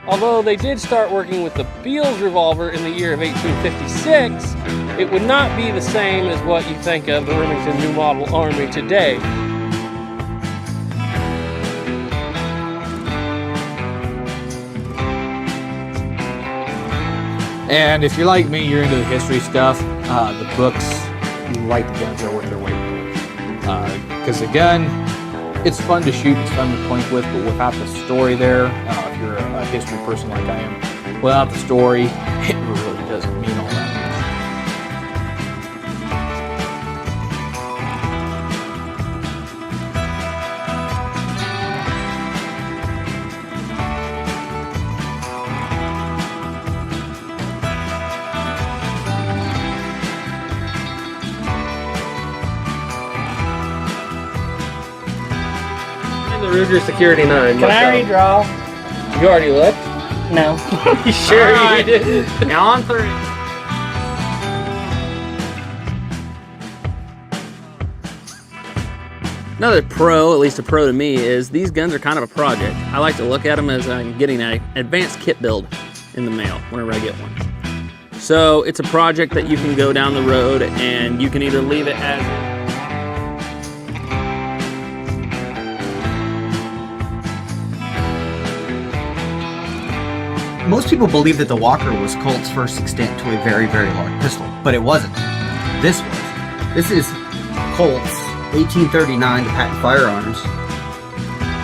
Although they did start working with the Beals revolver in the year of 1856, it would not be the same as what you think of the Remington New Model Army today. And if you're like me, you're into the history stuff, the books, like the guns are worth their weight in gold. Because the gun, it's fun to shoot, it's fun to point with, but without the story there, if you're a history person like I am, without the story, it really doesn't mean all that. The Ruger Security 9. Can I redraw? You already looked? No. You sure Alright. you didn't? Now on 3. Another pro, at least a pro to me, is these guns are kind of a project. I like to look at them as I'm getting an advanced kit build in the mail whenever I get one. So it's a project that you can go down the road and you can either leave it as Most people believe that the Walker was Colt's first extent to a very, very large pistol, but it wasn't. This was. This is Colt's 1839 to patent firearms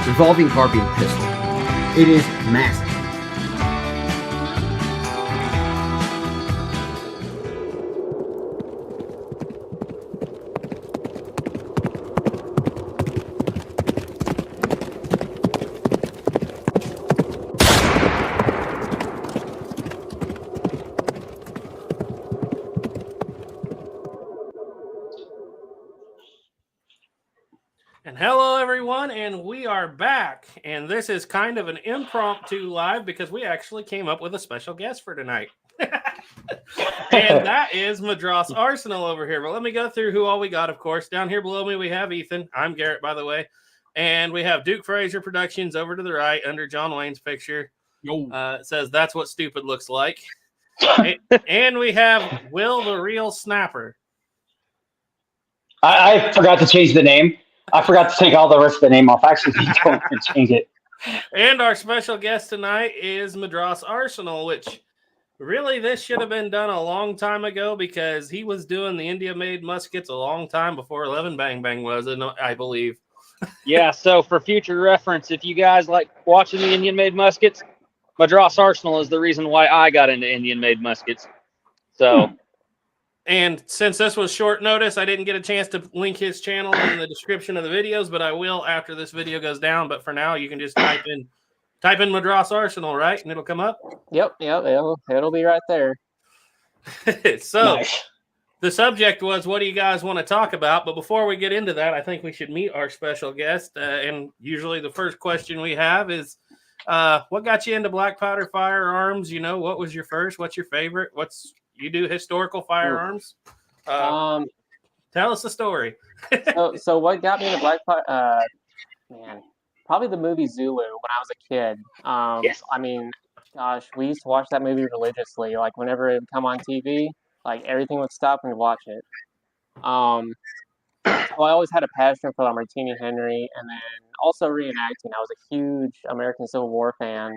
revolving carbine pistol. It is massive. And hello, everyone, and we are back. And this is kind of an impromptu live because we actually came up with a special guest for tonight. And that is Madras Arsenal over here. But let me go through who all we got, of course. Down here below me, we have Ethan. I'm Garrett, by the way. And we have Duke Fraser Productions over to the right under John Wayne's picture. It says, "That's what stupid looks like." And we have Will the Real Snapper. I forgot to change the name. I forgot to take all the rest of the name off. Actually, don't change it. And our special guest tonight is Madras Arsenal, which really this should have been done a long time ago because he was doing the India-made muskets a long time before 11 Bang Bang was, I believe. Yeah, so for future reference, if you guys like watching the Indian-made muskets, Madras Arsenal is the reason why I got into Indian-made muskets. So, And since this was short notice, I didn't get a chance to link his channel in the description of the videos, but I will after this video goes down. But for now, you can just type in Madras Arsenal, right? And it'll come up. Yep, it'll be right there. So Nice. the subject was, what do you guys want to talk about? But before we get into that, I think we should meet our special guest. And usually the first question we have is, what got you into black powder firearms? You know, what was your first? What's your favorite? You do historical firearms? Tell us the story. So what got me into black powder? Man, probably the movie Zulu when I was a kid. Yes. I mean, gosh, we used to watch that movie religiously. Like whenever it would come on TV, like everything would stop and watch it. So I always had a passion for like Martini Henry, and then also reenacting. I was a huge American Civil War fan.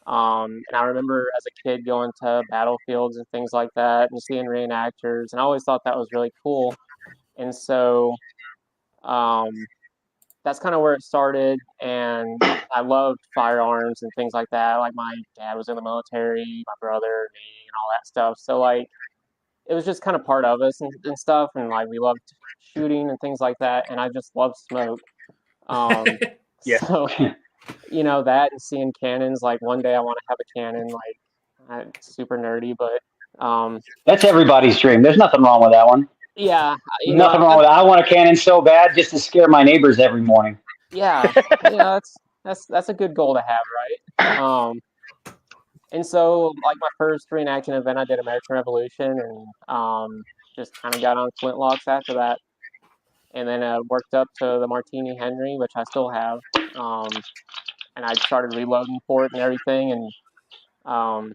And I remember as a kid going to battlefields and things like that and seeing reenactors, and I always thought that was really cool. And so that's kind of where it started, and I loved firearms and things like that. Like my dad was in the military, my brother, me, and all that stuff. So like it was just kind of part of us and stuff, and like we loved shooting and things like that, and I just loved smoke. Yeah. So you know, that and seeing cannons, like one day I want to have a cannon, like super nerdy, but That's everybody's dream. There's nothing wrong with that one. yeah, Nothing wrong with that. I want a cannon so bad just to scare my neighbors every morning. yeah, that's a good goal to have, right? And so like my first reenacting event, I did American Revolution, and just kind of got on flintlocks after that, and then worked up to the Martini Henry, which I still have. and I started reloading for it and everything. And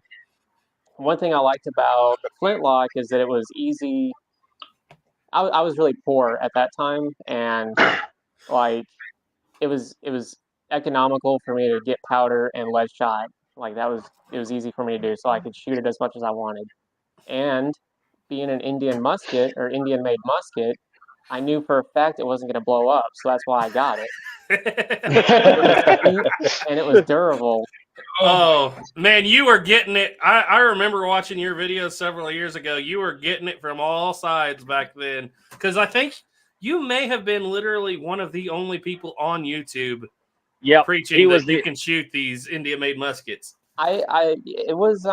one thing I liked about the flintlock is that it was easy. I was really poor at that time, and like it was economical for me to get powder and lead shot. Like it was easy for me to do, so I could shoot it as much as I wanted. And being an Indian musket or Indian made musket, I knew for a fact it wasn't going to blow up, so that's why I got it. And it was durable. Oh man, you were getting it. I remember watching your videos several years ago. You were getting it from all sides back then, because I think you may have been literally one of the only people on YouTube preaching you can shoot these India-made muskets. It was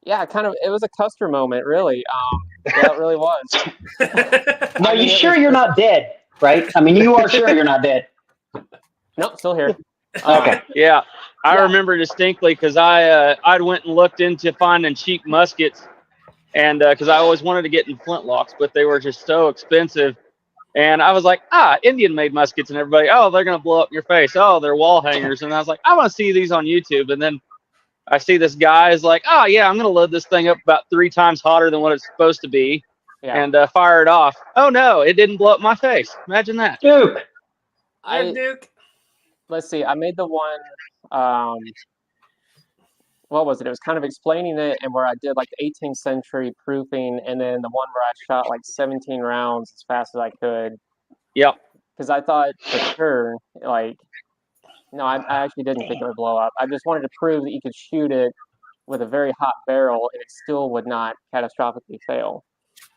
it was a Custer moment, really. Yeah, it really was. Now, you sure you're not dead, right? I mean, you are sure you're not dead. Nope, still here. Okay. Yeah, I remember distinctly because I went and looked into finding cheap muskets, and because I always wanted to get in flintlocks, but they were just so expensive. And I was like, Indian-made muskets, and everybody, they're gonna blow up in your face. Oh, they're wall hangers, and I was like, I want to see these on YouTube. And then I see this guy is like, I'm gonna load this thing up about 3 times hotter than what it's supposed to be, and fire it off. Oh no, it didn't blow up my face. Imagine that. Duke. Duke. Let's see. I made the one. What was it? It was kind of explaining it, and where I did like the 18th century proofing, and then the one where I shot like 17 rounds as fast as I could. Yep. Because I thought for sure, like, no, I actually didn't think it would blow up. I just wanted to prove that you could shoot it with a very hot barrel, and it still would not catastrophically fail.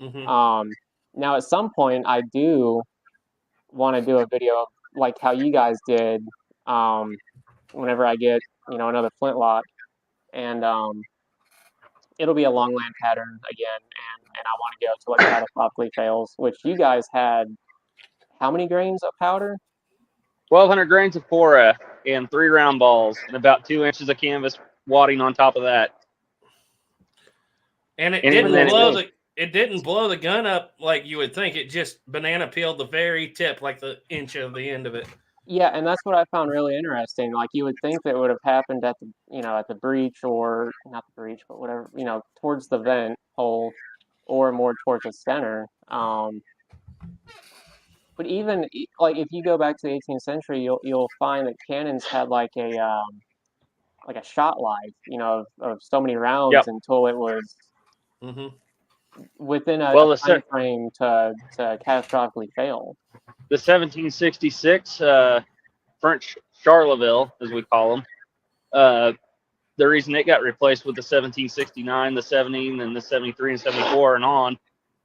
Mm-hmm. Now, at some point, I do want to do a video of like how you guys did. Whenever I get another flintlock. And it'll be a long land pattern again, and I want to go to like catastrophically fails, which you guys had how many grains of powder? 1,200 grains of Pora and 3 round balls and about 2 inches of canvas wadding on top of that. And it didn't blow the gun up like you would think. It just banana peeled the very tip, like the inch of the end of it. Yeah, and that's what I found really interesting. Like you would think that it would have happened at the at the breech, or not the breech, but whatever, towards the vent hole or more towards the center. But even like if you go back to the 18th century, you'll find that cannons had like a shot life, of so many rounds until it was within a time frame to catastrophically fail. The 1766 French Charleville, as we call them, the reason it got replaced with the 1769, the 70, and the 73 and 74 and on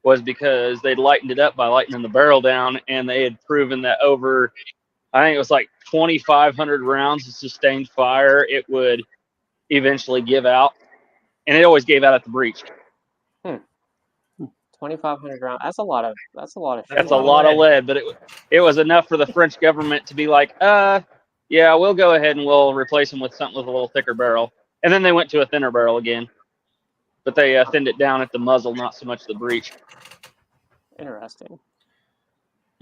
was because they'd lightened it up by lightening the barrel down, and they had proven that over, I think it was like 2,500 rounds of sustained fire, it would eventually give out, and it always gave out at the breech. 2,500 rounds. That's a lot of. That's a lot of lead, but it was enough for the French government to be like, yeah, we'll go ahead and we'll replace them with something with a little thicker barrel. And then they went to a thinner barrel again, but they thinned it down at the muzzle, not so much the breech. Interesting.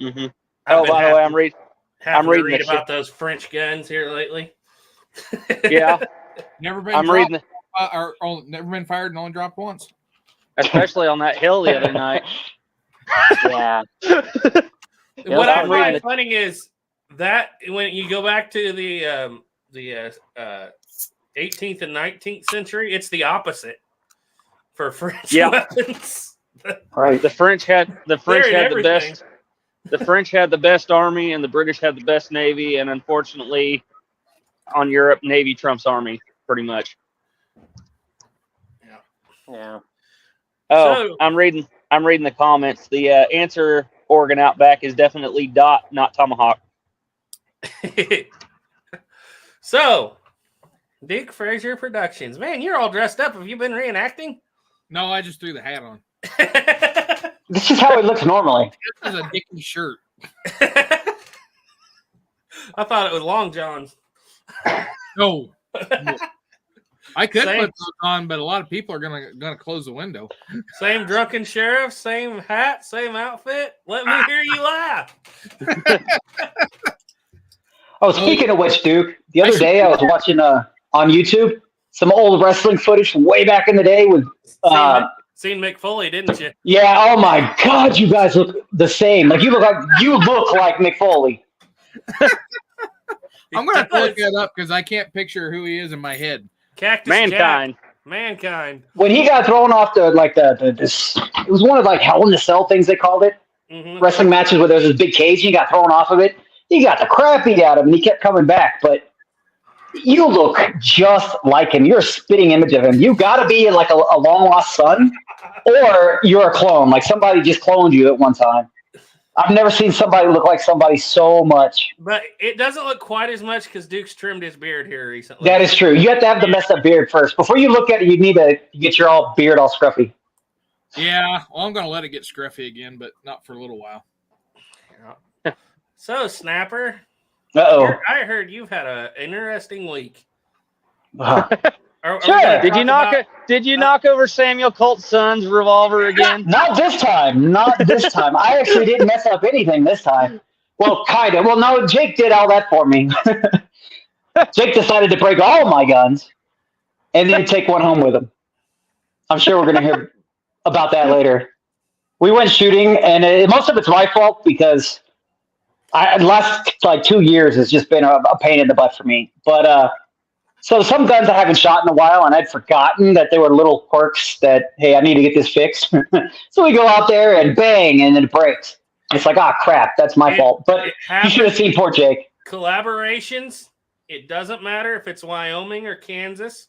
Mm-hmm. Oh, by the way, I'm reading about those French guns here lately. Yeah, never been. Never been fired and only dropped once. Especially on that hill the other night. Yeah. What I find funny is that when you go back to the 18th and 19th century, it's the opposite for French weapons. Right. The French had the best. The French had the best army, and the British had the best navy. And unfortunately, on Europe, Navy trumps army pretty much. Yeah. Oh, so, I'm reading the comments. The answer organ out back is definitely dot, not tomahawk. So, Duke Frazier Productions. Man, you're all dressed up. Have you been reenacting? No, I just threw the hat on. This is how it looks normally. This is a Dickie shirt. I thought it was Long John's. No. I could put those on, but a lot of people are gonna close the window. Same drunken sheriff, same hat, same outfit. Let me hear you laugh. Oh, speaking of which, Duke, the other day I was watching on YouTube some old wrestling footage from way back in the day with Seen Mick Foley, didn't you? yeah, oh my God, you guys look the same. Like you look like Mick Foley. I'm gonna have to look that up because I can't picture who he is in my head. Cactus Mankind. Jack. Mankind. When he got thrown off this, it was one of like Hell in the Cell things they called it. Mhm. Wrestling matches where there's this big cage and he got thrown off of it. He got the crap beat out of him and he kept coming back. But you look just like him. You're a spitting image of him. You got to be like a long lost son, or you're a clone. Like somebody just cloned you at one time. I've never seen somebody look like somebody so much. But it doesn't look quite as much because Duke's trimmed his beard here recently. That is true. You have to have the messed up beard first. Before you look at it, you need to get your beard all scruffy. Yeah, well, I'm gonna let it get scruffy again, but not for a little while. So, Snapper, Uh-oh. I heard you've had an interesting week. Uh, Are we Sure. gonna Did you talk about- Did you knock over Samuel Colt's son's revolver again? Not this time. Not this time. I actually didn't mess up anything this time. Well, kind of. Well, no, Jake did all that for me. Jake decided to break all my guns and then take one home with him. I'm sure we're going to hear about that later. We went shooting, and most of it's my fault because the last like 2 years has just been a pain in the butt for me. But so some guns I haven't shot in a while, and I'd forgotten that there were little quirks that, hey, I need to get this fixed. So we go out there and bang, and then it breaks. It's like, ah, crap, that's my fault. But it you should have seen poor Jake. Collaborations, it doesn't matter if it's Wyoming or Kansas.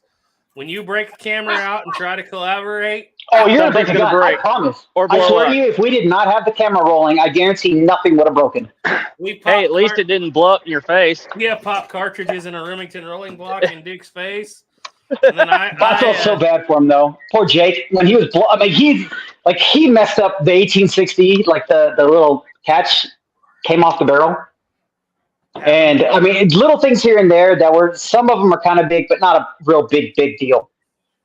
When you break a camera out and try to collaborate, Oh, you're a Something's big gonna gun, I break. promise. Or I blow swear up. to you, if we did not have the camera rolling, I guarantee nothing would have broken. we pop Hey, at least it didn't blow up in your face. pop cartridges in a Remington rolling block in Duke's face. And then I felt so bad for him, though. Poor Jake. When he was, he messed up the 1860, like the little catch came off the barrel. And I mean, little things here and there that were, some of them are kind of big, but not a real big deal.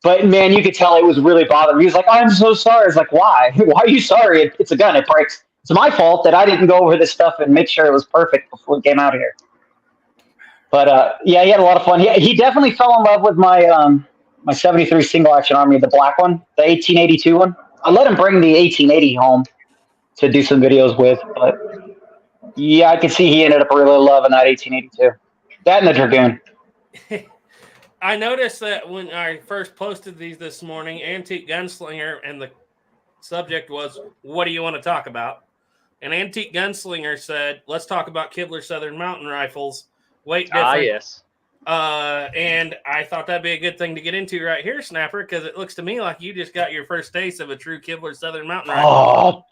But man, you could tell it was really bothering me. He was like, oh, I'm so sorry. It's like, why? Why are you sorry? It's a gun. It breaks. It's my fault that I didn't go over this stuff and make sure it was perfect before we came out here. But yeah, he had a lot of fun. He definitely fell in love with my my 73 single action Army, the black one, the 1882 one. I let him bring the 1880 home to do some videos with, but yeah, I could see he ended up really loving that 1882. That and the Dragoon. I noticed that when I first posted these this morning, Antique Gunslinger, and the subject was, what do you want to talk about? And Antique Gunslinger said, let's talk about Kibler Southern Mountain Rifles. Weight difference. Ah, yes. And I thought that'd be a good thing to get into right here, Snapper, because it looks to me like you just got your first taste of a true Kibler Southern Mountain Rifle.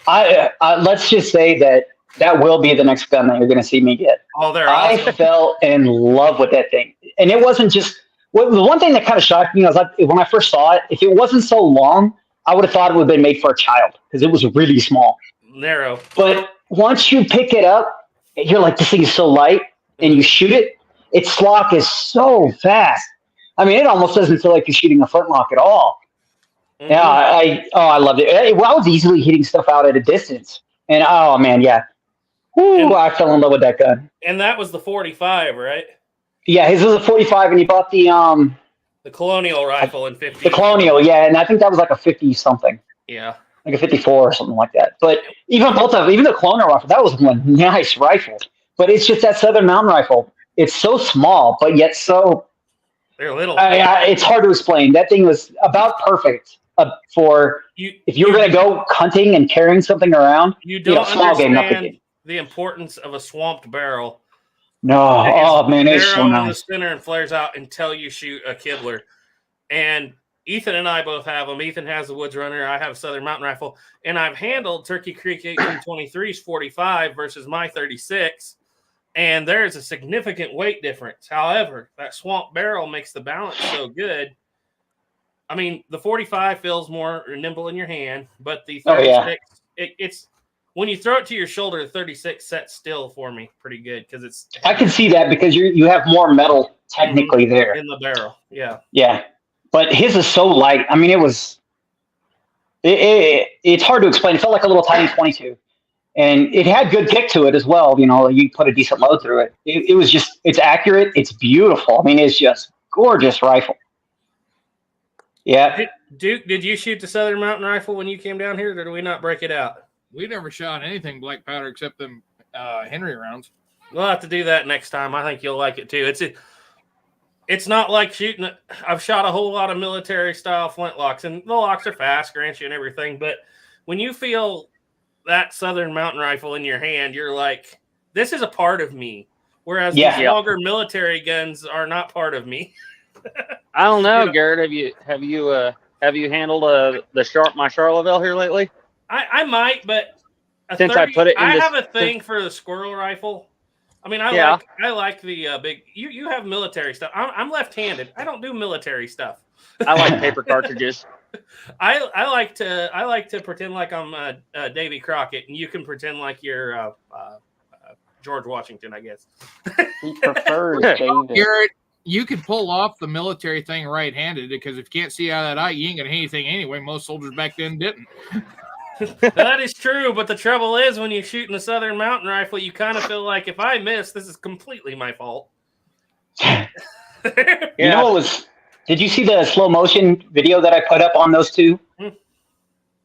Oh, let's just say that will be the next gun that you're going to see me get. Oh, they're I awesome. fell in love with that thing. And it wasn't just, well, the one thing that kind of shocked me was like, when I first saw it, if it wasn't so long, I would have thought it would have been made for a child because it was really small. Narrow. But once you pick it up, you're like, this thing is so light, and you shoot it, its lock is so fast. I mean, it almost doesn't feel like you're shooting a flintlock at all. Mhm. Yeah, I loved it. I was easily hitting stuff out at a distance. And, oh, man, yeah. Woo, I fell in love with that gun. And that was the 45, right? Yeah, his was a 45, and he bought the Colonial rifle in 50. Colonial, yeah, and I think that was like a 50-something. Yeah. Like a 54 or something like that. But even the Colonial rifle, that was one nice rifle. But it's just that Southern Mountain Rifle. It's so small, but yet so. They're little. It's hard to explain. That thing was about perfect for if you were going to go hunting and carrying something around. You don't small game, not big understand game. the importance of a swamped barrel. No, oh man, it's so narrow in the nice. center and flares out until you shoot a Kibler. And Ethan and I both have them. Ethan has the Woods Runner. I have a Southern Mountain Rifle. And I've handled Turkey Creek 1823's 45 versus my 36. And there's a significant weight difference. However, that swamp barrel makes the balance so good. I mean, the 45 feels more nimble in your hand, but the 36, it's when you throw it to your shoulder, the 36 sets still for me pretty good because it's. I can see that because you have more metal technically there in the barrel. Yeah. Yeah, but his is so light. I mean, it's hard to explain. It felt like a little tiny 22. and it had good kick to it as well. You know, you put a decent load through it. It was just, it's accurate. It's beautiful. I mean, it's just gorgeous rifle. Yeah. Duke, did you shoot the Southern Mountain Rifle when you came down here, or did we not break it out? We never shot anything black powder except them Henry rounds. We'll have to do that next time. I think you'll like it too. It's not like shooting. I've shot a whole lot of military style flintlocks, and the locks are fast, grant you, and everything. But when you feel that Southern Mountain Rifle in your hand, you're like, this is a part of me. Whereas these longer military guns are not part of me. I don't know, Garrett. Have you handled my Charleville here lately? I might, but since I put it, I have a thing for the squirrel rifle. I mean, I like the big. You have military stuff. I'm left-handed. I don't do military stuff. I like paper cartridges. I like to pretend like I'm Davy Crockett, and you can pretend like you're George Washington, I guess. He prefers David. Garrett, you could pull off the military thing right-handed because if you can't see out of that eye, you ain't gonna hit anything anyway. Most soldiers back then didn't. That is true, but the trouble is when you're shooting the Southern Mountain Rifle, you kind of feel like if I miss, this is completely my fault. You know what was? Did you see the slow motion video that I put up on those two?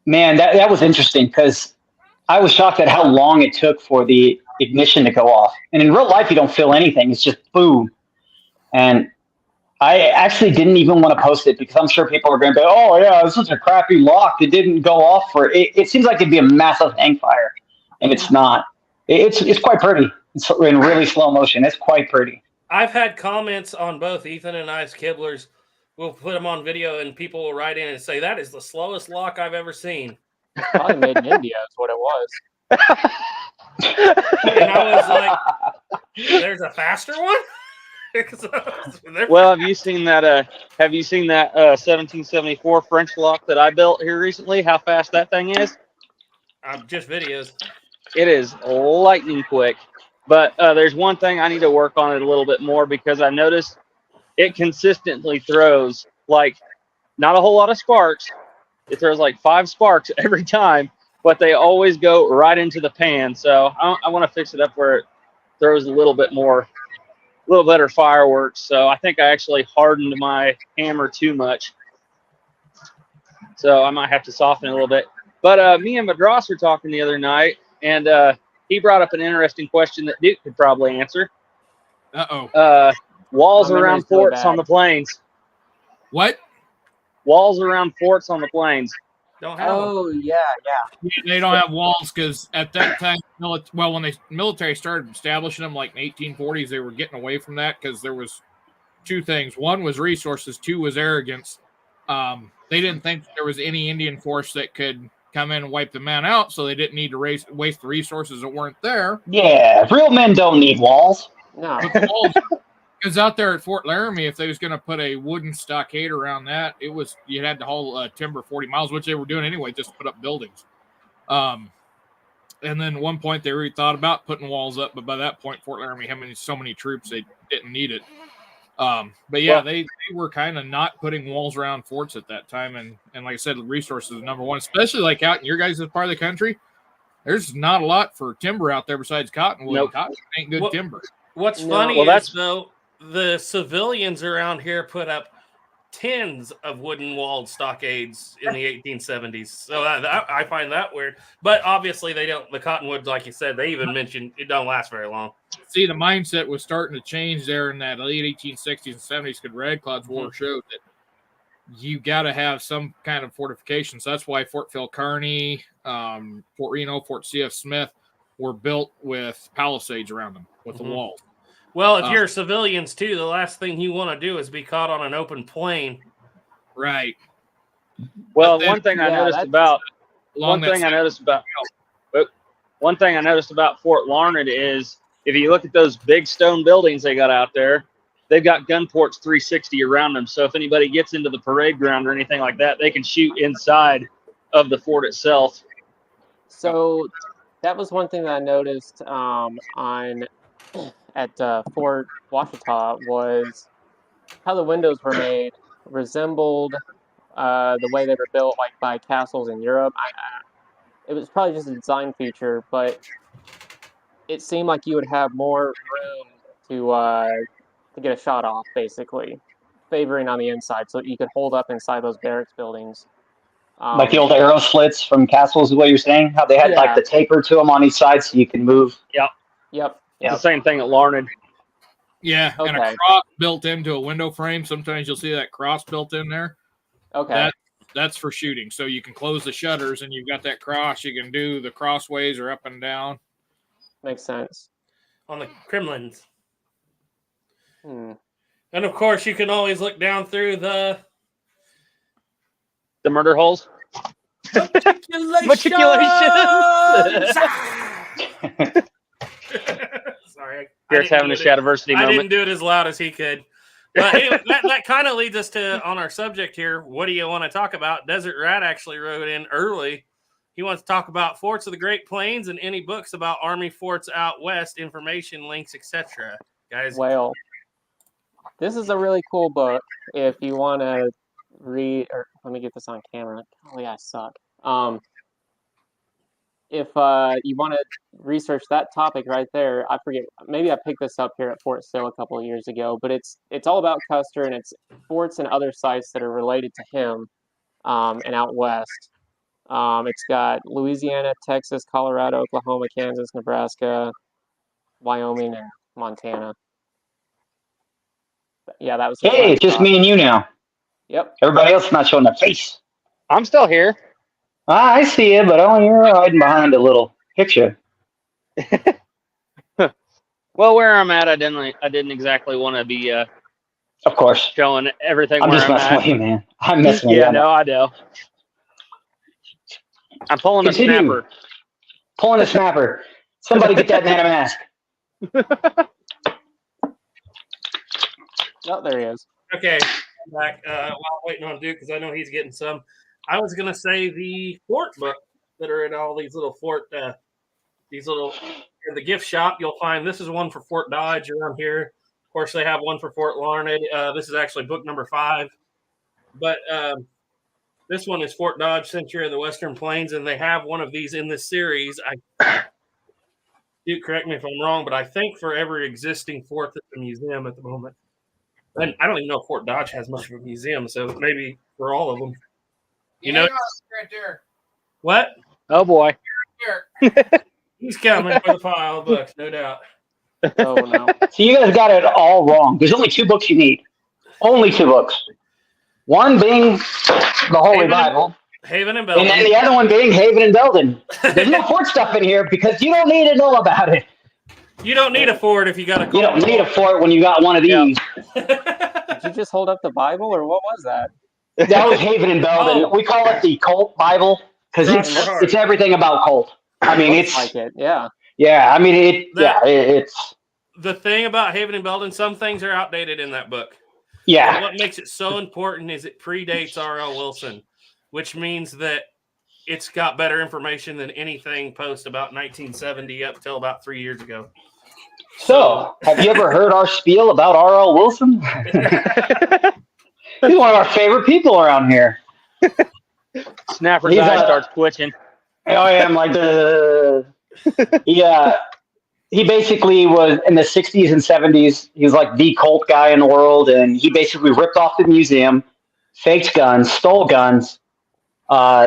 Man, that was interesting because I was shocked at how long it took for the ignition to go off. And in real life, you don't feel anything; it's just boom. And I actually didn't even want to post it because I'm sure people are going to go, "Oh yeah, this is a crappy lock. It didn't go off for it." It seems like it'd be a massive hang fire, and it's not. It's quite pretty. It's in really slow motion. It's quite pretty. I've had comments on both Ethan and I's Kibblers. We'll put them on video, and people will write in and say that is the slowest lock I've ever seen. Probably made in India is what it was. And I was like, "There's a faster one." Well, have you seen that 1774 French lock that I built here recently? How fast that thing is? Just videos. It is lightning quick. But there's one thing I need to work on it a little bit more because I noticed it consistently throws like not a whole lot of sparks. It throws like 5 sparks every time, but they always go right into the pan. So I want to fix it up where it throws a little bit more. A little better fireworks, so I think I actually hardened my hammer too much. So I might have to soften it a little bit. But me and Madras were talking the other night, and he brought up an interesting question that Duke could probably answer. Walls around forts on the plains. What? Walls around forts on the plains. Don't have them. Yeah. They don't have walls because at that time, when the military started establishing them, like in the 1840s, they were getting away from that because there was 2 things. One was resources. 2 was arrogance. They didn't think there was any Indian force that could come in and wipe the man out, so they didn't need to waste the resources that weren't there. Yeah, real men don't need walls. No. But the walls, because out there at Fort Laramie, if they was going to put a wooden stockade around that, you had to haul timber 40 miles, which they were doing anyway, just to put up buildings. And then at one point they really thought about putting walls up, but by that point, Fort Laramie had so many troops they didn't need it. But yeah, they were kind of not putting walls around forts at that time, and like I said, resources is number one, especially like out in your guys' part of the country. There's not a lot for timber out there besides cottonwood. Nope. Cotton ain't good timber. What's funny is though, the civilians around here put up tens of wooden walled stockades in the 1870s. So I find that weird. But obviously they don't. The cottonwood, like you said, they even mentioned it don't last very long. See, the mindset was starting to change there in that late 1860s and 70s because Red Cloud's War showed that you got to have some kind of fortification. So that's why Fort Phil Kearny, Fort Reno, Fort C.F. Smith were built with palisades around them with the walls. Well, if you're civilians too, the last thing you want to do is be caught on an open plain. Right. Well, one thing I noticed about Fort Larned is if you look at those big stone buildings they got out there, they've got gun ports 360 around them. So if anybody gets into the parade ground or anything like that, they can shoot inside of the fort itself. So that was one thing that I noticed at Fort Washita was how the windows were made resembled the way they were built like by castles in Europe. it was probably just a design feature, but it seemed like you would have more room to get a shot off, basically, favoring on the inside, so you could hold up inside those barracks buildings. Like the old arrow slits from castles is what you're saying? How they had like the taper to them on each side so you can move. Yep. It's the same thing at Larned. Yeah, and a Okay. cross built into a window frame. Sometimes you'll see that cross built in there. Okay. That's for shooting. So you can close the shutters and you've got that cross. You can do the crossways or up and down. Makes sense. On the Kremlins. Hmm. And of course, you can always look down through the murder holes. matriculations. Sorry. Garrett's having a Shadiversity I moment. didn't do it as loud as he could. But anyway, that kind of leads us to on our subject here. What do you want to talk about? Desert Rat actually wrote in early. He wants to talk about forts of the Great Plains and any books about Army forts out west, information, links, etc. Guys, Well, this is a really cool book if you want to read, or let me get this on camera. Oh yeah, I suck. If you want to research that topic right there, I forget, maybe I picked this up here at Fort Sill a couple of years ago, but it's all about Custer, and it's forts and other sites that are related to him, and out west. It's got Louisiana, Texas, Colorado, Oklahoma, Kansas, Nebraska, Wyoming, and Montana. Yeah, that was. Hey, it's just me and you now. Yep. Everybody else is not showing their face. I'm still here. I see you, but only you're hiding behind a little picture. Well, where I'm at, I didn't exactly want to be Of course. showing everything I'm where just I'm messing at. with you, man. I'm messing with you. Yeah, no, I know. I'm pulling Continue. a snapper. Pulling a snapper. Somebody get that man a mask. Oh, there he is. okay. Back while I'm waiting on Duke because I know he's getting some. I was gonna say the fort book that are in all these little fort, in the gift shop. You'll find this is one for Fort Dodge around here. Of course, they have one for Fort Larned. This is actually book number 5, but this one is Fort Dodge, Century of the Western Plains, and they have one of these in this series. Duke, correct me if I'm wrong, but I think for every existing fort that's a museum at the moment. And I don't even know if Fort Dodge has much of a museum, so maybe for all of them. You know right there. what? Oh boy. He's coming for the pile of books, no doubt. Oh no. So you guys got it all wrong. There's only 2 books you need. Only 2 books. One being the Holy Haven- Bible, Haven and and then Belgium. the other one being Haven and Belden. There's no fort stuff in here because you don't need to know about it. You don't need a fort if you got a You don't need a fort when you got one of these. Did you just hold up the Bible, or what was that? That was Haven and Belden. Oh. We call it the Colt Bible because it's everything about Colt. I mean, Looks it's like it. Yeah. yeah. I mean, it's The thing about Haven and Belden, some things are outdated in that book. And yeah. what makes it so important is it predates R.L. Wilson, which means that it's got better information than anything post about 1970 up till about 3 years ago. So, have you ever heard our spiel about R.L. Wilson? He's one of our favorite people around here. Snapper's He's eye a- starts twitching. I am like yeah. He basically was in the 60s and 70s. He was like the Colt guy in the world, and he basically ripped off the museum, faked guns, stole guns,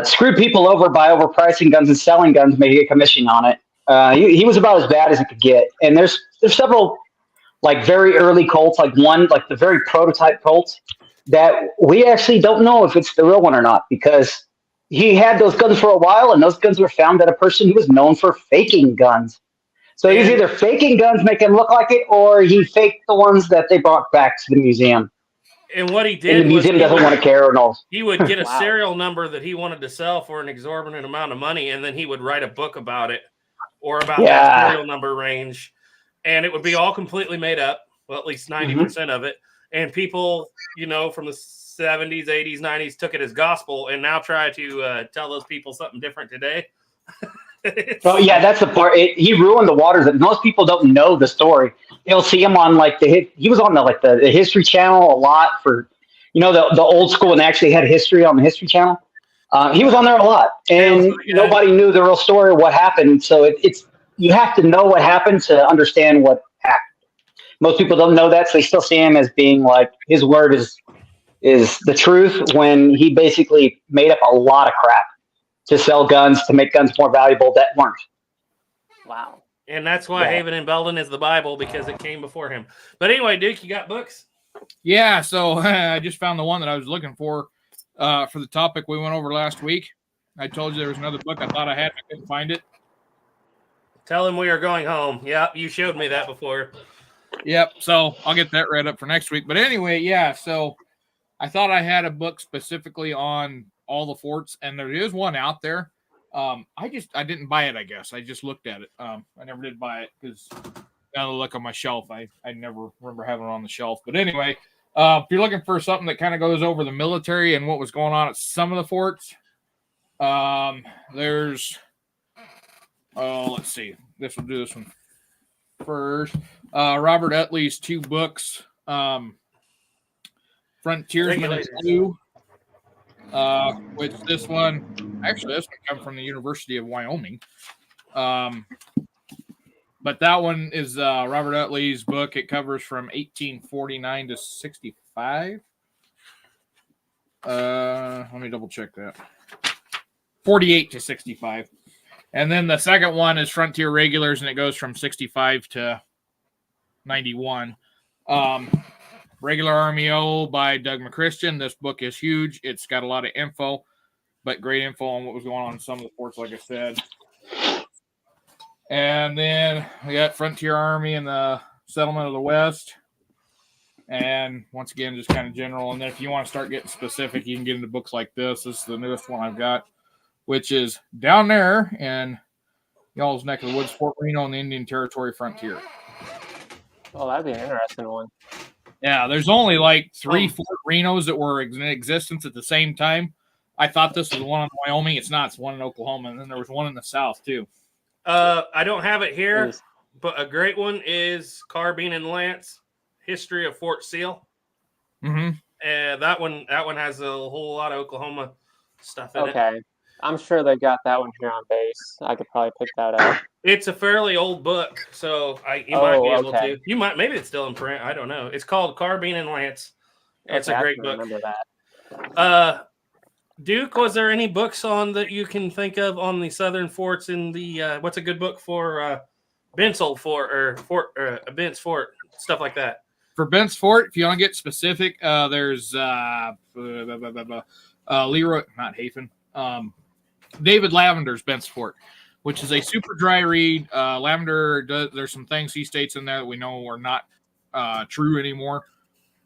screwed people over by overpricing guns and selling guns, making a commission on it. He was about as bad as it could get. And there's several like very early Colts, like one like the very prototype Colt that we actually don't know if it's the real one or not because he had those guns for a while, and those guns were found at a person who was known for faking guns. So he was either faking guns, making them look like it, or he faked the ones that they brought back to the museum. And what he And did the museum was doesn't want to care or know. he would get a Wow. serial number that he wanted to sell for an exorbitant amount of money, and then he would write a book about it or about that Yeah. serial number range. And it would be all completely made up, well, at least 90% of it. And people, from the 70s, 80s, 90s took it as gospel and now try to tell those people something different today. Well, yeah, that's the part. He ruined the waters. Most people don't know the story. They'll see him on he was on the History Channel a lot for, the old school and actually had history on the History Channel. He was on there a lot, and nobody knew the real story of what happened. So it's you have to know what happened to understand what happened. Most people don't know that, so they still see him as being like his word is the truth, when he basically made up a lot of crap to sell guns, to make guns more valuable that weren't. Wow. And that's why Haven and Belden is the Bible, because it came before him. But anyway, Duke, you got books? Yeah, so I just found the one that I was looking for the topic we went over last week. I told you there was another book I thought I had, I couldn't find it. Tell him we are going home. Yep, you showed me that before. Yep, so I'll get that read up for next week. But anyway, yeah, so I thought I had a book specifically on all the forts, and there is one out there. I didn't buy it, I guess. I just looked at it. I never did buy it because now to look on my shelf, I never remember having it on the shelf. But anyway, if you're looking for something that kind of goes over the military and what was going on at some of the forts, there's let's see. This will do this one first. Robert Utley's 2 books, Frontiersman and Blue, which this one comes from the University of Wyoming. But that one is Robert Utley's book. It covers from 1849 to 65. Let me double check that. 48 to 65. And then the second one is Frontier Regulars, and it goes from 65 to 91. Regular Army O by Doug McChristian. This book is huge. It's got a lot of info, but great info on what was going on in some of the forts, like I said. And then we got Frontier Army and the Settlement of the West. And once again, just kind of general. And then if you want to start getting specific, you can get into books like this. This is the newest one I've got, which is down there in y'all's neck of the woods, Fort Reno and the Indian Territory frontier. Oh, that'd be an interesting one. Yeah, there's only like 3 Fort Renos that were in existence at the same time. I thought this was the one in Wyoming. It's not. It's one in Oklahoma. And then there was one in the South, too. I don't have it here, but a great one is Carbine and Lance, History of Fort Seal. Mm-hmm. And that one has a whole lot of Oklahoma stuff in it. Okay. I'm sure they got that one here on base. I could probably pick that up. It's a fairly old book, so you might be able to. You might, maybe it's still in print. I don't know. It's called Carbine and Lance. It's a great book. Remember that. Duke, was there any books on that you can think of on the southern forts in the what's a good book for Bent's old fort or Bent's Fort, stuff like that? For Bent's Fort, if you want to get specific, there's Leroy, not Hafen, David Lavender's Bent's Fort, which is a super dry read. Lavender does, there's some things he states in there that we know are not true anymore.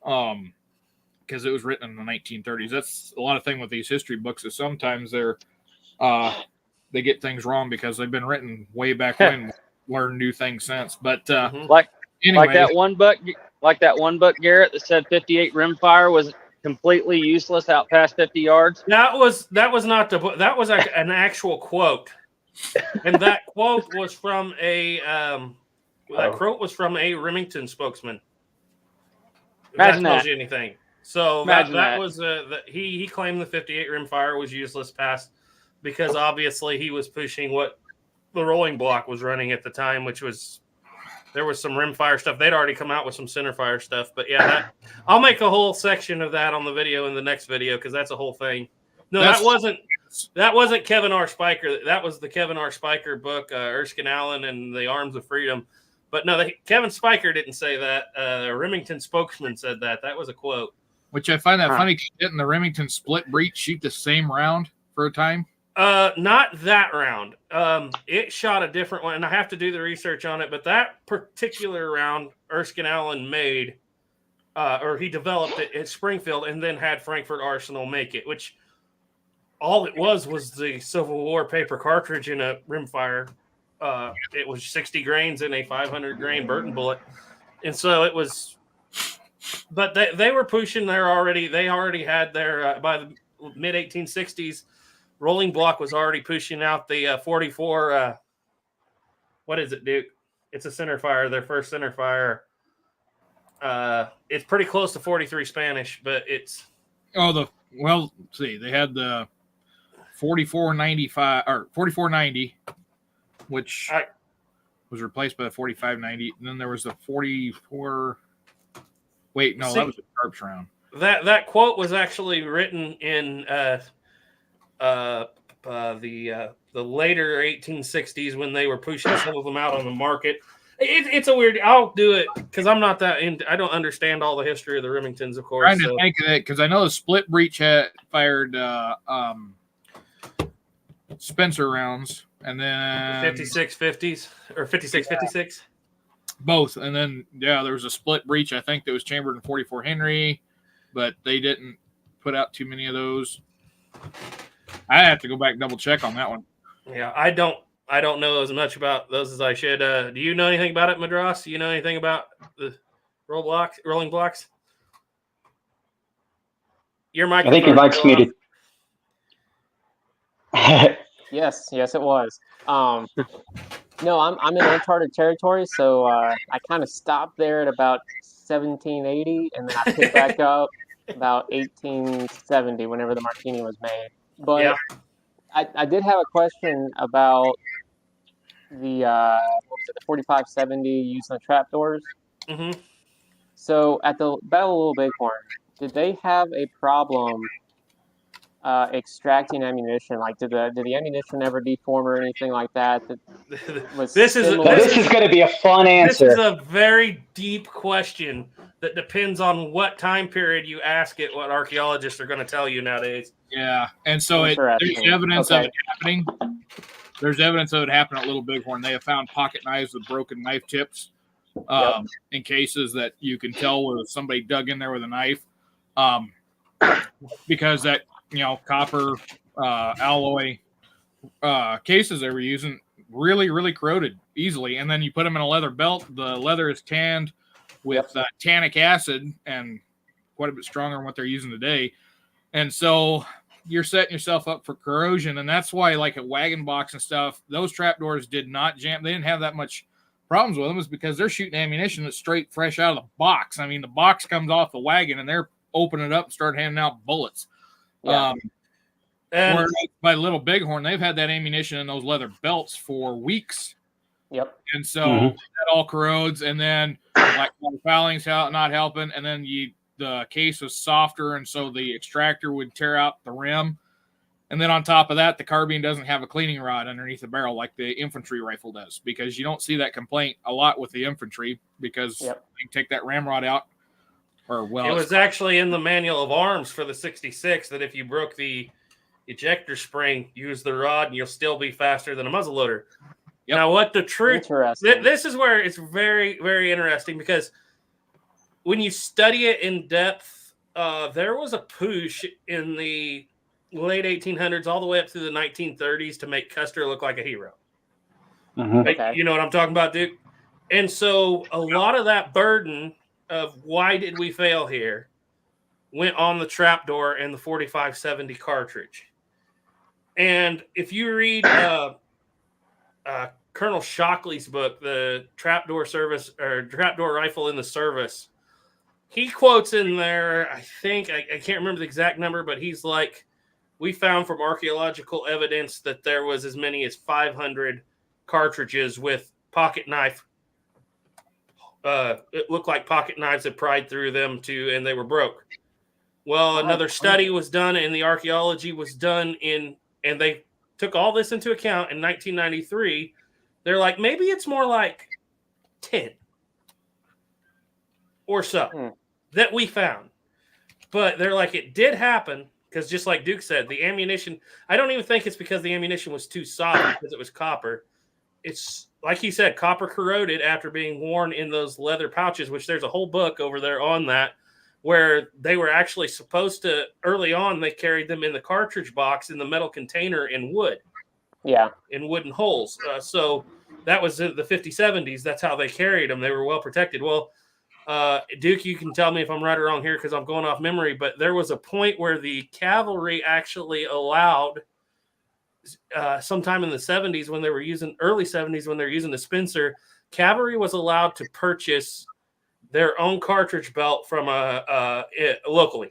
Because it was written in the 1930s. That's a lot of thing with these history books is sometimes they get things wrong because they've been written way back when. Learn new things since, but anyway, like that one book, Garrett, that said 58 rimfire was completely useless out past 50 yards. That was not the book. That was an actual quote, and that quote was from a Remington spokesman. If that tells you anything. So that was he claimed the 58 rimfire was useless past because obviously he was pushing what the rolling block was running at the time, which was there was some rimfire stuff. They'd already come out with some centerfire stuff, but yeah, I'll make a whole section of that on the video in the next video because that's a whole thing. No, that wasn't Kevin R. Spiker. That was the Kevin R. Spiker book, Erskine Allen and the Arms of Freedom. But no, Kevin Spiker didn't say that. The Remington spokesman said that. That was a quote. Which I find that funny. Didn't the Remington split breech shoot the same round for a time? Not that round. It shot a different one, and I have to do the research on it. But that particular round, Erskine Allen made, or he developed it at Springfield, and then had Frankfurt Arsenal make it. Which all it was the Civil War paper cartridge in a rimfire. It was 60 grains in a 500 grain Burton bullet, and so it was. But they were pushing. They already had their by the mid 1860s. Rolling Block was already pushing out the 44. What is it, Duke? It's a centerfire. Their first centerfire. It's pretty close to 43 Spanish, but it's. They had the 4495 or 4490, which I- was replaced by the 4590. And then there was the 44. Wait, no, See- that was a Sharps round. That quote was actually written in the later 1860s when they were pushing some of them out on the market. It's a weird. I'll do it because I'm not that. I don't understand all the history of the Remingtons, of course. Trying to think of it because I know the split breech had fired Spencer rounds, and then 5650s or 5656. both, and then there was a split breech I think that was chambered in 44 Henry, but they didn't put out too many of those. I have to go back and double check on that one. Yeah, I don't know as much about those as I should. Do you know anything about it, Madras? Do you know anything about the rolling blocks? Your mic. I think your mic's muted. Yes, it was. No, I'm in uncharted territory, so I kind of stopped there at about 1780, and then I picked back up about 1870, whenever the Martini was made. But Yeah. I did have a question about the what was it, the 4570 used on the trapdoors. Mm-hmm. So at the Battle of Little Bighorn, did they have a problem extracting ammunition? Like, did the ammunition ever deform or anything like that? This is going to be a fun This answer. is a very deep question that depends on what time period you ask it. What archaeologists are going to tell you nowadays. Yeah, and so there's Interesting. evidence of Okay. it happening. There's evidence of it happening at Little Bighorn. They have found pocket knives with broken knife tips in cases that you can tell where somebody dug in there with a knife, because that copper alloy cases they were using really corroded easily, and then you put them in a leather belt. The leather is tanned with tannic acid and quite a bit stronger than what they're using today. And so you're setting yourself up for corrosion. And that's why, like at Wagon Box and stuff, those trapdoors did not jam. They didn't have that much problems with them, is because they're shooting ammunition that's straight fresh out of the box. I mean, the box comes off the wagon and they're opening it up and start handing out bullets. Yeah. And Whereas by Little Bighorn, they've had that ammunition in those leather belts for weeks. Yep. And so that all corrodes, and then like fouling's not helping, and then the case was softer, and so the extractor would tear out the rim. And then on top of that, the carbine doesn't have a cleaning rod underneath the barrel like the infantry rifle does, because you don't see that complaint a lot with the infantry, because they can take that ramrod out. It was actually in the manual of arms for the 66 that if you broke the ejector spring, use the rod and you'll still be faster than a muzzleloader. Yep. Now, what the truth, Interesting. this is where it's very, very interesting, because when you study it in depth, there was a push in the late 1800s all the way up through the 1930s to make Custer look like a hero. Okay. You know what I'm talking about, Duke? And so a lot of that burden of why did we fail here went on the trapdoor and the 4570 cartridge. And if you read Colonel Shockley's book, The Trapdoor Service, or Trapdoor Rifle in the Service, he quotes in there, I think, I can't remember the exact number, but he's like, we found from archaeological evidence that there was as many as 500 cartridges with pocket knife. It looked like pocket knives had pried through them too, and they were broke. Well, another study was done, and the archaeology was done and they took all this into account in 1993. They're like, maybe it's more like 10 or so that we found. But they're like, it did happen, because just like Duke said, the ammunition, I don't even think it's because the ammunition was too soft because it was copper. It's like he said, copper corroded after being worn in those leather pouches, which there's a whole book over there on that, where they were actually supposed to, early on, they carried them in the cartridge box in the metal container in wood. Yeah. In wooden holes. So that was the 50-70s. That's how they carried them. They were well protected. Well, Duke, you can tell me if I'm right or wrong here, because I'm going off memory, but there was a point where the cavalry actually allowed, sometime in the 70s when they were using, early 70s when they were using the Spencer, cavalry was allowed to purchase their own cartridge belt from locally.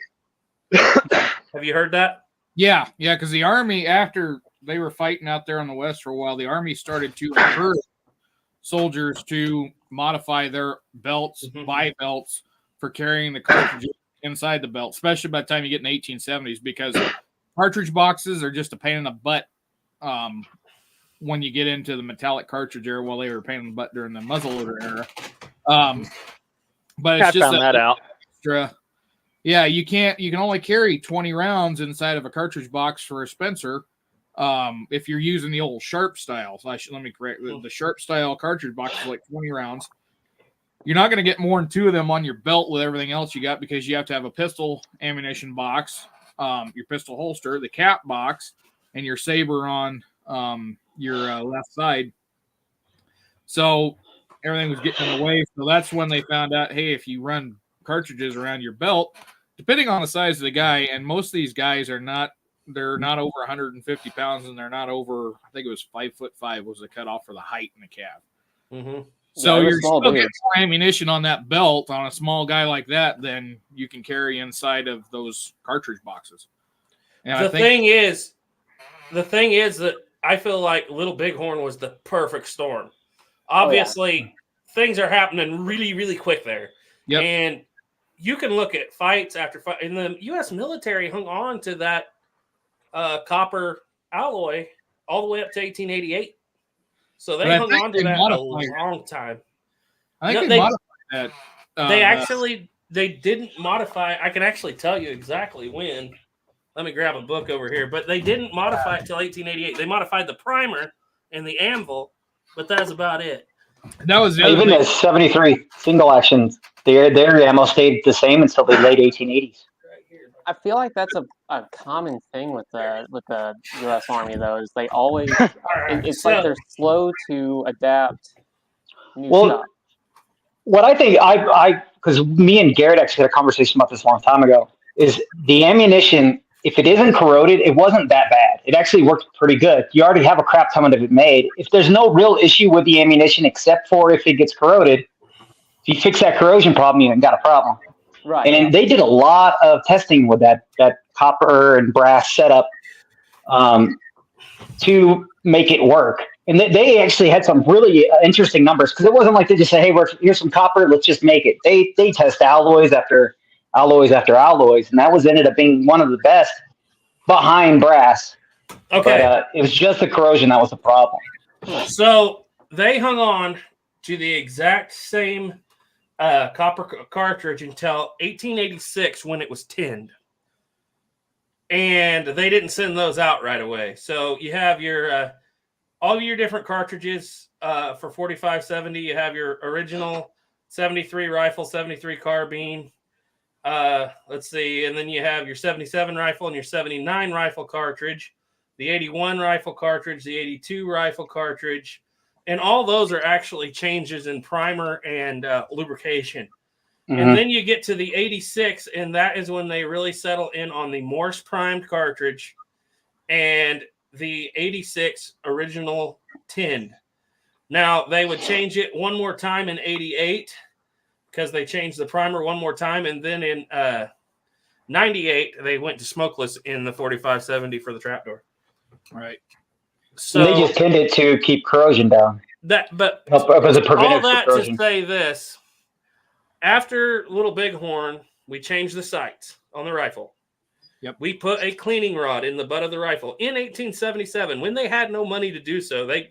Have you heard that? Yeah, because the Army, after they were fighting out there on the West for a while, the Army started to encourage soldiers to modify their belts, buy belts for carrying the cartridges inside the belt, especially by the time you get in the 1870s, because cartridge boxes are just a pain in the butt when you get into the metallic cartridge era. While they were a pain in the butt during the muzzleloader era. But it's I just found that out. Extra. Yeah, you can only carry 20 rounds inside of a cartridge box for a Spencer. If you're using the old Sharp style, so let me correct, the Sharp style cartridge box is like 20 rounds. You're not going to get more than 2 of them on your belt with everything else you got, because you have to have a pistol ammunition box, your pistol holster, the cap box, and your saber on your left side. So everything was getting in the way. So that's when they found out, hey, if you run cartridges around your belt, depending on the size of the guy, and most of these guys are not, they're not over 150 pounds, and they're not over, I think it was 5'5" was the cutoff for the height in the calf. So you're still getting more ammunition on that belt on a small guy like that than you can carry inside of those cartridge boxes. And The thing is that I feel like Little Bighorn was the perfect storm. Obviously, things are happening really, really quick there. Yep. And you can look at fights after fight. And the U.S. military hung on to that copper alloy all the way up to 1888. So they hung on to that a long time. I think they modified that. They didn't modify. I can actually tell you exactly when. Let me grab a book over here. But they didn't modify it till 1888. They modified the primer and the anvil, but that's about it. That was even the 73 single actions. Their ammo stayed the same until the late 1880s. I feel like that's a common thing with the U.S. Army, though, is they always it's like they're slow to adapt new stuff. What I think, because me and Garrett actually had a conversation about this a long time ago, is the ammunition, if it isn't corroded, it wasn't that bad. It actually worked pretty good. You already have a crap ton of it made. If there's no real issue with the ammunition except for if it gets corroded, if you fix that corrosion problem, you ain't got a problem. Right. And they did a lot of testing with that copper and brass setup to make it work. And they actually had some really interesting numbers, because it wasn't like they just say, hey, here's some copper, let's just make it. They test alloys after alloys after alloys, and that ended up being one of the best behind brass. Okay. But it was just the corrosion that was the problem. So they hung on to the exact same copper cartridge until 1886 when it was tinned. And they didn't send those out right away. So you have your all your different cartridges for 45-70. You have your original 73 rifle, 73 carbine. Let's see. And then you have your 77 rifle and your 79 rifle cartridge, the 81 rifle cartridge, the 82 rifle cartridge. And all those are actually changes in primer and lubrication. Mm-hmm. And then you get to the 86, and that is when they really settle in on the Morse primed cartridge and the 86 original tinned. Now, they would change it one more time in 88 because they changed the primer one more time. And then in 98, they went to smokeless in the 45-70 for the trapdoor. Right. So and they just tended to keep corrosion down. But as a preventive all that corrosion. To say this, after Little Bighorn, we changed the sights on the rifle. Yep. We put a cleaning rod in the butt of the rifle in 1877 when they had no money to do so. They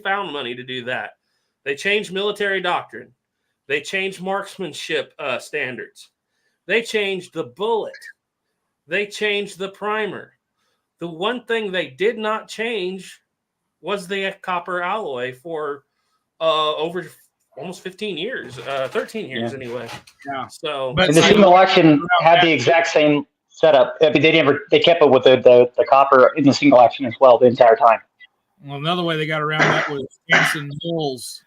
found money to do that. They changed military doctrine. They changed marksmanship standards. They changed the bullet. They changed the primer. The one thing they did not change was the copper alloy for over almost 15 years, 13 years anyway. Yeah. So, and the single action had the exact same setup. I mean, they kept it with the copper in the single action as well the entire time. Well, another way they got around that was Anson Mills.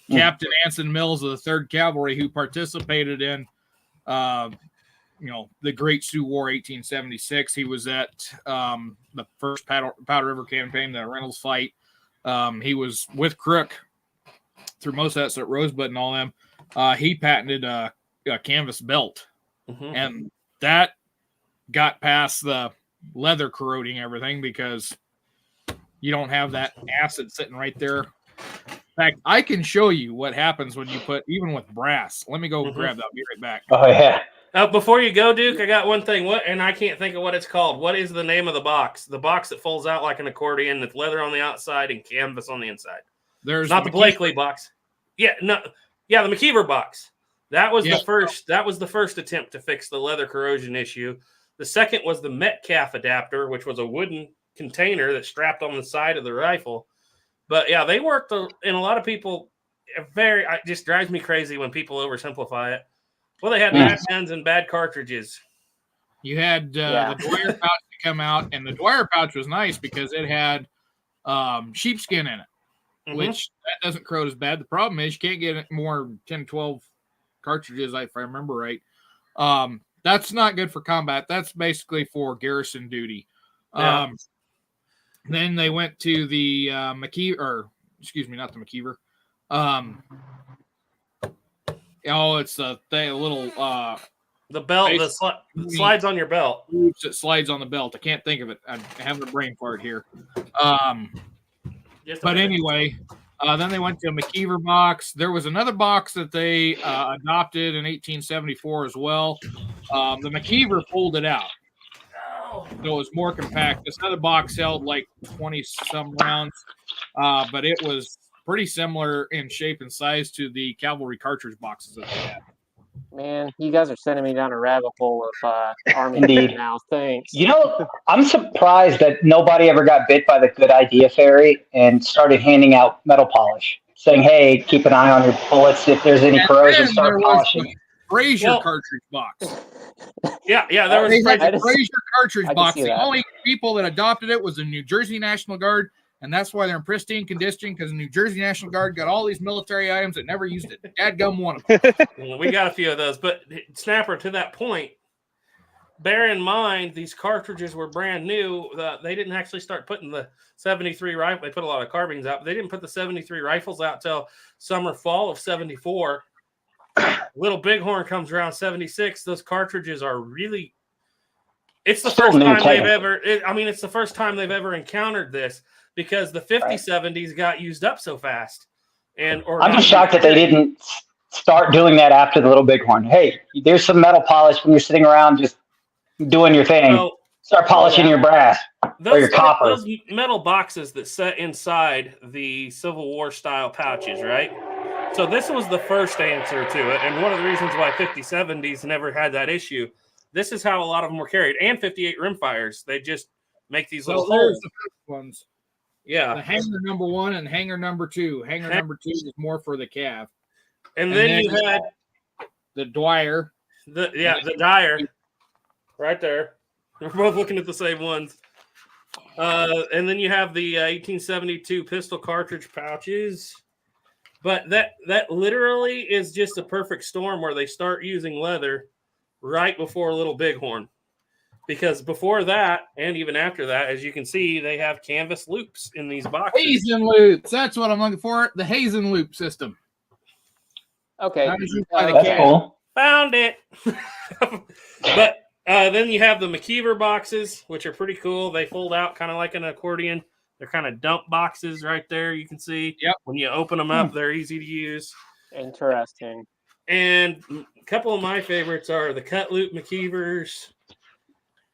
Captain Anson Mills of the 3rd Cavalry, who participated in the Great Sioux War 1876. He was at the first Powder River campaign, the Reynolds fight. He was with Crook through most of that, so at Rosebud and all them. He patented a canvas belt. Mm-hmm. And that got past the leather corroding everything because you don't have that acid sitting right there. In fact, I can show you what happens when you put, even with brass. Let me go grab that. I'll be right back. Oh yeah. Before you go, Duke, I got one thing. And I can't think of what it's called. What is the name of the box? The box that folds out like an accordion with leather on the outside and canvas on the inside. There's not the Blakely box. Yeah, no, yeah, the McKeever box. That was the first. That was the first attempt to fix the leather corrosion issue. The second was the Metcalf adapter, which was a wooden container that strapped on the side of the rifle. But yeah, they worked, and a lot of people it just drives me crazy when people oversimplify it. Well, they had bad guns and bad cartridges. You had the Dwyer pouch to come out, and the Dwyer pouch was nice because it had sheepskin in it, which that doesn't corrode as bad. The problem is you can't get more 10, 12 cartridges, if I remember right. That's not good for combat. That's basically for garrison duty. Yeah. Then they went to the McKeever, or excuse me, not the McKeever. It's the little the belt, the slides on your belt. It slides on the belt. I can't think of it. I'm having a brain fart here. But anyway, then they went to a McKeever box. There was another box that they adopted in 1874 as well. The McKeever folded out. So it was more compact. This other box held like 20-some rounds, but it was pretty similar in shape and size to the cavalry cartridge boxes that they had. Man, you guys are sending me down a rabbit hole of Army Indeed. now. Thanks. You know, I'm surprised that nobody ever got bit by the good idea fairy and started handing out metal polish, saying, "Hey, keep an eye on your bullets. If there's any corrosion, start polishing." Frazier cartridge box. Yeah, there was the Frazier cartridge I box. can see The that. only people that adopted it was the New Jersey National Guard, and that's why they're in pristine condition, because the New Jersey National Guard got all these military items that never used it. Dadgum one of them. Well, we got a few of those, but Snapper, to that point, bear in mind these cartridges were brand new. They didn't actually start putting the 73 rifle. They put a lot of carbines out, but they didn't put the 73 rifles out till summer, fall of 74. Little Bighorn comes around 76. Those cartridges are really. It's the first time they've ever. It's the first time they've ever encountered this because the 50-70s got used up so fast. I'm just shocked that they didn't start doing that after the Little Bighorn. Hey, there's some metal polish when you're sitting around just doing your thing. So, start polishing your brass or your copper. Those metal boxes that set inside the Civil War style pouches, right? So this was the first answer to it, and one of the reasons why 50-70s never had that issue. This is how a lot of them were carried, and 58 rimfires. They just make these little holes. The first ones. Yeah. The hanger number 1 and hanger number 2. Hanger number 2 is more for the calf. And then you had the Dwyer. The Dyer. Right there. We're both looking at the same ones. And then you have the 1872 pistol cartridge pouches. But that literally is just a perfect storm where they start using leather right before Little Bighorn. Because before that, and even after that, as you can see, they have canvas loops in these boxes. Hazen loops. That's what I'm looking for. The Hazen loop system. Okay. That's cool. Found it. But then you have the McKeever boxes, which are pretty cool. They fold out kind of like an accordion. They're kind of dump boxes right there. You can see when you open them up, they're easy to use. Interesting. And a couple of my favorites are the cut loop McKeevers.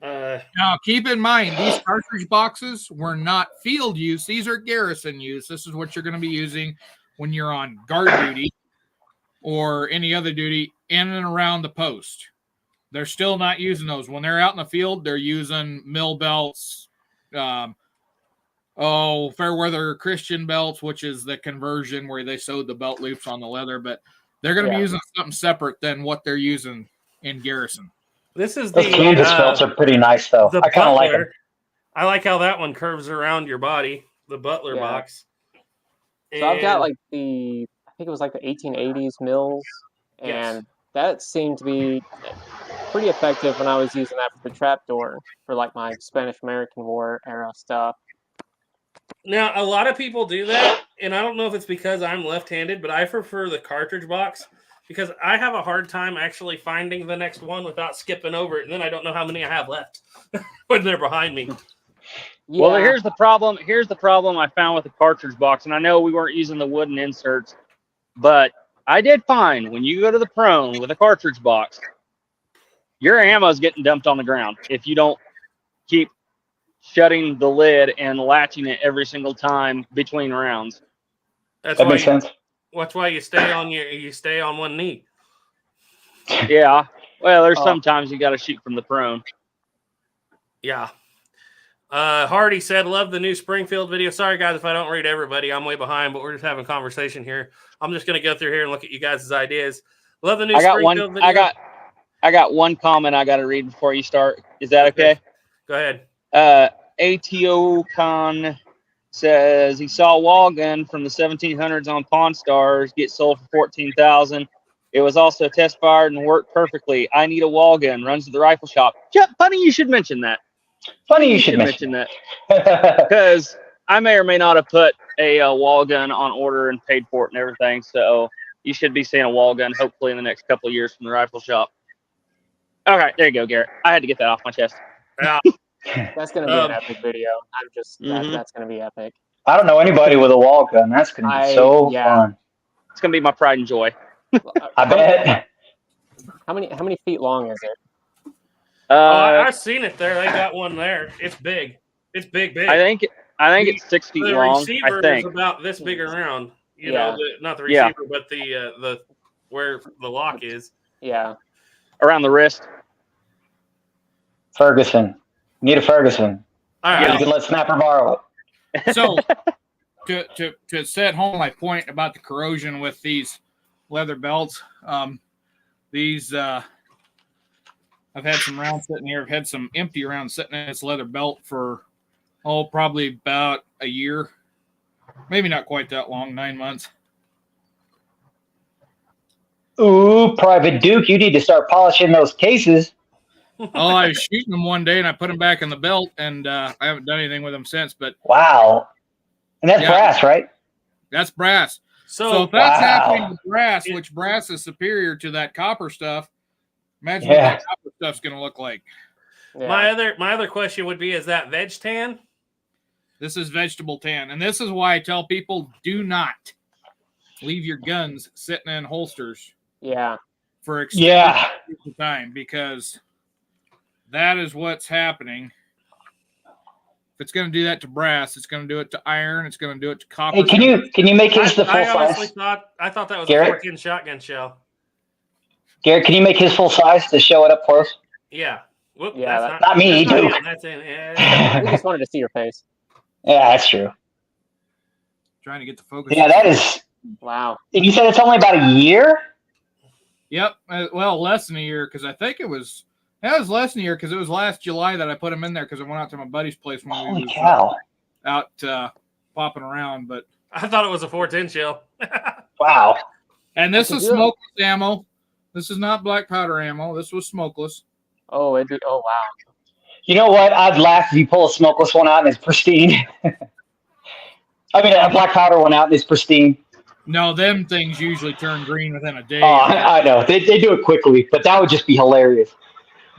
Now, keep in mind, these cartridge boxes were not field use. These are garrison use. This is what you're going to be using when you're on guard duty or any other duty in and around the post. They're still not using those. When they're out in the field, they're using mill belts, Fairweather Christian belts, which is the conversion where they sewed the belt loops on the leather, but they're going to be using something separate than what they're using in garrison. This is Those canvas belts are pretty nice, though. I kind of like them. I like how that one curves around your body, the Butler box. So I've got I think it was like the 1880s mills, and that seemed to be pretty effective when I was using that for the trapdoor for like my Spanish-American War era stuff. Now, a lot of people do that, and I don't know if it's because I'm left-handed, but I prefer the cartridge box because I have a hard time actually finding the next one without skipping over it, and then I don't know how many I have left when they're behind me. Yeah. Well, here's the problem. Here's the problem I found with the cartridge box, and I know we weren't using the wooden inserts, but I did find when you go to the prone with a cartridge box, your ammo is getting dumped on the ground if you don't keep shutting the lid and latching it every single time between rounds. That's That why makes sense. That's why you stay on one knee. Yeah. Well, there's Oh. sometimes you got to shoot from the prone. Yeah. Hardy said, love the new Springfield video. Sorry, guys, if I don't read everybody. I'm way behind, but we're just having a conversation here. I'm just going to go through here and look at you guys' ideas. Love the new I got Springfield one. video. I got one comment I got to read before you start. Is that okay? Go ahead. ATO Con says he saw a wall gun from the 1700s on Pawn Stars get sold for $14,000. It was also test fired and worked perfectly. I need a wall gun. Runs to the rifle shop. Funny you should mention that. Funny you should mention that because I may or may not have put a wall gun on order and paid for it and everything. So you should be seeing a wall gun hopefully in the next couple of years from the rifle shop. Okay, there you go, Garrett. I had to get that off my chest. Yeah. That's gonna be an epic video. That's gonna be epic. I don't know anybody with a wall gun. That's going to be so fun. It's gonna be my pride and joy. I bet. How many feet long is it? I've seen it there. They got one there. It's big. It's big. I think it's 6 feet the long. receiver I think. is about this big around. You Yeah. know, not the receiver, but the where the lock is. Yeah. Around the wrist. Ferguson. Need a Ferguson. All You right. can let Snapper borrow it. So to set home my point about the corrosion with these leather belts, these I've had some rounds sitting here. I've had some empty rounds sitting in this leather belt for probably about a year, maybe not quite that long, 9 months. Ooh, Private Duke, you need to start polishing those cases. Oh, I was shooting them one day and I put them back in the belt, and I haven't done anything with them since. But Wow. And that's Yeah. brass, right? that's brass. So So if that's Wow. happening with brass, which brass is superior to that copper stuff, imagine what Yeah. that copper stuff's going to look like. Yeah. my other question would be: is that veg tan? This is vegetable tan, and this is why I tell people do not leave your guns sitting in holsters Yeah. for extended Yeah. periods of time, because that is what's happening. If it's going to do that to brass, it's going to do it to iron. It's going to do it to copper. Hey, can you make his the full I honestly size? thought that was Garrett? a 14 shotgun shell. Garrett, can you make his full size to show it up close? Yeah. Whoop, Yeah, that's Not me, that's not Duke. him, That's in. Yeah. We just wanted to see your face. Yeah, that's true. Trying to get the focus. Yeah, that is. Wow. And you said it's only about a year? Yep. Well, less than a year, because I think it was less than a year, because it was last July that I put him in there because I went out to my buddy's place when Holy we was cow. out popping around. But I thought it was a 410 shell. Wow. and this That's is good. smokeless ammo. This is not black powder ammo. This was smokeless. Oh, wow. You know what? I'd laugh if you pull a smokeless one out and it's pristine. I mean, a black powder one out and it's pristine. No, them things usually turn green within a day. Oh, I know. They do it quickly, but that would just be hilarious.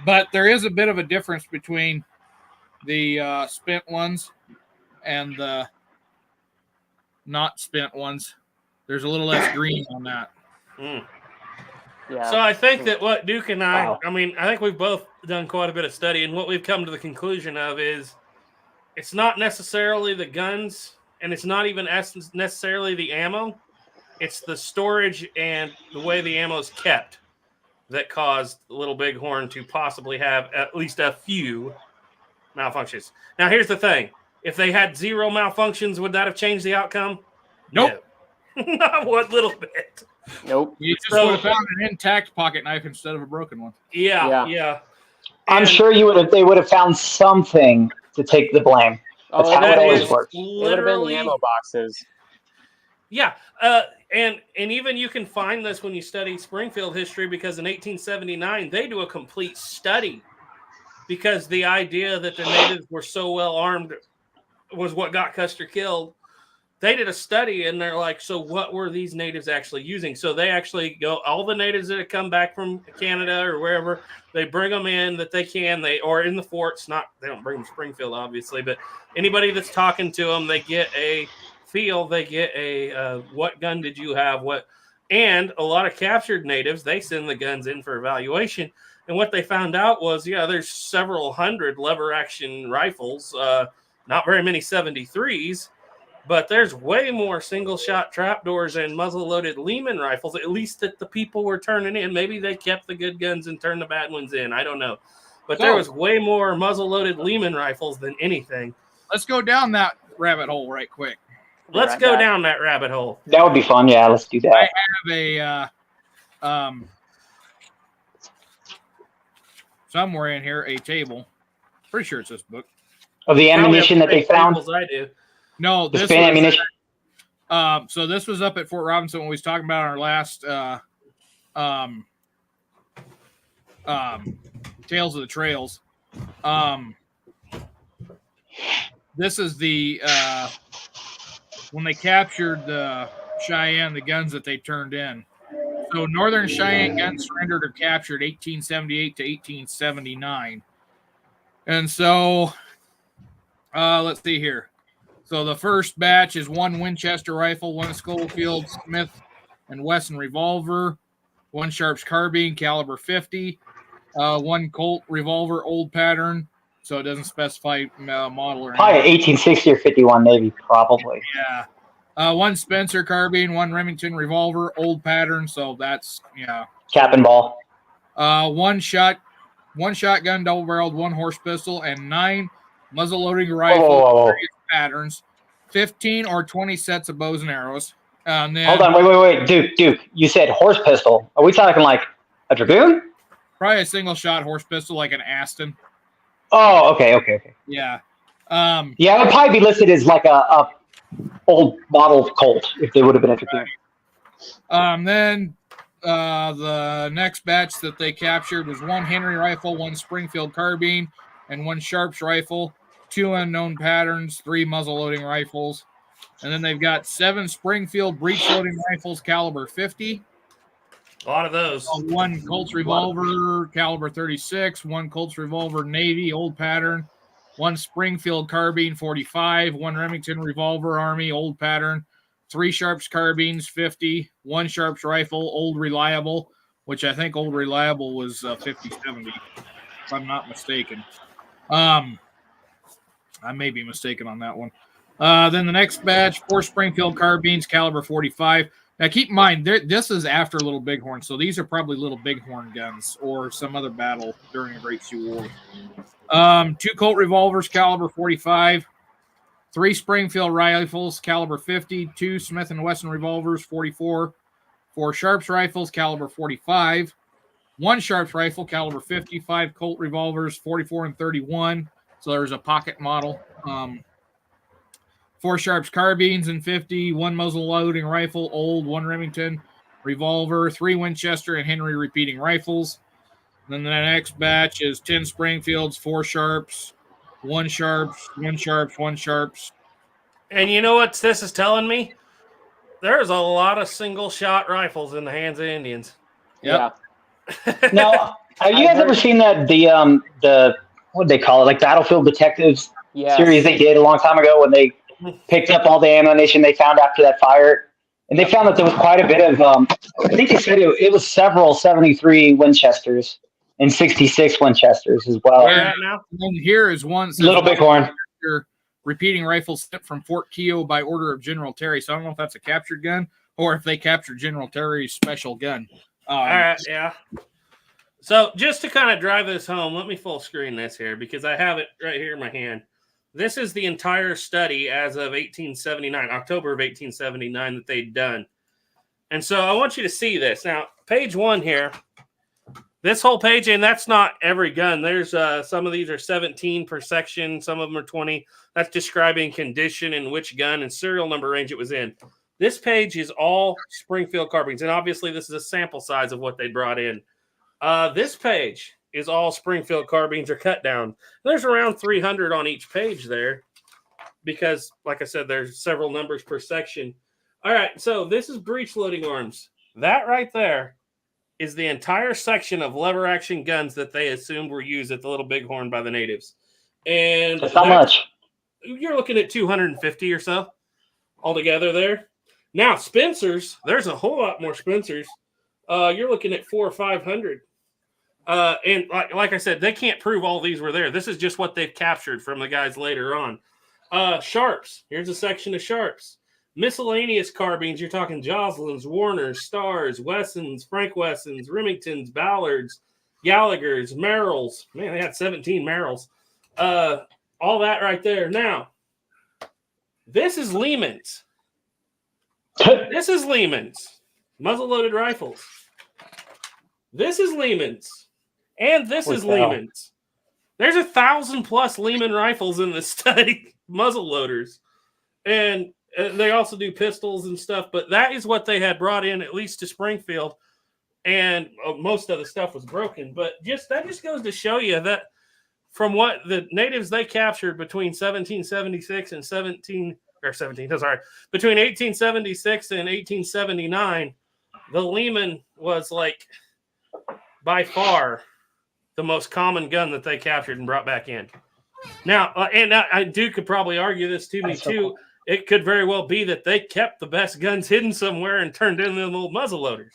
But there is a bit of a difference between the spent ones and the not spent ones. There's a little less green on that. Mm. Yeah. So I think that what Duke and I Wow. mean, I think we've both done quite a bit of study, and what we've come to the conclusion of is it's not necessarily the guns, and it's not even necessarily the ammo. It's the storage and the way the ammo is kept that caused Little Bighorn to possibly have at least a few malfunctions. Now, here's the thing. If they had zero malfunctions, would that have changed the outcome? Nope. No. Not one little bit. Nope. You just So- would have found an intact pocket knife instead of a broken one. Yeah. I'm And sure they would have found something to take the blame. That's Oh, how that it always is works. It would have been the literally ammo boxes. Yeah, and even you can find this when you study Springfield history, because in 1879 they do a complete study, because the idea that the natives were so well armed was what got Custer killed. they did a study and they're like, so what were these natives actually using? So they actually go, all the natives that have come back from Canada or wherever, they bring them in that they can, or in the forts, they don't bring them to Springfield, obviously, but anybody that's talking to them, they get a feel, they get a, what gun did you have? And a lot of captured natives, they send the guns in for evaluation. And what they found out was, there's several hundred lever action rifles, not very many 73s, but there's way more single shot trapdoors and muzzle loaded Lehman rifles, at least that the people were turning in. Maybe they kept the good guns and turned the bad ones in. I don't know. But there was way more muzzle loaded Lehman rifles than anything. Let's go down that rabbit hole right quick. Let's go down that rabbit hole. That would be fun. Yeah, let's do that. I have a somewhere in here a table. Pretty sure it's this book. Of the ammunition that they found. I do. No, The this Spain was, ammunition. so this was up at Fort Robinson when we was talking about our last Tales of the Trails. This is the when they captured the Cheyenne, the guns that they turned in. So Northern Cheyenne guns surrendered or captured 1878 to 1879. And so let's see here. So the first batch is 1 Winchester rifle, 1 Schofield Smith and Wesson revolver, 1 Sharps carbine, caliber 50, 1 Colt revolver, old pattern. So it doesn't specify model or Probably anything. 1860 or 51, maybe, probably. Yeah. 1 Spencer carbine, 1 Remington revolver, old pattern. So that's, Cap and ball. 1 shotgun, double barreled, 1 horse pistol, and 9 muzzle loading rifle, Whoa. various patterns, 15 or 20 sets of bows and arrows. And then Hold on, wait. Duke, you said horse pistol. Are we talking like a Dragoon? probably a single shot horse pistol like an Aston. Oh, okay. Yeah. Yeah, it would probably be listed as like a old model Colt if they would have been a Dragoon. Then the next batch that they captured was 1 Henry rifle, 1 Springfield carbine, and 1 Sharps rifle, 2 unknown patterns, 3 muzzle loading rifles. And then they've got 7 Springfield breech loading rifles, caliber 50. A lot of those. 1 Colts revolver, caliber 36. 1 Colts revolver, Navy, old pattern. 1 Springfield carbine, 45. 1 Remington revolver, Army, old pattern. 3 Sharps carbines, 50. 1 Sharps rifle, old reliable, which I think old reliable was 50-70, if I'm not mistaken. I may be mistaken on that one. Then the next batch, 4 Springfield carbines, caliber 45. Now, keep in mind, this is after Little Bighorn, so these are probably Little Bighorn guns or some other battle during the Great Sioux War. 2 Colt revolvers, caliber 45. 3 Springfield rifles, caliber 50. 2 Smith & Wesson revolvers, 44. 4 Sharps rifles, caliber 45. 1 Sharps rifle, caliber 50. 5 Colt revolvers, 44 and 31. So there's a pocket model. 4 Sharps carbines and 50, 1 muzzle loading rifle, old, 1 Remington revolver, 3 Winchester and Henry repeating rifles. Then the next batch is 10 Springfields, 4 Sharps, 1 Sharps, 1 Sharps, 1 Sharps. And you know what this is telling me? There's a lot of single shot rifles in the hands of Indians. Yep. Yeah. Now, have you guys ever seen that the what do they call it, like Battlefield Detectives Yeah. series they did a long time ago when they picked up all the ammunition they found after that fire? And they found that there was quite a bit of, I think they said it was several 73 Winchesters and 66 Winchesters as well. Where at now? And then here is one. Little Bighorn. Repeating rifles sent from Fort Keogh by order of General Terry. So I don't know if that's a captured gun or if they captured General Terry's special gun. All right, yeah. So just to kind of drive this home, let me full screen this here because I have it right here in my hand. This is the entire study as of 1879, October of 1879 that they'd done. And so I want you to see this. Now, page 1 here, this whole page, and that's not every gun. There's some of these are 17 per section. Some of them are 20. That's describing condition and which gun and serial number range it was in. This page is all Springfield carbines. And obviously this is a sample size of what they brought in. This page is all Springfield carbines are cut down. There's around 300 on each page there. because, like I said, there's several numbers per section. All right, so this is breech loading arms. That right there is the entire section of lever action guns that they assumed were used at the Little Bighorn by the natives. And That's not much. You're looking at 250 or so altogether there. Now, Spencers, there's a whole lot more Spencers. You're looking at 400 or 500. And like I said, they can't prove all these were there. This is just what they've captured from the guys later on. Sharps. Here's a section of Sharps. Miscellaneous carbines. You're talking Joslins, Warners, Stars, Wessons, Frank Wessons, Remingtons, Ballards, Gallaghers, Merrills. Man, they had 17 Merrills. All that right there. Now, this is Lehman's. This is Lehman's. Muzzle-loaded rifles. This is Lehman's. And this is Lehman's. There's 1,000+ Lehman rifles in this study, muzzle loaders. And they also do pistols and stuff, but that is what they had brought in, at least to Springfield. And most of the stuff was broken. But that just goes to show you that from what the natives they captured between 1776 and between 1876 and 1879, the Lehman was like by far the most common gun that they captured and brought back in. Now, and I could probably argue this to me too. It could very well be that they kept the best guns hidden somewhere and turned in them little muzzle loaders.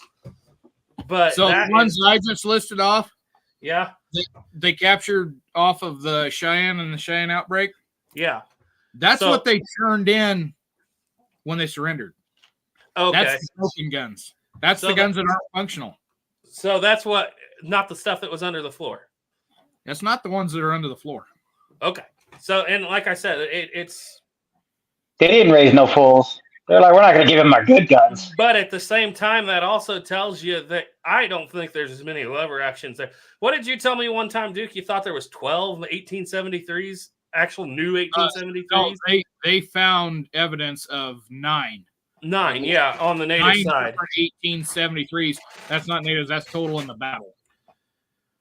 But so the ones I just listed off, yeah, they captured off of the Cheyenne and the Cheyenne outbreak. Yeah, that's what they turned in when they surrendered. Okay, that's the smoking guns. That's the guns that aren't functional. So that's not the stuff that was under the floor. That's not the ones that are under the floor. Okay. So, and like I said, it's they didn't raise no fools. They're like, we're not going to give them our good guns. But at the same time, that also tells you that I don't think there's as many lever actions there. What did you tell me one time, Duke? You thought there was 12 1873s, actual new 1873s? No, they found evidence of 9. 9, yeah, on the native side. 1873s. That's not natives. That's total in the battle.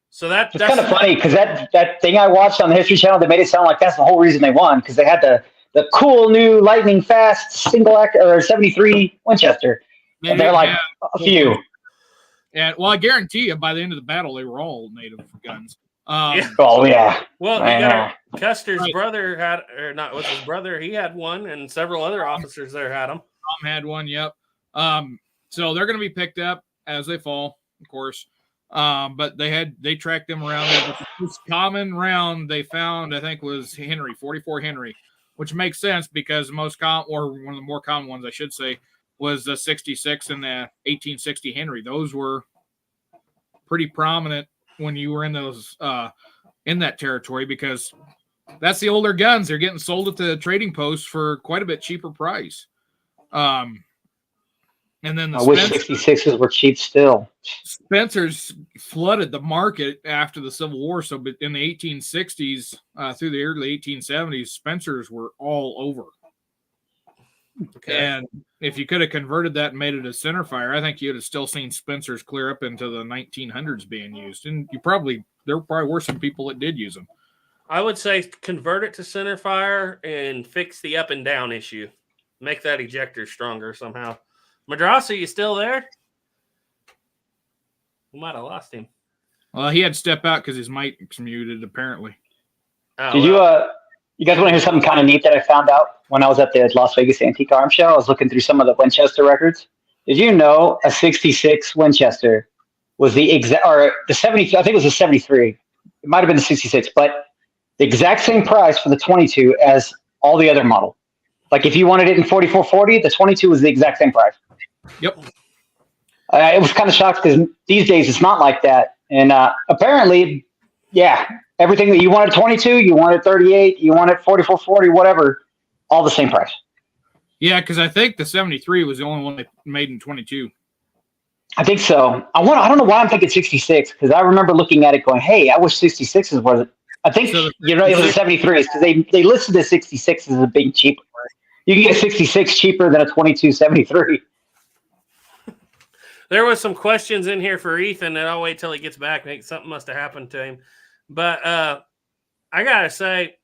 So that's kind of funny because that thing I watched on the History Channel, they made it sound like that's the whole reason they won, because they had the cool new lightning fast single act or 73 Winchester. And they're like a few. And well, I guarantee you, by the end of the battle, they were all native guns. Oh yeah. Well, you got Custer's brother had, or not, was his brother? He had one, and several other officers there had them. Tom had one. Yep. So they're going to be picked up as they fall, of course. But they tracked them around. The most common round they found, I think, was Henry, 44 Henry, which makes sense because one of the more common ones, I should say, was the 66 and the 1860 Henry. Those were pretty prominent when you were in those in that territory, because that's the older guns. They're getting sold at the trading posts for quite a bit cheaper price. And then I wish 66s were cheap still. Spencers flooded the market after the Civil War. So in the 1860s through the early 1870s, Spencers were all over. Okay. And if you could have converted that and made it a centerfire, I think you'd have still seen Spencers clear up into the 1900s being used. And there probably were some people that did use them. I would say convert it to centerfire and fix the up and down issue. Make that ejector stronger somehow. Madrasa, you still there? We might have lost him. Well, he had to step out because his mic's muted, apparently. Did you guys want to hear something kind of neat that I found out when I was at the Las Vegas Antique Arms Show? I was looking through some of the Winchester records. Did you know a 66 Winchester was the exact, or the 70? I think it was a 73. It might have been the 66, but the exact same price for the 22 as all the other model. Like if you wanted it in 4440, the 22 was the exact same price. Yep. It was kind of shocked because these days it's not like that. And apparently, yeah, everything that you wanted 22, you wanted 38, you wanted 4440, whatever, all the same price. Yeah, because I think the 73 was the only one they made in 22. I think so. I don't know why I'm thinking 66, because I remember looking at it going, hey, I wish 66s was. I think it was a 73s because they listed the 66 as a big cheaper. You can get a 66 cheaper than a 22 73. There was some questions in here for Ethan, and I'll wait till he gets back. Maybe something must have happened to him. But I got to say,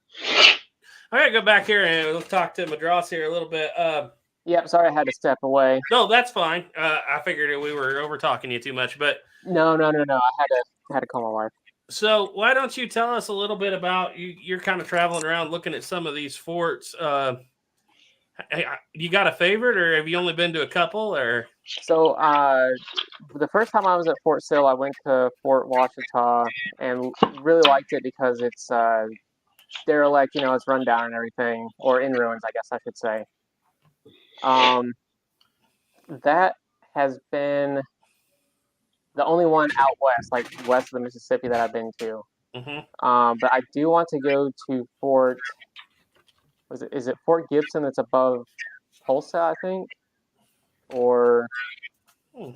I gotta go back here and we'll talk to Madras here a little bit. Yep, sorry I had to step away. No, that's fine. I figured we were over talking you too much, but No. I had to call my wife. so why don't you tell us a little bit about you're kind of traveling around looking at some of these forts. You got a favorite, or have you only been to a couple? Or So, the first time I was at Fort Sill, I went to Fort Washita and really liked it because it's derelict, it's run down and everything, or in ruins, I guess I should say. That has been the only one out west, like west of the Mississippi, that I've been to. But I do want to go to Fort. Is it Fort Gibson that's above Tulsa, I think? Or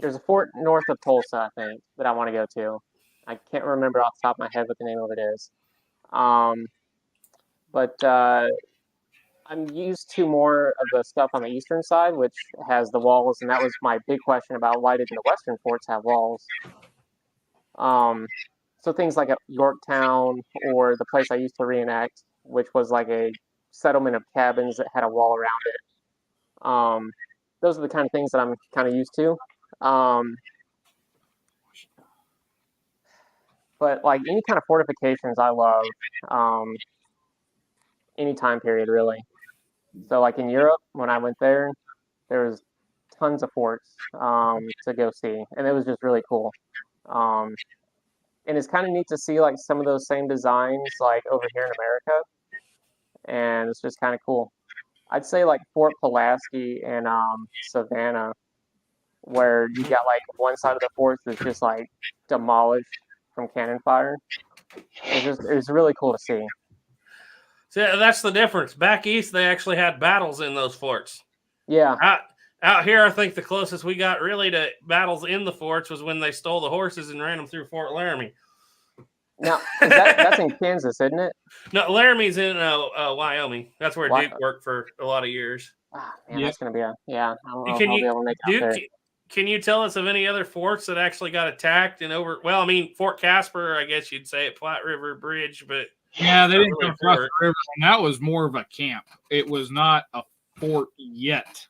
there's a fort north of Tulsa, I think, that I want to go to. I can't remember off the top of my head what the name of it is. But I'm used to more of the stuff on the eastern side, which has the walls, and that was my big question about why didn't the western forts have walls? So things like Yorktown, or the place I used to reenact, which was like a settlement of cabins that had a wall around it. Those are the kind of things that I'm kind of used to. But like any kind of fortifications, I love. Any time period, really. So like in Europe, when I went there was tons of forts to go see, and it was just really cool. And it's kind of neat to see like some of those same designs like over here in America, and it's just kind of cool. I'd say like Fort Pulaski and Savannah, where you got like one side of the fort that's just like demolished from cannon fire. It's really cool to see. so that's the difference. Back east, they actually had battles in those forts. Yeah. Out here, I think the closest we got really to battles in the forts was when they stole the horses and ran them through Fort Laramie. Now that's in Kansas, isn't it? No, Laramie's in Wyoming. That's where Duke worked for a lot of years. Man, that's gonna be I don't know if Can I'll you- be able to make it out there. Can you tell us of any other forts that actually got attacked and over? Well, I mean, Fort Casper, I guess you'd say at Platte River Bridge, but Yeah, they didn't really come across fort. the river, and that was more of a camp. It was not a fort yet.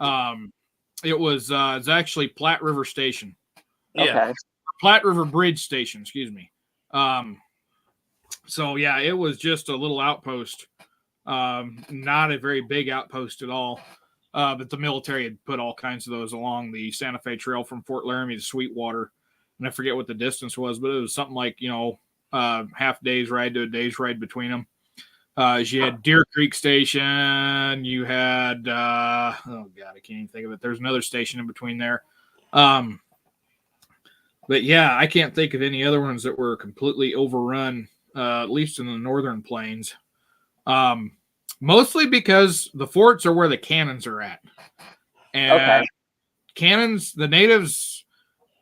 It was it's actually Platte River Station, yeah. Okay. Platte River Bridge Station, excuse me. So yeah, it was just a little outpost, not a very big outpost at all. But the military had put all kinds of those along the Santa Fe Trail from Fort Laramie to Sweetwater, and I forget what the distance was, but it was something like half day's ride to a day's ride between them. You had Deer Creek Station. You had oh god, I can't even think of it. There's another station in between there. But yeah, I can't think of any other ones that were completely overrun, at least in the northern plains. Mostly because the forts are where the cannons are at. And cannons, the natives,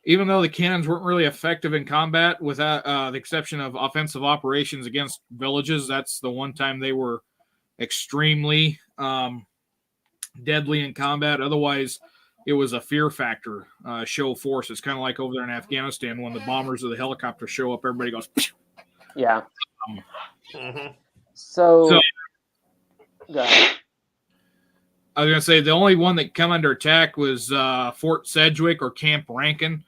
even though the cannons weren't really effective in combat, without the exception of offensive operations against villages, that's the one time they were extremely deadly in combat. Otherwise, it was a fear factor show force. It's kind of like over there in Afghanistan when the bombers or the helicopters show up, everybody goes, Yeah. Mhm. So I was going to say the only one that come under attack was Fort Sedgwick or Camp Rankin,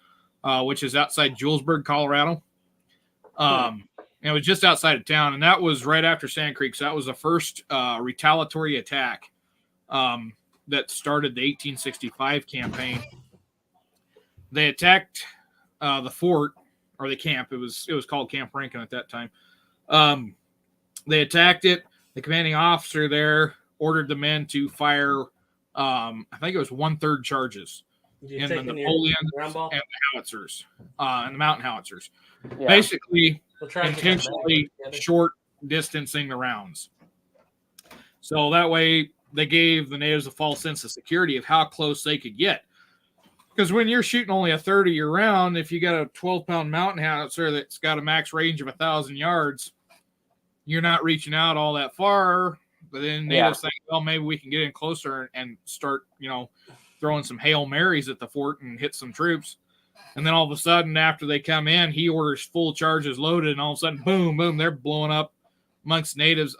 which is outside Julesburg, Colorado. It was just outside of town, and that was right after Sand Creek. So that was the first retaliatory attack that started the 1865 campaign. They attacked the fort or the camp. It was called Camp Rankin at that time. They attacked it. The commanding officer there ordered the men to fire, I think it was 1/3 charges in the Napoleons and the howitzers, and the mountain howitzers. yeah. Basically, We'll try and get that intentionally back together. short distancing the rounds. So that way they gave the natives a false sense of security of how close they could get. Because when you're shooting only a 30 year round, if you got a 12-pound mountain howitzer that's got a max range of 1,000 yards, you're not reaching out all that far. But then natives think, well, maybe we can get in closer and start, throwing some Hail Marys at the fort and hit some troops. And then all of a sudden, after they come in, he orders full charges loaded, and all of a sudden, boom, boom, they're blowing up amongst natives.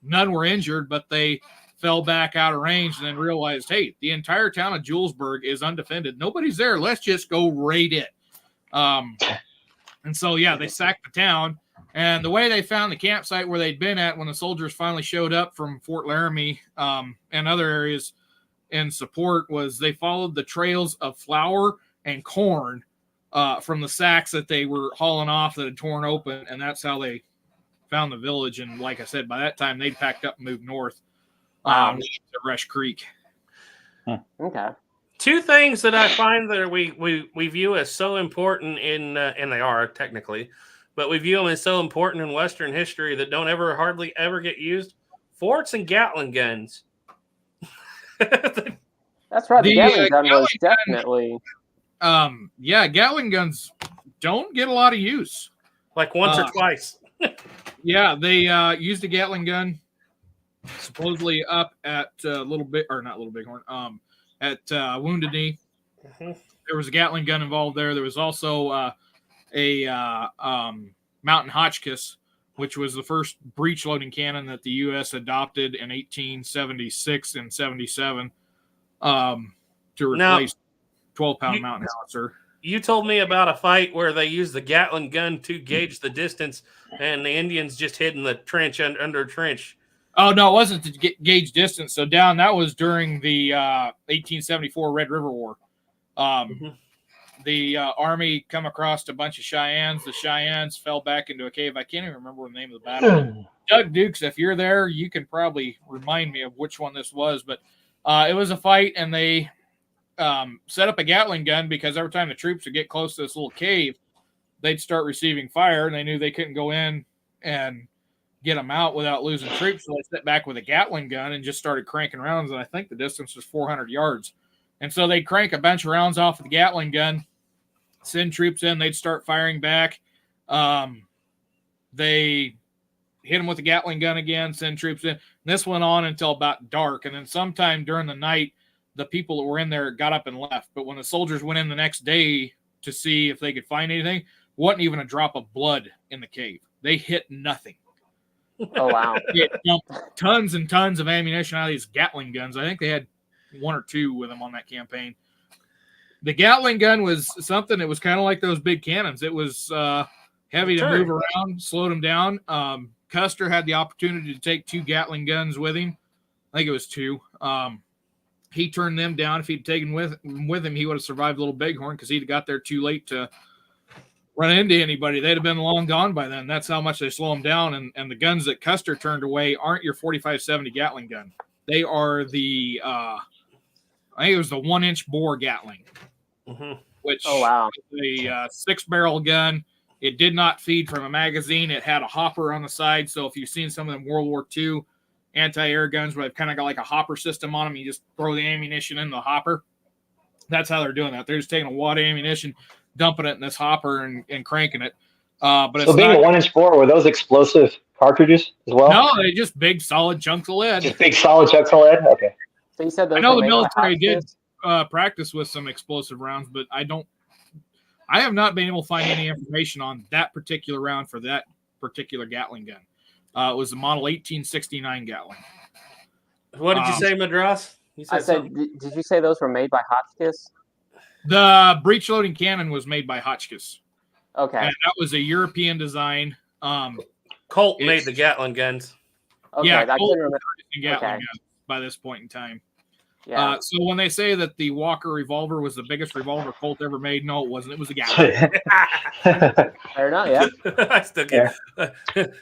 none were injured, but they fell back out of range and then realized, hey, the entire town of Julesburg is undefended. Nobody's there. Let's just go raid it. And so, yeah, they sacked the town. And the way they found the campsite where they'd been at when the soldiers finally showed up from Fort Laramie and other areas in support was they followed the trails of flour and corn from the sacks that they were hauling off that had torn open. And that's how they found the village. And like I said, by that time, they'd packed up and moved north to Rush Creek. Okay. Two things that I find that we view as so important in, and they are technically, but we view them as so important in Western history that don't hardly ever get used. Forts and Gatling guns. That's right. The Gatling gun was definitely. Yeah, Gatling guns don't get a lot of use. Like once or twice. Yeah, they used a Gatling gun supposedly up at Little Bighorn, at Wounded Knee. Mm-hmm. There was a Gatling gun involved there. There was also a Mountain Hotchkiss, which was the first breech loading cannon that the U.S. adopted in 1876 and 77 to replace 12-pound Mountain Howitzer. You told me about a fight where they used the Gatling gun to gauge the distance, and the Indians just hid in the trench under a trench. Oh, no, it wasn't to gauge distance. So that was during the 1874 Red River War. The Army come across a bunch of Cheyennes. The Cheyennes fell back into a cave. I can't even remember the name of the battle. Doug Dukes, if you're there, you can probably remind me of which one this was. But it was a fight, and they set up a Gatling gun because every time the troops would get close to this little cave, they'd start receiving fire, and they knew they couldn't go in and get them out without losing troops. So they stepped back with a Gatling gun and just started cranking rounds, and I think the distance was 400 yards. And so they'd crank a bunch of rounds off of the Gatling gun, send troops in, they'd start firing back. They hit them with the Gatling gun again, send troops in. And this went on until about dark, and then sometime during the night, the people that were in there got up and left. But when the soldiers went in the next day to see if they could find anything, wasn't even a drop of blood in the cave. They hit nothing. Oh, wow. They dumped tons and tons of ammunition out of these Gatling guns. I think they had one or two with them on that campaign. The Gatling gun was something that was kind of like those big cannons. It was heavy to move around, slowed them down. Custer had the opportunity to take 2 Gatling guns with him. I think it was 2. He turned them down. If he'd taken with him, he would have survived Little Bighorn because he'd got there too late to run into anybody. They'd have been long gone by then. That's how much they slow them down. And the guns that Custer turned away aren't your 45-70 Gatling gun. They are the I think it was the 1-inch bore Gatling, which oh, wow. is a 6-barrel gun. It did not feed from a magazine. It had a hopper on the side. So if you've seen some of them World War II anti-air guns where they've kind of got like a hopper system on them, you just throw the ammunition in the hopper. That's how they're doing that. They're just taking a wad of ammunition, dumping it in this hopper and cranking it. But so being a 1-inch bore, were those explosive cartridges as well? No, they're just big solid chunks of lead. Just big solid chunks of lead? Okay. So you said those I know were the made by military did Hotchkiss? practice with some explosive rounds, but I have not been able to find any information on that particular round for that particular Gatling gun. It was the model 1869 Gatling. What did you say, Madras? You I said, did you say those were made by Hotchkiss? The breech loading cannon was made by Hotchkiss. Okay. And that was a European design. Colt made the Gatling guns. Okay, yeah, I Colt couldn't remember. Gatling Okay. guns by this point in time. Yeah. So when they say that the Walker revolver was the biggest revolver Colt ever made, no, it wasn't. It was a Gatling. Fair enough, yeah. I still get.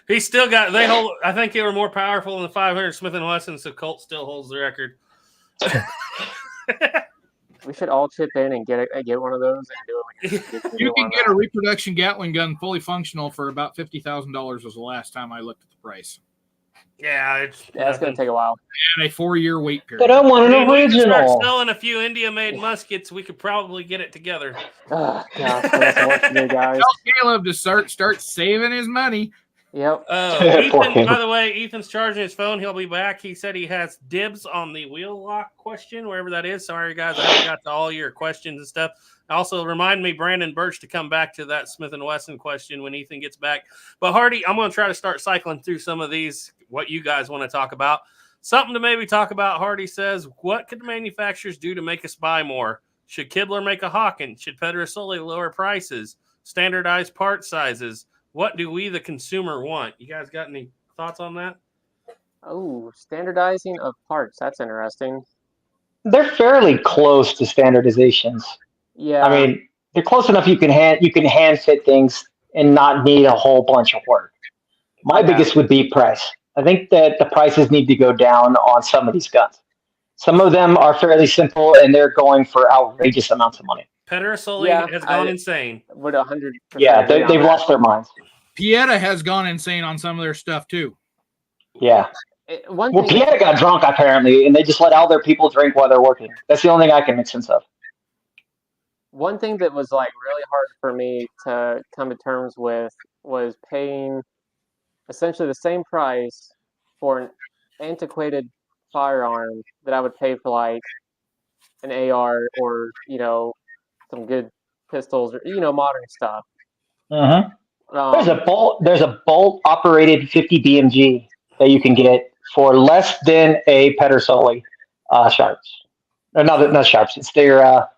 He still got. They hold. I think they were more powerful than the 500 Smith and Wesson, so Colt still holds the record. We should all chip in and get one of those and do it. You can get a reproduction Gatling gun fully functional for about $50,000 was the last time I looked at the price. Yeah, it's going to take a while. And a 4-year wait period. But I want an We can start original. selling a few India-made muskets. We could probably get it together. Oh, gosh, that's what to do, guys. Tell Caleb to start saving his money. Yep. Poor Ethan, kid. by the way, Ethan's charging his phone. He'll be back. He said he has dibs on the wheel lock question, wherever that is. Sorry, guys, I haven't got to all your questions and stuff. Also, remind me, Brandon Birch, to come back to that Smith & Wesson question when Ethan gets back. But, Hardy, I'm going to try to start cycling through some of these, what you guys want to talk about. Something to maybe talk about, Hardy says, what could the manufacturers do to make us buy more? Should Kibler make a Hawken? Should Pedersoli lower prices? Standardized part sizes? What do we, the consumer, want? You guys got any thoughts on that? Oh, standardizing of parts. That's interesting. They're fairly close to standardizations. Yeah. I mean, they're close enough you can hand fit things and not need a whole bunch of work. My biggest would be price. I think that the prices need to go down on some of these guns. Some of them are fairly simple and they're going for outrageous amounts of money. Pedersoli has gone insane. Would 100%. Yeah, they've lost their minds. Pieta has gone insane on some of their stuff too. Yeah. One Well, thing, Pieta got drunk apparently, and they just let all their people drink while they're working. That's the only thing I can make sense of. one thing that was like really hard for me to come to terms with was paying essentially the same price for an antiquated firearm that I would pay for like an AR or, you know, some good pistols or, you know, modern stuff. There's a bolt operated 50 BMG that you can get for less than a Pedersoli Sharps. Or not Sharps. It's their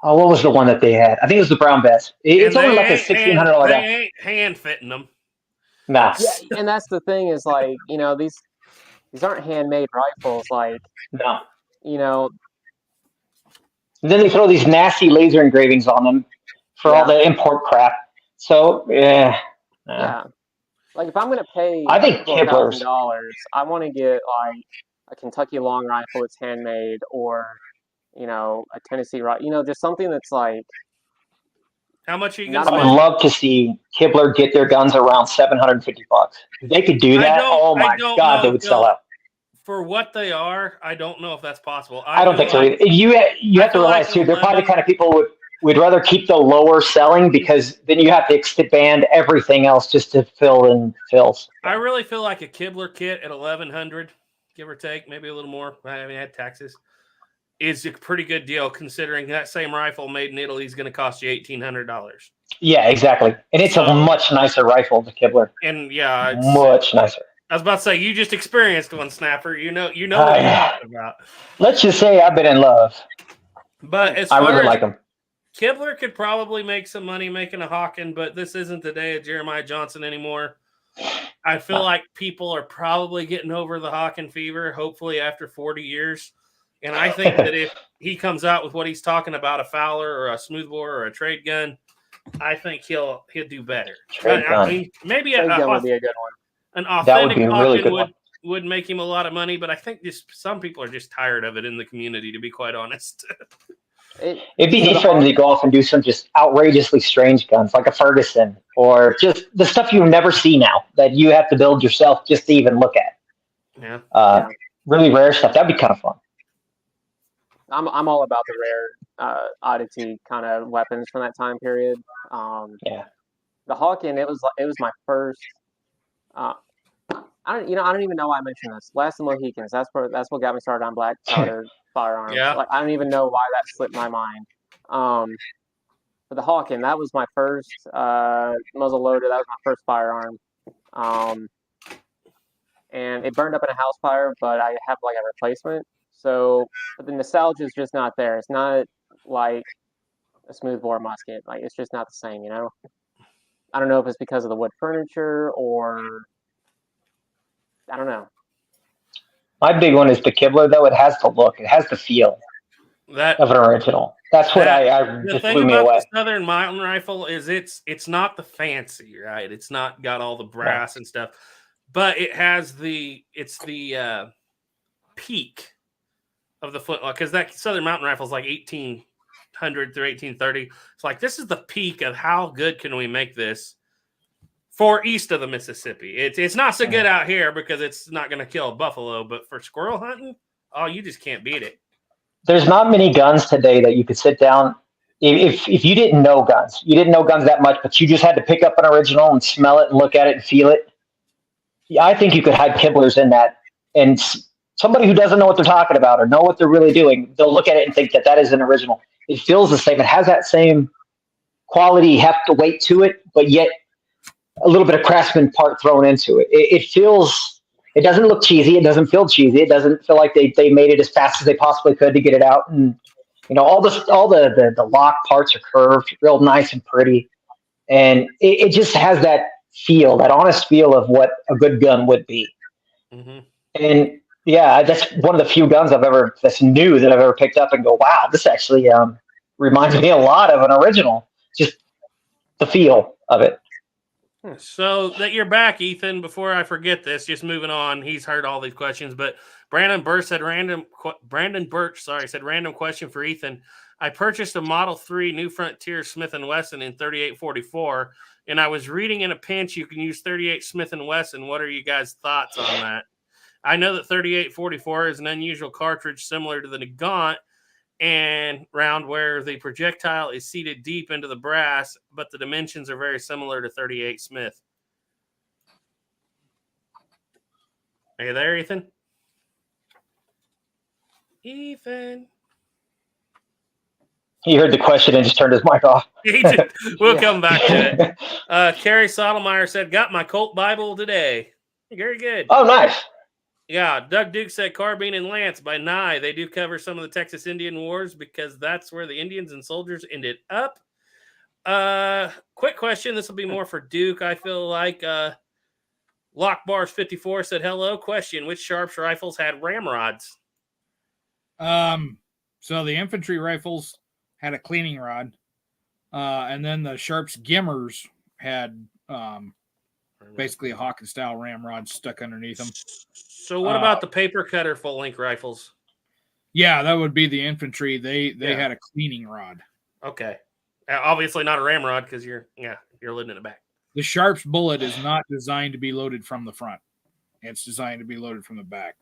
what was the one that they had? I think it was the Brown Vest. It's only like a $1,600 They gun. ain't hand fitting them. Nah. Yeah, and that's the thing is like, you know, these aren't handmade rifles. Like, No. you know, And then they throw these nasty laser engravings on them for all the import crap. So, yeah. like if I'm gonna pay I think Kiblers. $4,000, I want to get like a Kentucky long rifle that's handmade, or you know, a Tennessee rifle. You know, just something that's like. How much are you Not going I to would spend? love to see Kibler get their guns around $750. If they could do that, oh my God, they would sell out. For what they are, I don't know if that's possible. I don't think so either. You have to realize too, they're probably the kind of people who would rather keep the lower selling, because then you have to expand everything else just to fill in fills. I really feel like a Kibler kit at $1,100, give or take, maybe a little more. I haven't had taxes. Is a pretty good deal considering that same rifle made in Italy is going to cost you $1,800. Yeah, exactly. And it's a much nicer rifle, the Kibler. And yeah, Much nicer. I was about to say, you just experienced one, Snapper. You know what I'm talking about. Let's just say I've been in love. But as I far really as like them. Kibler could probably make some money making a Hawken, but this isn't the day of Jeremiah Johnson anymore. I feel like people are probably getting over the Hawken fever, hopefully after 40 years. And I think that if he comes out with what he's talking about, a Fowler or a smoothbore or a trade gun, I think he'll do better. I mean, maybe Trade gun would be a good one. an authentic be a really Hawken good one. would make him a lot of money, but I think just some people are just tired of it in the community, to be quite honest. It'd be neat for him to go off and do some just outrageously strange guns, like a Ferguson, or just the stuff you never see now that you have to build yourself just to even look at. Yeah. Really rare stuff. That'd be kind of fun. I'm all about the rare oddity kind of weapons from that time period. Yeah. The Hawken, it was my first. I don't even know why I mentioned this. Last of the Mohicans. That's what got me started on black powder firearms. Yeah. Like I don't even know why that slipped my mind. But the Hawken, that was my first muzzle loader. That was my first firearm. And it burned up in a house fire, but I have like a replacement. So but the nostalgia is just not there. It's not like a smoothbore musket. Like it's just not the same, you know. I don't know if it's because of the wood furniture or I don't know. My big one is the Kibler, though. It has the look. It has the feel of an original. That's what I The just thing blew me about away. the Southern Mountain Rifle is it's not the fancy, right? It's not got all the brass and stuff, but it has the peak of the flintlock, because that Southern Mountain Rifle is like 1800 through 1830. It's like, this is the peak of how good can we make this for east of the Mississippi. It's not so good out here because it's not going to kill a buffalo, but for squirrel hunting, oh, you just can't beat it. There's not many guns today that you could sit down if you didn't know guns, you didn't know guns that much, but you just had to pick up an original and smell it and look at it and feel it. Yeah, I think you could hide pibblers in that, and somebody who doesn't know what they're talking about or know what they're really doing, they'll look at it and think that that is an original. It feels the same. It has that same quality, heft, weight to it, but yet a little bit of craftsman part thrown into it. It feels, it doesn't look cheesy. It doesn't feel cheesy. It doesn't feel like they made it as fast as they possibly could to get it out. And, you know, all the lock parts are curved, real nice and pretty. And it just has that feel, that honest feel of what a good gun would be. Mm-hmm. And yeah, that's one of the few guns that's new that I've ever picked up and go, wow, this actually reminds me a lot of an original. Just the feel of it. So that you're back, Ethan. Before I forget this, just moving on. He's heard all these questions, but Brandon Birch said random question for Ethan. I purchased a Model 3 New Frontier Smith & Wesson in 3844, and I was reading in a pinch you can use 38 Smith & Wesson. What are you guys' thoughts on that? I know that 3844 is an unusual cartridge similar to the Nagant and round where the projectile is seated deep into the brass, but the dimensions are very similar to 38 Smith. Are you there, Ethan? Ethan. He heard the question and just turned his mic off. He did. We'll come back to it. Carrie Sotomayor said, got my Colt Bible today. Very good. Oh, nice. Yeah, Doug Duke said Carbine and Lance by Nye. They do cover some of the Texas Indian Wars because that's where the Indians and soldiers ended up. Quick question. This will be more for Duke. I feel like Lockbars 54 said, hello. Question, which Sharps rifles had ramrods? So the infantry rifles had a cleaning rod. And then the Sharps Gimmers had basically a Hawken style ramrod stuck underneath them. So what about the paper cutter full length rifles? Yeah, that would be the infantry. They had a cleaning rod. Okay. Obviously not a ramrod because you're loading in the back. The Sharps bullet is not designed to be loaded from the front. It's designed to be loaded from the back.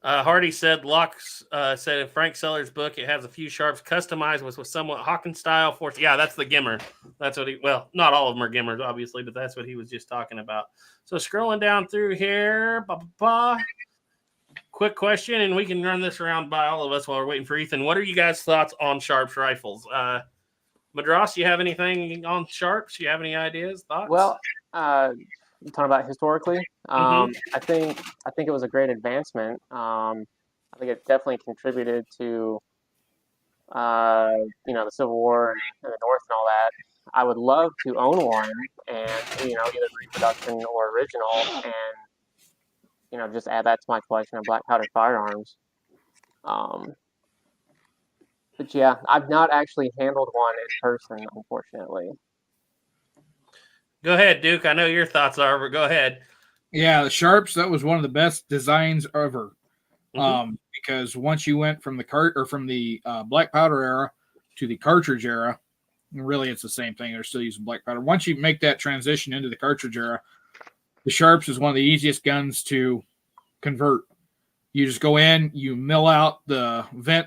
Hardy said, Locks said in Frank Seller's book, it has a few Sharps customized with somewhat Hawken style force. Yeah, that's the Gimmer. That's what not all of them are Gimmers, obviously, but that's what he was just talking about. So scrolling down through here, quick question, and we can run this around by all of us while we're waiting for Ethan. What are you guys' thoughts on Sharps rifles? Madras, you have anything on Sharps? You have any ideas, thoughts? Well, talking about historically, I think it was a great advancement. I think it definitely contributed to the Civil War in the North and all that. I would love to own one and either reproduction or original, and just add that to my collection of black powder firearms. But yeah, I've not actually handled one in person, unfortunately. Go ahead, Duke. I know your thoughts are, but go ahead. Yeah, the Sharps, that was one of the best designs ever. Because once you went from the black powder era to the cartridge era, really it's the same thing. They're still using black powder. Once you make that transition into the cartridge era, the Sharps is one of the easiest guns to convert. You just go in, you mill out the vent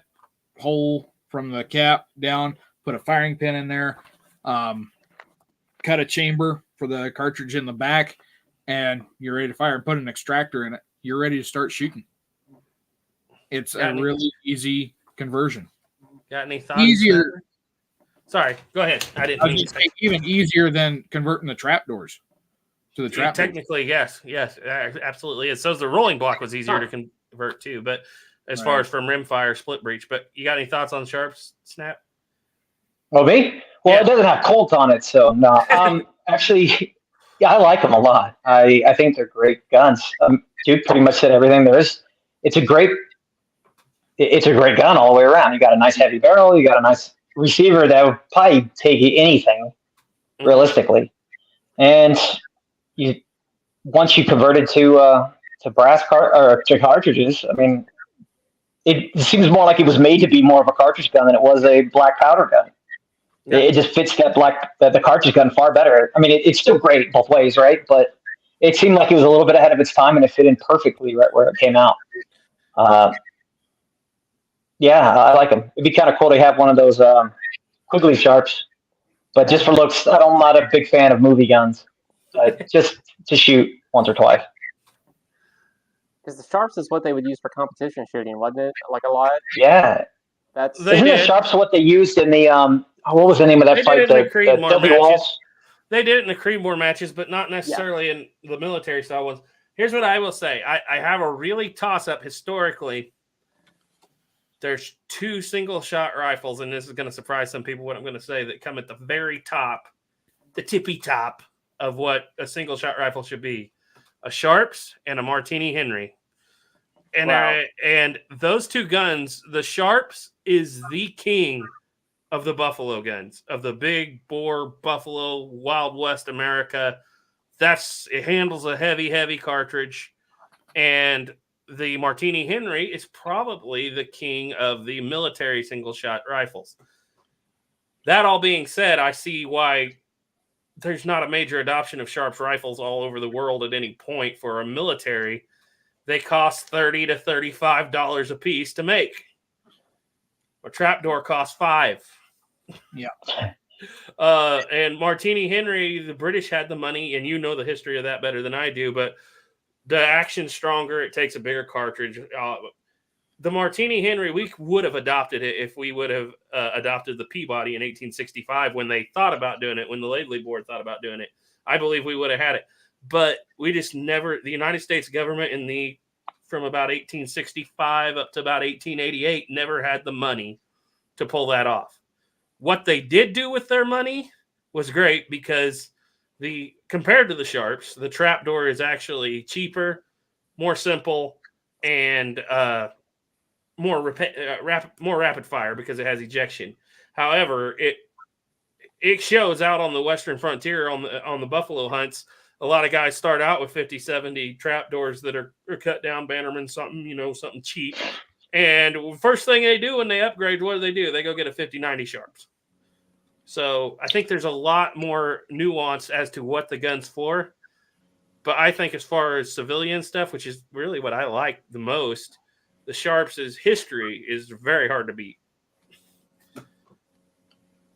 hole from the cap down, put a firing pin in there, cut a chamber for the cartridge in the back, and you're ready to fire, and put an extractor in it. You're ready to start shooting. It's a really easy conversion. Got any thoughts? Easier. Sorry, go ahead. I didn't mean to say. Even easier than converting the trapdoors to the trap. Technically, yes, absolutely. So the rolling block was easier to convert too, but as far as from rimfire, split breech. But you got any thoughts on Sharps, Snap? Oh, me? Well, It doesn't have Colt on it, so no. Actually, yeah, I like them a lot. I think they're great guns. Dude pretty much said everything there is. It's a great gun all the way around. You got a nice heavy barrel. You got a nice receiver that would probably take anything, realistically. And once you convert it to brass to cartridges, I mean, it seems more like it was made to be more of a cartridge gun than it was a black powder gun. Yeah. It just fits the cartridge gun far better. I mean, it's still great both ways, right? But it seemed like it was a little bit ahead of its time, and it fit in perfectly right where it came out. Yeah, I like them. It'd be kind of cool to have one of those Quigley Sharps, but just for looks, I'm not a big fan of movie guns. Just to shoot once or twice. Because the Sharps is what they would use for competition shooting, wasn't it? Like a lot. Yeah. That's They Isn't did. the Sharps what they used in the what was the name of that They fight? did it in the The Creedmoor Deadly matches. Walls? They did it in the Creedmoor matches, but not necessarily in the military style ones. Here's what I will say. I have a really toss-up historically. There's 2 single-shot rifles, and this is going to surprise some people what I'm going to say, that come at the very top, the tippy top of what a single-shot rifle should be. A Sharps and a Martini Henry. And Wow. and those 2 guns, the Sharps is the king of the Buffalo guns, of the big bore Buffalo Wild West America. It handles a heavy cartridge. And the Martini Henry is probably the king of the military single shot rifles. That all being said, I see why there's not a major adoption of Sharps rifles all over the world at any point for a military. They cost $30 to $35 a piece to make. A trapdoor costs $5. Yeah. And Martini Henry, the British had the money, and you know the history of that better than I do, but the action's stronger. It takes a bigger cartridge. The Martini Henry, we would have adopted it if we would have adopted the Peabody in 1865 when they thought about doing it, when the Laidley Board thought about doing it. I believe we would have had it. But we just never, the United States government from about 1865 up to about 1888 never had the money to pull that off. What they did do with their money was great because compared to the Sharps, the trapdoor is actually cheaper, more simple, and more rapid fire because it has ejection. However, it shows out on the western frontier on the buffalo hunts. A lot of guys start out with 50, 70 trapdoors that are cut down Bannerman, something cheap. And first thing they do when they upgrade, what do? They go get a 50-90 Sharps. So I think there's a lot more nuance as to what the gun's for. But I think as far as civilian stuff, which is really what I like the most, the Sharps' history is very hard to beat.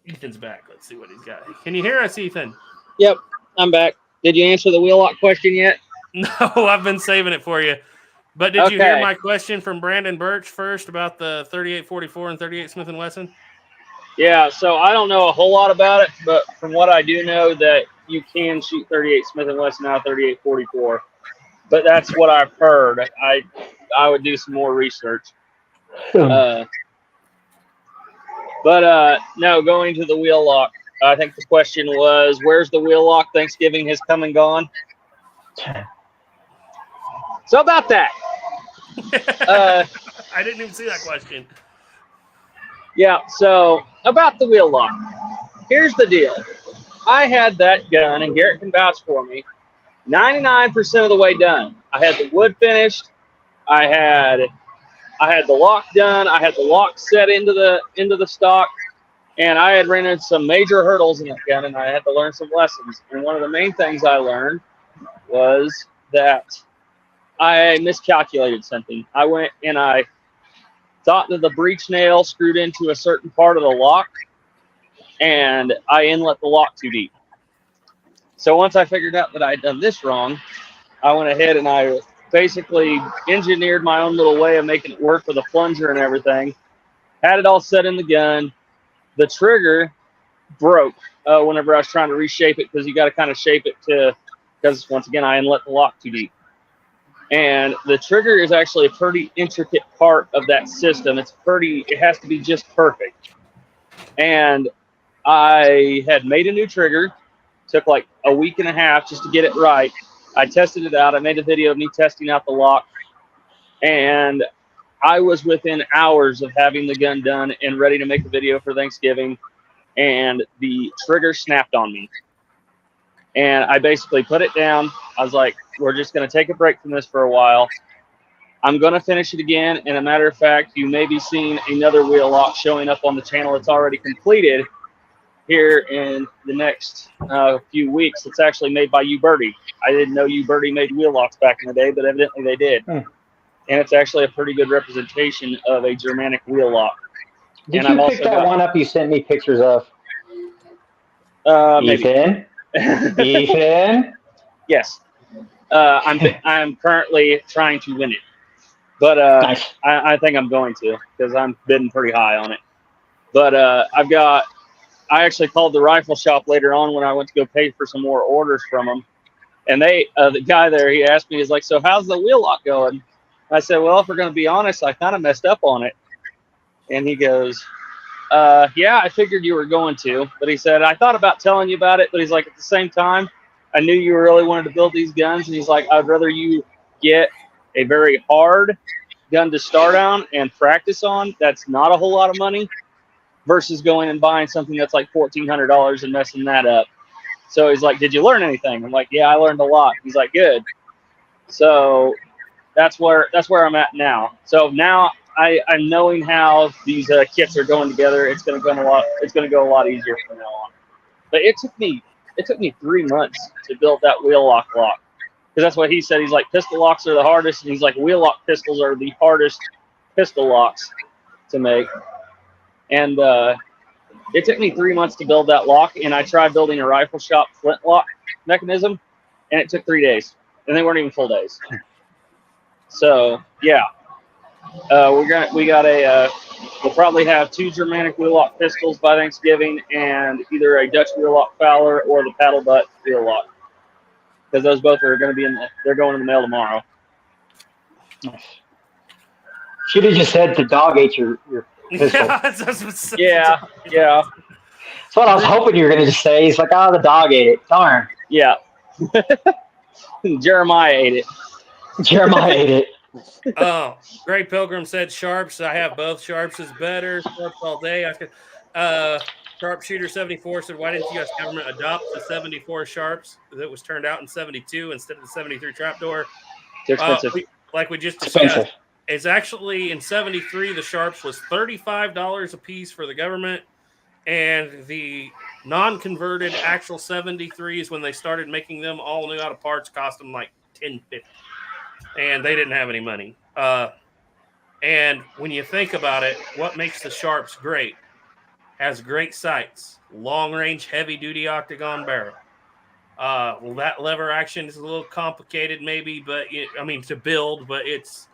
Ethan's back. Let's see what he's got. Can you hear us, Ethan? Yep, I'm back. Did you answer the wheel lock question yet? No, I've been saving it for you. But did you hear Okay. my question from Brandon Birch first about the 3844 and 38 Smith & Wesson? Yeah, so I don't know a whole lot about it, but from what I do know, that you can shoot 38 Smith & Wesson out of 3844. But that's what I've heard. I would do some more research. No, going to the wheel lock. I think the question was, where's the wheel lock? Thanksgiving has come and gone. So about that. I didn't even see that question. Yeah, so about the wheel lock. Here's the deal. I had that gun, and Garrett can vouch for me, 99% of the way done. I had the wood finished. I had the lock done. I had the lock set into the stock, and I had ran into some major hurdles in that gun, and I had to learn some lessons. And one of the main things I learned was that I miscalculated something. I went and I thought that the breech nail screwed into a certain part of the lock, and I inlet the lock too deep. So once I figured out that I'd done this wrong, I went ahead and I basically engineered my own little way of making it work with a plunger and everything. Had it all set in the gun. The trigger broke whenever I was trying to reshape it, because you got to kind of shape it because once again, I inlet the lock too deep. And the trigger is actually a pretty intricate part of that system. It has to be just perfect. And I had made a new trigger. Took like a week and a half just to get it right. I tested it out. I made a video of me testing out the lock. And I was within hours of having the gun done and ready to make a video for Thanksgiving. And the trigger snapped on me. And I basically put it down. I was like, we're just going to take a break from this for a while. I'm going to finish it again. And a matter of fact, you may be seeing another wheel lock showing up on the channel. It's already completed here in the next few weeks. It's actually made by Uberti. I didn't know Uberti made wheel locks back in the day, but evidently they did. and it's actually a pretty good representation of a Germanic wheel lock. Did And you I've pick also that got- one up you sent me pictures of? Maybe. Ethan? Ethan? Yes. I'm currently trying to win it, but Nice. I think I'm going to, because I'm bidding pretty high on it. But I actually called the rifle shop later on when I went to go pay for some more orders from them, and the guy there, he asked me, he's like, "So how's the wheel lock going?" I said, "Well, if we're going to be honest, I kind of messed up on it." And he goes, "Yeah, I figured you were going to," but he said, "I thought about telling you about it," but he's like, "At the same time, I knew you really wanted to build these guns," and he's like, "I'd rather you get a very hard gun to start on and practice on that's not a whole lot of money versus going and buying something that's like $1,400 and messing that up." So he's like, "Did you learn anything?" I'm like, "Yeah, I learned a lot." He's like, "Good." So that's where I'm at now. So now I'm knowing how these kits are going together. It's going to go a lot easier from now on. But it took me 3 months to build that wheel lock, because that's what he said. He's like, pistol locks are the hardest, and he's like, wheel lock pistols are the hardest pistol locks to make. And it took me 3 months to build that lock, and I tried building a rifle shop flintlock mechanism, and it took 3 days, and they weren't even full days. So yeah, we'll probably have 2 Germanic wheel lock pistols by Thanksgiving, and either a Dutch wheel lock Fowler or the paddle butt wheel lock, because those both are going to be they're going in the mail tomorrow. Should have just said the dog ate your pistol. Yeah. That's what I was hoping you were going to just say. He's like, "Oh, the dog ate it. Darn." Yeah. Jeremiah ate it. Jeremiah ate it. Oh, Gray Pilgrim said Sharps. I have both. Sharps is better. Sharps all day. Sharpshooter 74 said, "Why didn't the U.S. government adopt the 74 Sharps that was turned out in 72 instead of the 73 trapdoor?" It's expensive. Like we just discussed, Expensive. it's actually in 73, the Sharps was $35 a piece for the government, and the non-converted actual 73s, when they started making them all new out of parts, cost them like $10.50. And they didn't have any money. And when you think about it, what makes the Sharps great? Has great sights, long-range, heavy-duty octagon barrel. Well, that lever action is a little complicated, maybe, but to build, but it's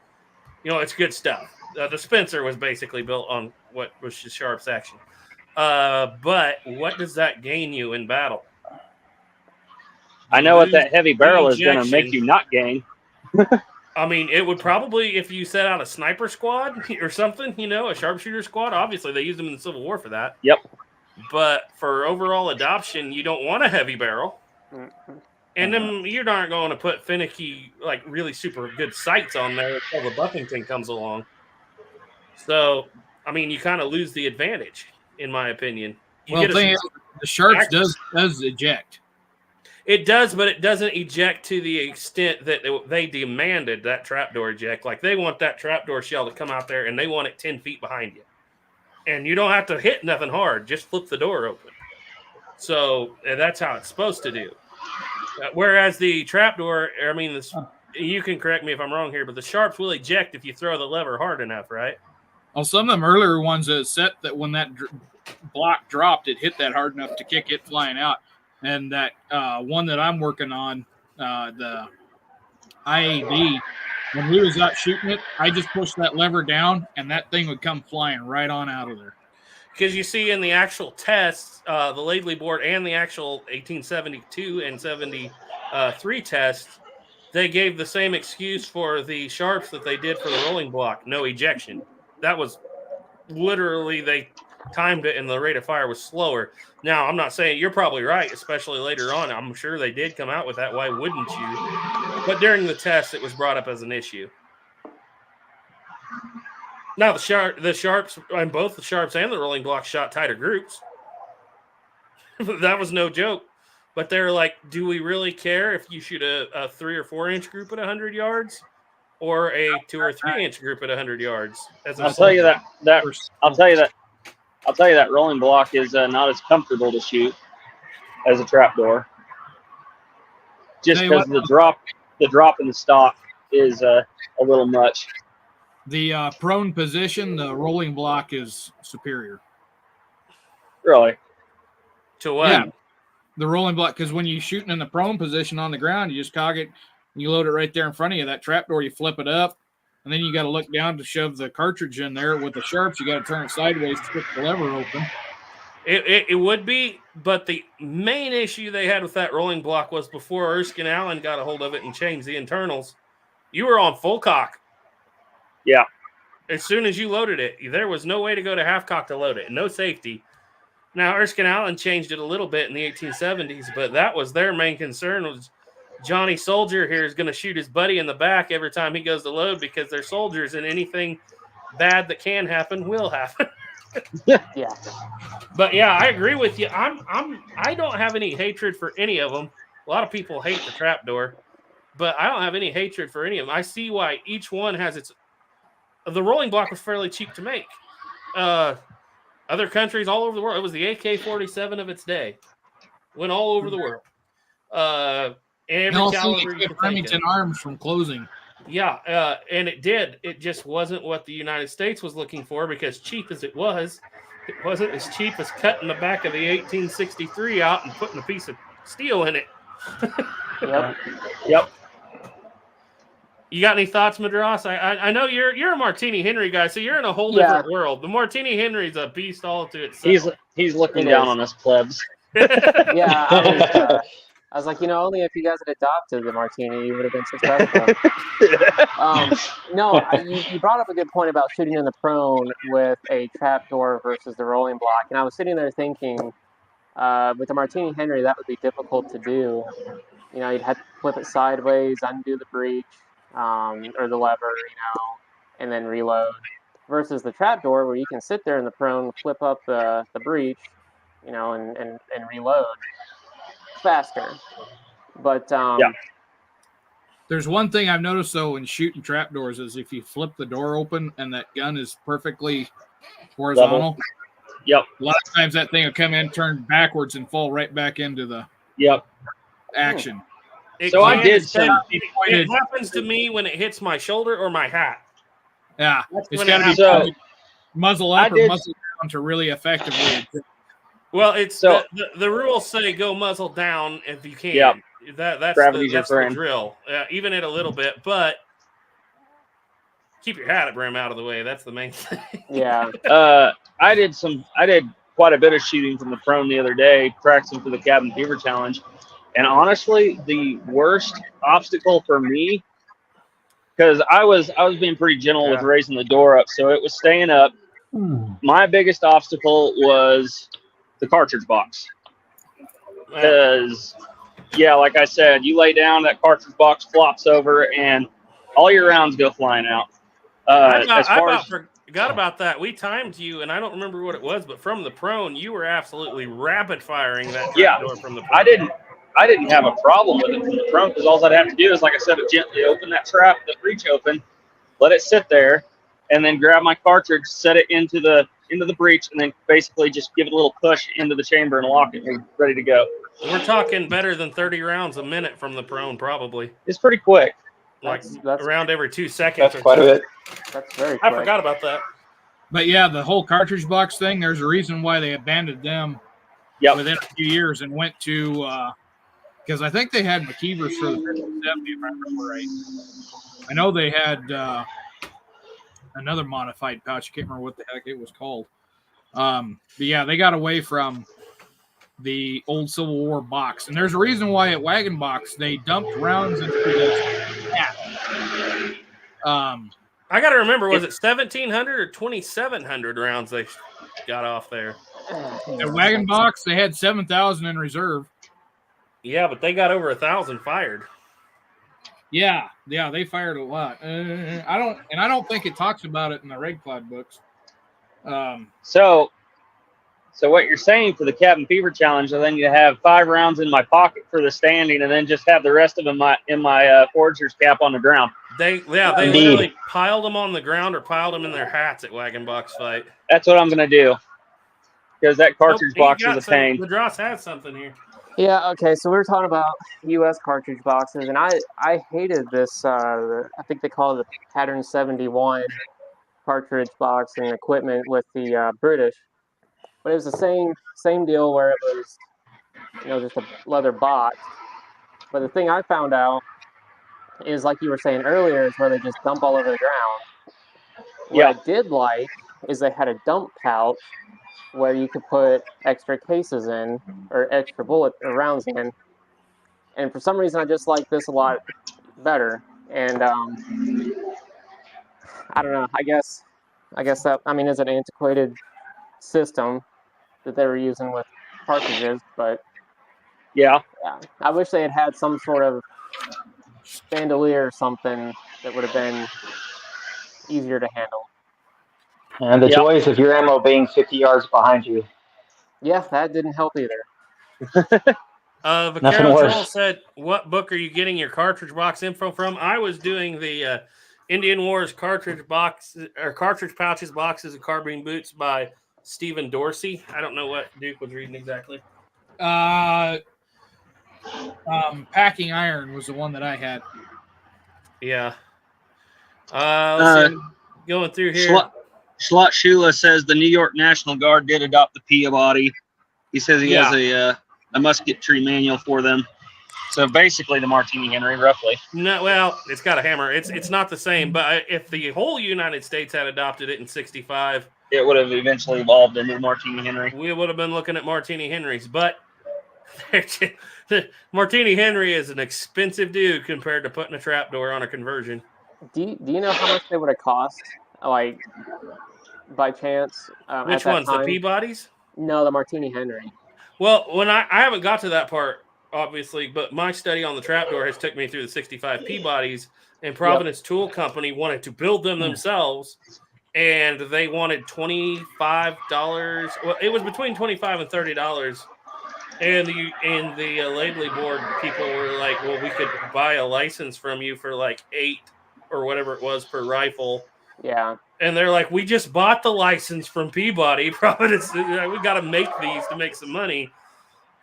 good stuff. The Spencer was basically built on what was the Sharps action. But what does that gain you in battle? I know what that heavy barrel is going to make you not gain. It would probably, if you set out a sniper squad or something, a sharpshooter squad. Obviously, they used them in the Civil War for that. Yep. But for overall adoption, you don't want a heavy barrel. And then you're not going to put finicky, like really super good sights on there until the Buffington comes along. So, you kind of lose the advantage, in my opinion. The Sharps does eject. It does, but it doesn't eject to the extent that they demanded that trapdoor eject. Like, they want that trapdoor shell to come out there, and they want it 10 feet behind you. And you don't have to hit nothing hard. Just flip the door open. So that's how it's supposed to do. Whereas the trapdoor, you can correct me if I'm wrong here, but the Sharps will eject if you throw the lever hard enough, right? Well, some of them earlier ones said that when that block dropped, it hit that hard enough to kick it flying out. And that one that I'm working on, the IAB, when we was out shooting it, I just pushed that lever down, and that thing would come flying right on out of there. Because you see in the actual tests, the Laidley board and the actual 1872 and 73 tests, they gave the same excuse for the Sharps that they did for the rolling block, no ejection. That was literally, they timed it and the rate of fire was slower. Now, I'm not saying you're probably right, especially later on. I'm sure they did come out with that. Why wouldn't you? But during the test, it was brought up as an issue. Now, the Sharps, and both the Sharps and the rolling block shot tighter groups. That was no joke. But they're like, do we really care if you shoot a 3 or 4 inch group at 100 yards or a 2 or 3 inch group at 100 yards? I'll tell you that rolling block is not as comfortable to shoot as a trapdoor. Just because of the drop in the stock. is a little much. The prone position, the rolling block is superior. Really? To what? Yeah, the rolling block, because when you're shooting in the prone position on the ground, you just cog it, and you load it right there in front of you. That trapdoor, you flip it up, and then you got to look down to shove the cartridge in there. With the sharps, you got to turn it sideways to get the lever open. It would be, but the main issue they had with that rolling block was before Erskine Allen got a hold of it and changed the internals, you were on full cock. Yeah. As soon as you loaded it, there was no way to go to half cock to load it. No safety. Now, Erskine Allen changed it a little bit in the 1870s, but that was their main concern was Johnny Soldier here is going to shoot his buddy in the back every time he goes to load because they're soldiers and anything bad that can happen will happen. Yeah. But yeah, I agree with you. I don't have any hatred for any of them. A lot of people hate the trapdoor, but I don't have any hatred for any of them. I see why each one has its. The rolling block was fairly cheap to make. Other countries all over the world, it was the AK-47 of its day. Went all over the world. Every Also, caliber they you kept could think Remington of. arms from closing. Yeah, and it did. It just wasn't what the United States was looking for because cheap as it wasn't as cheap as cutting the back of the 1863 out and putting a piece of steel in it. Yep. Yep. You got any thoughts, Madras? I know you're a Martini Henry guy, so you're in a whole Yeah. different world. The Martini Henry's a beast all to itself. He's looking It down is. on us plebs. Yeah. I was like, only if you guys had adopted the Martini, you would have been successful. No, you brought up a good point about shooting in the prone with a trapdoor versus the rolling block. And I was sitting there thinking, with the Martini Henry, that would be difficult to do. You'd have to flip it sideways, undo the breech, or the lever, and then reload. Versus the trapdoor, where you can sit there in the prone, flip up the breech, and reload faster. But Yeah. There's one thing I've noticed though in shooting trapdoors is if you flip the door open and that gun is perfectly horizontal. Yep. A lot of times that thing will come in, turn backwards, and fall right back into the Yep. action. So I did some. some- It happens to me when it hits my shoulder or my hat. Yeah, That's it's when got to it be So- pointed muzzle up I or did- muzzle down to really effectively. Well, it's So- the rules say go muzzle down if you can. Yep. That's Gravity's your the friend. drill. Even it a little bit, but keep your hat brim out of the way. That's the main thing. yeah, I did quite a bit of shooting from the prone the other day, practicing for the Cabin Fever Challenge. And honestly, the worst obstacle for me, because I was being pretty gentle with raising the door up, so it was staying up. My biggest obstacle was the cartridge box. Because, yeah, like I said, you lay down, that cartridge box flops over, and all your rounds go flying out. Forgot about that. We timed you, and I don't remember what it was, but from the prone, you were absolutely rapid firing that door from the prone. I didn't have a problem with it from the prone because all I'd have to do is, like I said, gently open that trap, the breech open, let it sit there, and then grab my cartridge, set it into the breech, and then basically just give it a little push into the chamber and lock it, and we're ready to go. We're talking better than 30 rounds a minute from the prone, probably. It's pretty quick. Like that's around every 2 seconds. That's quite a bit. that's very I quick. forgot about that. But yeah, the whole cartridge box thing, there's a reason why they abandoned them Yep. within a few years and went to, because I think they had McKeevers for the 5070, if I remember right. I know they had another modified pouch. I can't remember what the heck it was called. But yeah, they got away from the old Civil War box. And there's a reason why at Wagon Box they dumped rounds into this hat. I got to remember, was it 1,700 or 2,700 rounds they got off there? At Wagon Box, they had 7,000 in reserve. Yeah, but they got over 1,000 fired. Yeah, they fired a lot. I don't think it talks about it in the Red Cloud books. So what you're saying for the Cabin Fever Challenge, I then you have 5 rounds in my pocket for the standing, and then just have the rest of them in my Forger's cap on the ground. They Indeed. literally piled them on the ground or piled them in their hats at Wagon Box Fight. That's what I'm gonna do, because that cartridge He box got is a pain. Madras has something here. Yeah, okay, so we were talking about US cartridge boxes, and I hated this, I think they call it the Pattern 71 cartridge box and equipment with the British, but it was the same deal where it was, just a leather box. But the thing I found out is, like you were saying earlier, is where they just dump all over the ground. What Yeah. I did like is they had a dump pouch where you could put extra cases in or extra bullet or rounds in. And for some reason, I just like this a lot better. And I don't know. I guess that, I mean, is an antiquated system that they were using with cartridges, but Yeah. yeah, I wish they had some sort of bandolier or something that would have been easier to handle. And the Yep. joys of your ammo being 50 yards behind you. Yeah, that didn't help either. Nothing Vaquero worse. Joel said, "What book are you getting your cartridge box info from?" I was doing the Indian Wars cartridge box or cartridge pouches, boxes, and carbine boots by Stephen Dorsey. I don't know what Duke was reading exactly. Packing Iron was the one that I had. Yeah. Let's see, going through here. Schlot Shula says the New York National Guard did adopt the Peabody. He says he has a musketry manual for them. So basically the Martini Henry, roughly. No, well, it's got a hammer. It's not the same, but if the whole United States had adopted it in '65, it would have eventually evolved into the Martini Henry. We would have been looking at Martini Henrys, but Martini Henry is an expensive dude compared to putting a trapdoor on a conversion. Do you know how much they would have cost, like, by chance? Which ones, the Peabodys? No, the Martini Henry. Well, when I haven't got to that part, obviously, but my study on the trapdoor has took me through the 65 Peabodys, and Providence Tool Company wanted to build them themselves, and they wanted $25. Well, it was between $25 and $30. And the Laidley board people were like, well, we could buy a license from you for like $8 or whatever it was per rifle. Yeah. And they're like, we just bought the license from Peabody. Providence, we got to make these to make some money.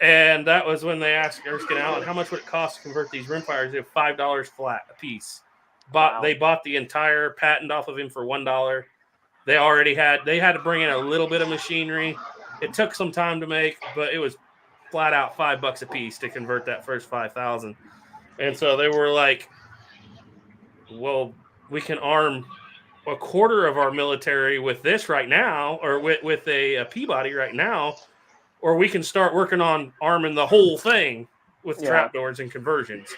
And that was when they asked Erskine Allen, how much would it cost to convert these rimfires? They have $5 flat a piece. They bought the entire patent off of him for $1. They had to bring in a little bit of machinery. It took some time to make, but it was flat out $5 a piece to convert that first 5,000. And so they were like, well, we can arm a quarter of our military with this right now, or with a Peabody right now, or we can start working on arming the whole thing with trapdoors and conversions.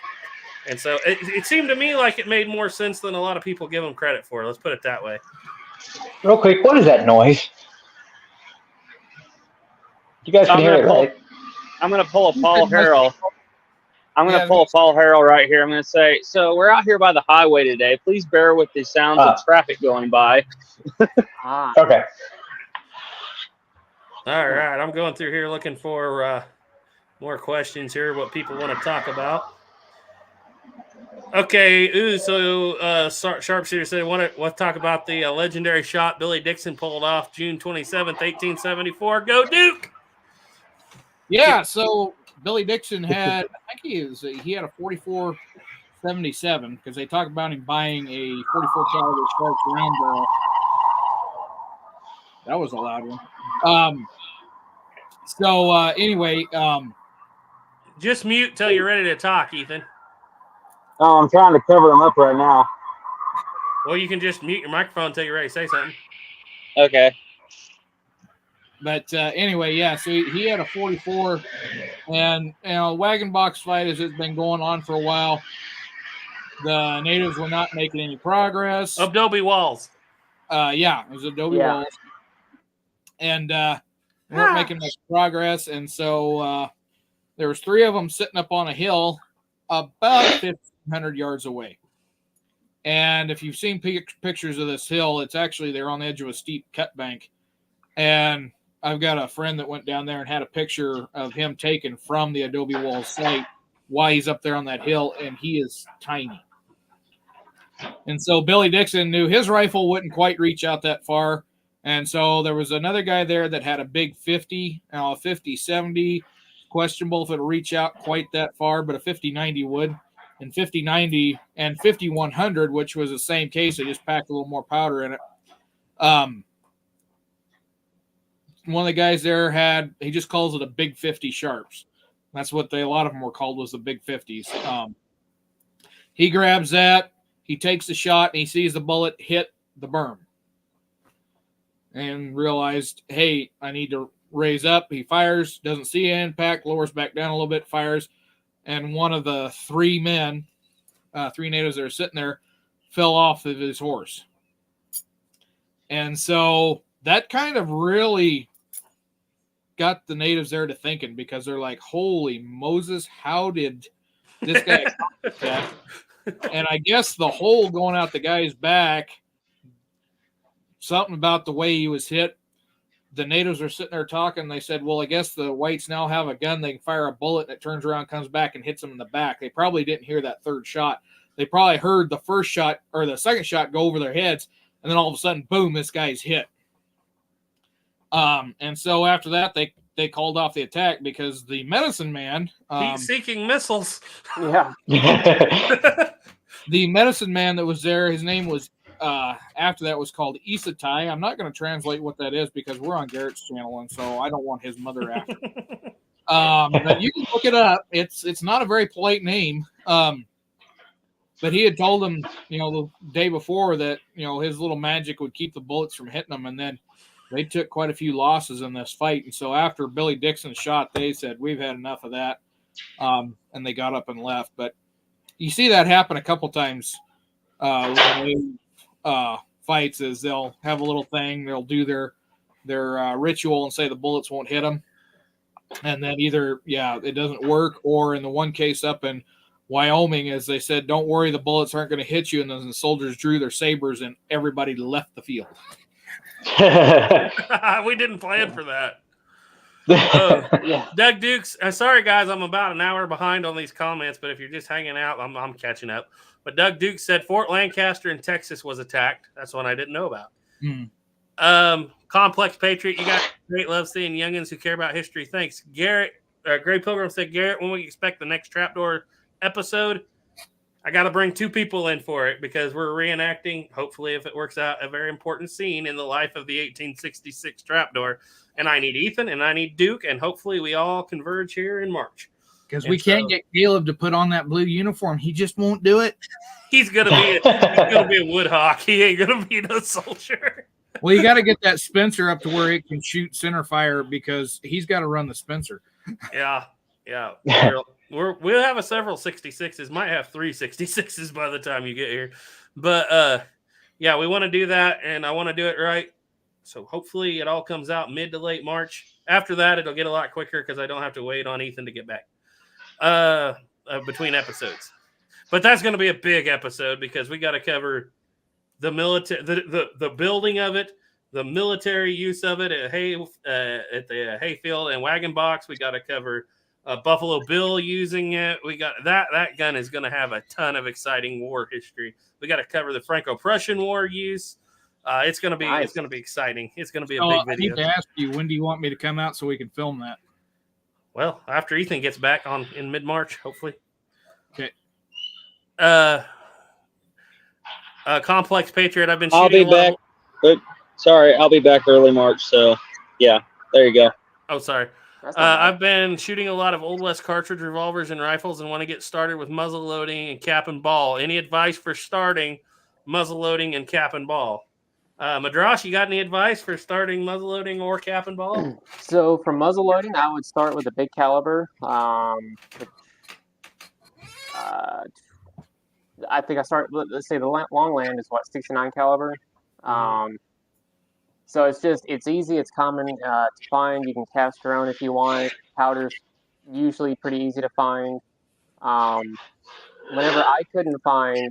And so it seemed to me like it made more sense than a lot of people give them credit for. Let's put it that way. Real quick, what is that noise? You guys can hear it, right? I'm going to pull a Paul Harrell. I'm going to pull a Paul Harrell right here. I'm going to say, so we're out here by the highway today. Please bear with the sounds of traffic going by. Okay. All right. I'm going through here looking for more questions here, what people want to talk about. Okay. So Sharpshooter said, want to talk about the legendary shot Billy Dixon pulled off June 27th, 1874. Go Duke! Yeah, so Billy Dixon had, I think he had a 44-77 because they talk about him buying a 44 caliber Sharps round barrel. That was a loud one. Anyway, just mute till you're ready to talk, Ethan. Oh, I'm trying to cover him up right now. Well, you can just mute your microphone until you're ready to say something. Okay. But anyway, yeah, so he had a 44, and wagon box fight has been going on for a while. The natives were not making any progress. Adobe walls. Yeah, it was Adobe walls. And weren't making much progress, and so there was 3 of them sitting up on a hill about 1,500 yards away. And if you've seen pictures of this hill, it's actually they're on the edge of a steep cut bank. And I've got a friend that went down there and had a picture of him taken from the Adobe Walls site while he's up there on that hill, and he is tiny. And so Billy Dixon knew his rifle wouldn't quite reach out that far. And so there was another guy there that had a big 50, a 50-70, questionable if it'll reach out quite that far, but a 5090 would. And 5090 and 5100, which was the same case, they just packed a little more powder in it. One of the guys there he just calls it a big 50 sharps. That's what a lot of them were called, was the big 50s. He grabs that, he takes the shot, and he sees the bullet hit the berm. And realized, hey, I need to raise up. He fires, doesn't see an impact, lowers back down a little bit, fires. And one of the three natives that are sitting there, fell off of his horse. And so that kind of really got the natives there to thinking, because they're like, holy Moses, how did this guy accomplish that? And I guess the hole going out the guy's back, something about the way he was hit. The natives are sitting there talking. They said, well, I guess the whites now have a gun. They can fire a bullet and it turns around, comes back and hits them in the back. They probably didn't hear that third shot. They probably heard the first shot or the second shot go over their heads. And then all of a sudden, boom, this guy's hit. And so after that, they called off the attack because the medicine man, heat-seeking missiles. Yeah. the medicine man that was there, his name was, after that was called Isatai. I'm not going to translate what that is because we're on Garrett's channel, and so I don't want his mother after. But you can look it up. It's not a very polite name. But he had told him, the day before that, his little magic would keep the bullets from hitting them, and then they took quite a few losses in this fight. And so after Billy Dixon shot, they said, we've had enough of that. And they got up and left. But you see that happen a couple times when fights, is they'll have a little thing. They'll do their ritual and say the bullets won't hit them. And then either, it doesn't work, or in the one case up in Wyoming, as they said, don't worry, the bullets aren't going to hit you. And then the soldiers drew their sabers and everybody left the field. We didn't plan for that. Yeah. Doug Dukes, sorry guys, I'm about an hour behind on these comments, but if you're just hanging out, I'm catching up. But Doug Dukes said Fort Lancaster in Texas was attacked. That's one I didn't know about. Complex Patriot, you got great love seeing youngins who care about history. Thanks. Garrett, Gray Pilgrim said, Garrett, when we expect the next Trapdoor episode? I got to bring two people in for it because we're reenacting, hopefully if it works out, a very important scene in the life of the 1866 Trapdoor. And I need Ethan and I need Duke, and hopefully we all converge here in March. Because we can't get Caleb to put on that blue uniform. He just won't do it. He's gonna be a Woodhawk. He ain't gonna be no soldier. Well, you got to get that Spencer up to where it can shoot center fire, because he's got to run the Spencer. Yeah. We'll have several 66s. Might have 3 66s by the time you get here. But we want to do that, and I want to do it right. So hopefully it all comes out mid to late March. After that, it'll get a lot quicker because I don't have to wait on Ethan to get back between episodes. But that's going to be a big episode because we got to cover the military, the building of it, the military use of it at the Hayfield and Wagon Box. We got to cover Buffalo Bill using it. We got that gun is going to have a ton of exciting war history. We got to cover the Franco-Prussian War use. It's going to be It's going to be exciting. It's going to be a big video. I need to ask you, when do you want me to come out so we can film that? Well, after Ethan gets back in mid-March, hopefully. Okay. Complex Patriot. I've been shooting. I'll be back. I'll be back early March. So yeah, there you go. Oh, sorry. I've been shooting a lot of Old West cartridge revolvers and rifles, and want to get started with muzzle loading and cap and ball. Any advice for starting muzzle loading and cap and ball? Madrash, you got any advice for starting muzzle loading or cap and ball? So for muzzle loading, I would start with a big caliber. I think let's say the Longland is 69 caliber. So it's easy, it's common to find. You can cast your own if you want. Powder's usually pretty easy to find. Whenever I couldn't find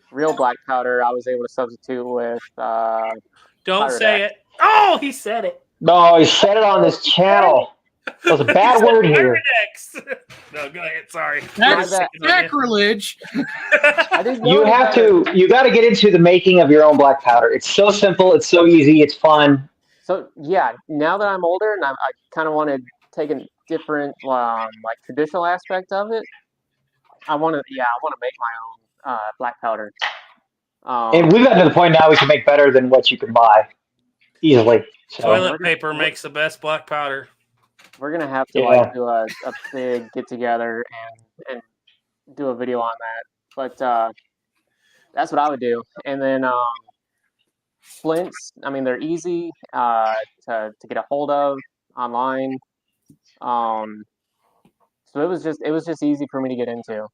real black powder, I was able to substitute with Don't say it. Oh, he said it. No, he said it on this channel. That was a bad word here. No, go ahead. Sorry. That's sacrilege. You got to get into the making of your own black powder. It's so simple. It's so easy. It's fun. So yeah, now that I'm older and I kind of want to take different like traditional aspect of it, I want to make my own black powder. And we've gotten to the point now we can make better than what you can buy easily. So Toilet paper makes the best black powder. we're gonna have to Yeah. like do a big get together and do a video on that. But that's what I would do. And then flints, I mean, they're easy to get a hold of online. So it was just easy for me to get into.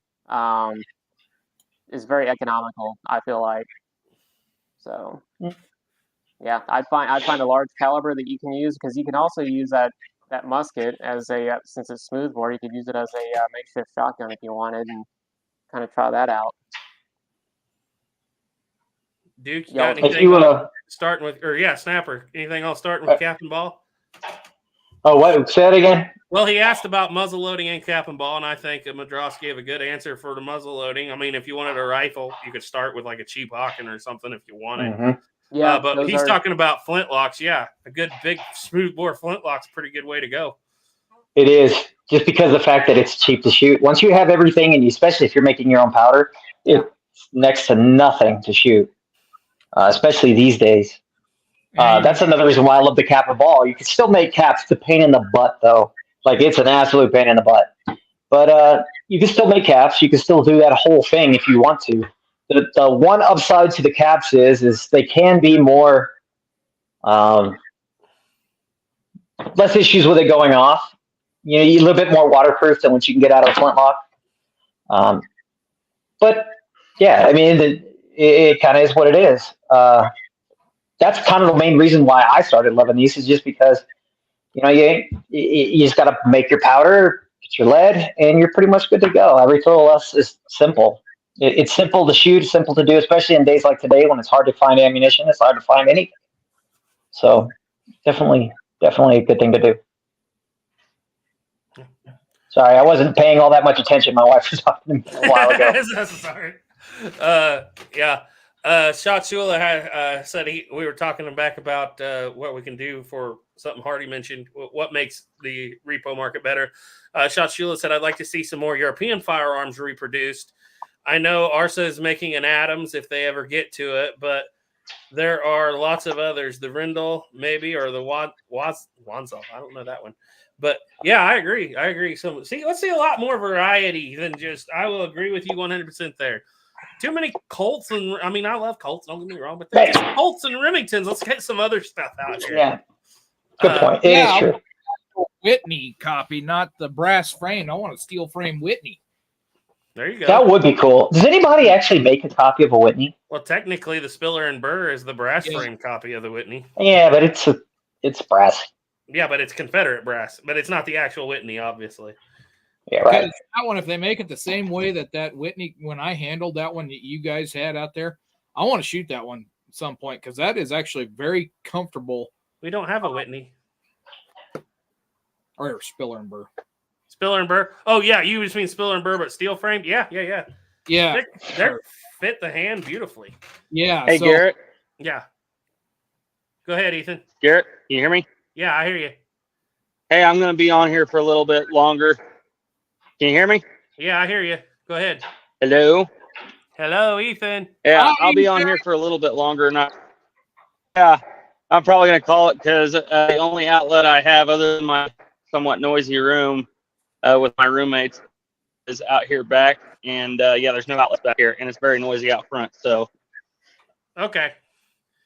It's very economical, I feel like. So yeah, I'd find a large caliber that you can use, because you can also use that musket as a since it's smoothbore, you could use it as a makeshift shotgun if you wanted, and kind of try that out. Duke, you Yeah, got if anything you starting with, or yeah, Snapper, anything else starting with cap and ball? oh, what? Say it again. Well, he asked about muzzle loading and cap and ball, and I think Madras gave a good answer for the muzzle loading. I mean, if you wanted a rifle, you could start with like a cheap Hawken or something if you wanted. Mhm. Yeah, but those he's are- talking about flintlocks. Yeah, a good big smoothbore flintlock's a pretty good way to go. It is, just because of the fact that it's cheap to shoot. Once you have everything, and especially if you're making your own powder, it's next to nothing to shoot, especially these days. That's another reason why I love the cap and ball. You can still make caps. It's a pain in the butt, though. Like, it's an absolute pain in the butt. But you can still make caps. You can still do that whole thing if you want to. The one upside to the caps is they can be more less issues with it going off. You know, you're a little bit more waterproof than what you can get out of a flintlock. But yeah, I mean, it kind of is what it is. That's kind of the main reason why I started loving these, is just because, you know, you just got to make your powder, get your lead, and you're pretty much good to go. Everything else is simple. It's simple to shoot, simple to do, especially in days like today when it's hard to find ammunition. It's hard to find anything. So definitely a good thing to do. Sorry, I wasn't paying all that much attention. My wife was talking to me a while ago. Sorry. Yeah. Shot Shula had said we were talking back about what we can do for something Hardy mentioned, what makes the repo market better. Shot Shula said, I'd like to see some more European firearms reproduced. I know Arsa is making an Adams if they ever get to it, but there are lots of others. The Rindle, maybe, or the Wanzel. I don't know that one. But yeah, I agree. So let's see a lot more variety than just, I will agree with you 100% there. Too many Colts, and I mean, I love Colts, don't get me wrong, but they're just Colts and Remingtons. Let's get some other stuff out here. Yeah. Good point. It is true. Whitney copy, not the brass frame. I want a steel frame Whitney. There you go. That would be cool. Does anybody actually make a copy of a Whitney? Well, technically, the Spiller and Burr is the brass frame copy of the Whitney. Yeah, but it's brass. Yeah, but it's Confederate brass, but it's not the actual Whitney, obviously. Yeah, right. Because that one, if they make it the same way that Whitney, when I handled that one that you guys had out there, I want to shoot that one at some point, because that is actually very comfortable. We don't have a Whitney. Or Spiller and Burr. Spiller and Burr. Oh, yeah, you just mean Spiller and Burr, but steel frame? Yeah. Yeah. They fit the hand beautifully. Yeah. Hey, Garrett. Yeah. Go ahead, Ethan. Garrett, can you hear me? Yeah, I hear you. Hey, I'm going to be on here for a little bit longer. Can you hear me? Yeah, I hear you. Go ahead. Hello? Hello, Ethan. Yeah, I'll be on here for a little bit longer. Yeah, I'm probably going to call it, because the only outlet I have other than my somewhat noisy room with my roommates is out here back. And yeah, there's no outlets back here, and it's very noisy out front. So, Okay.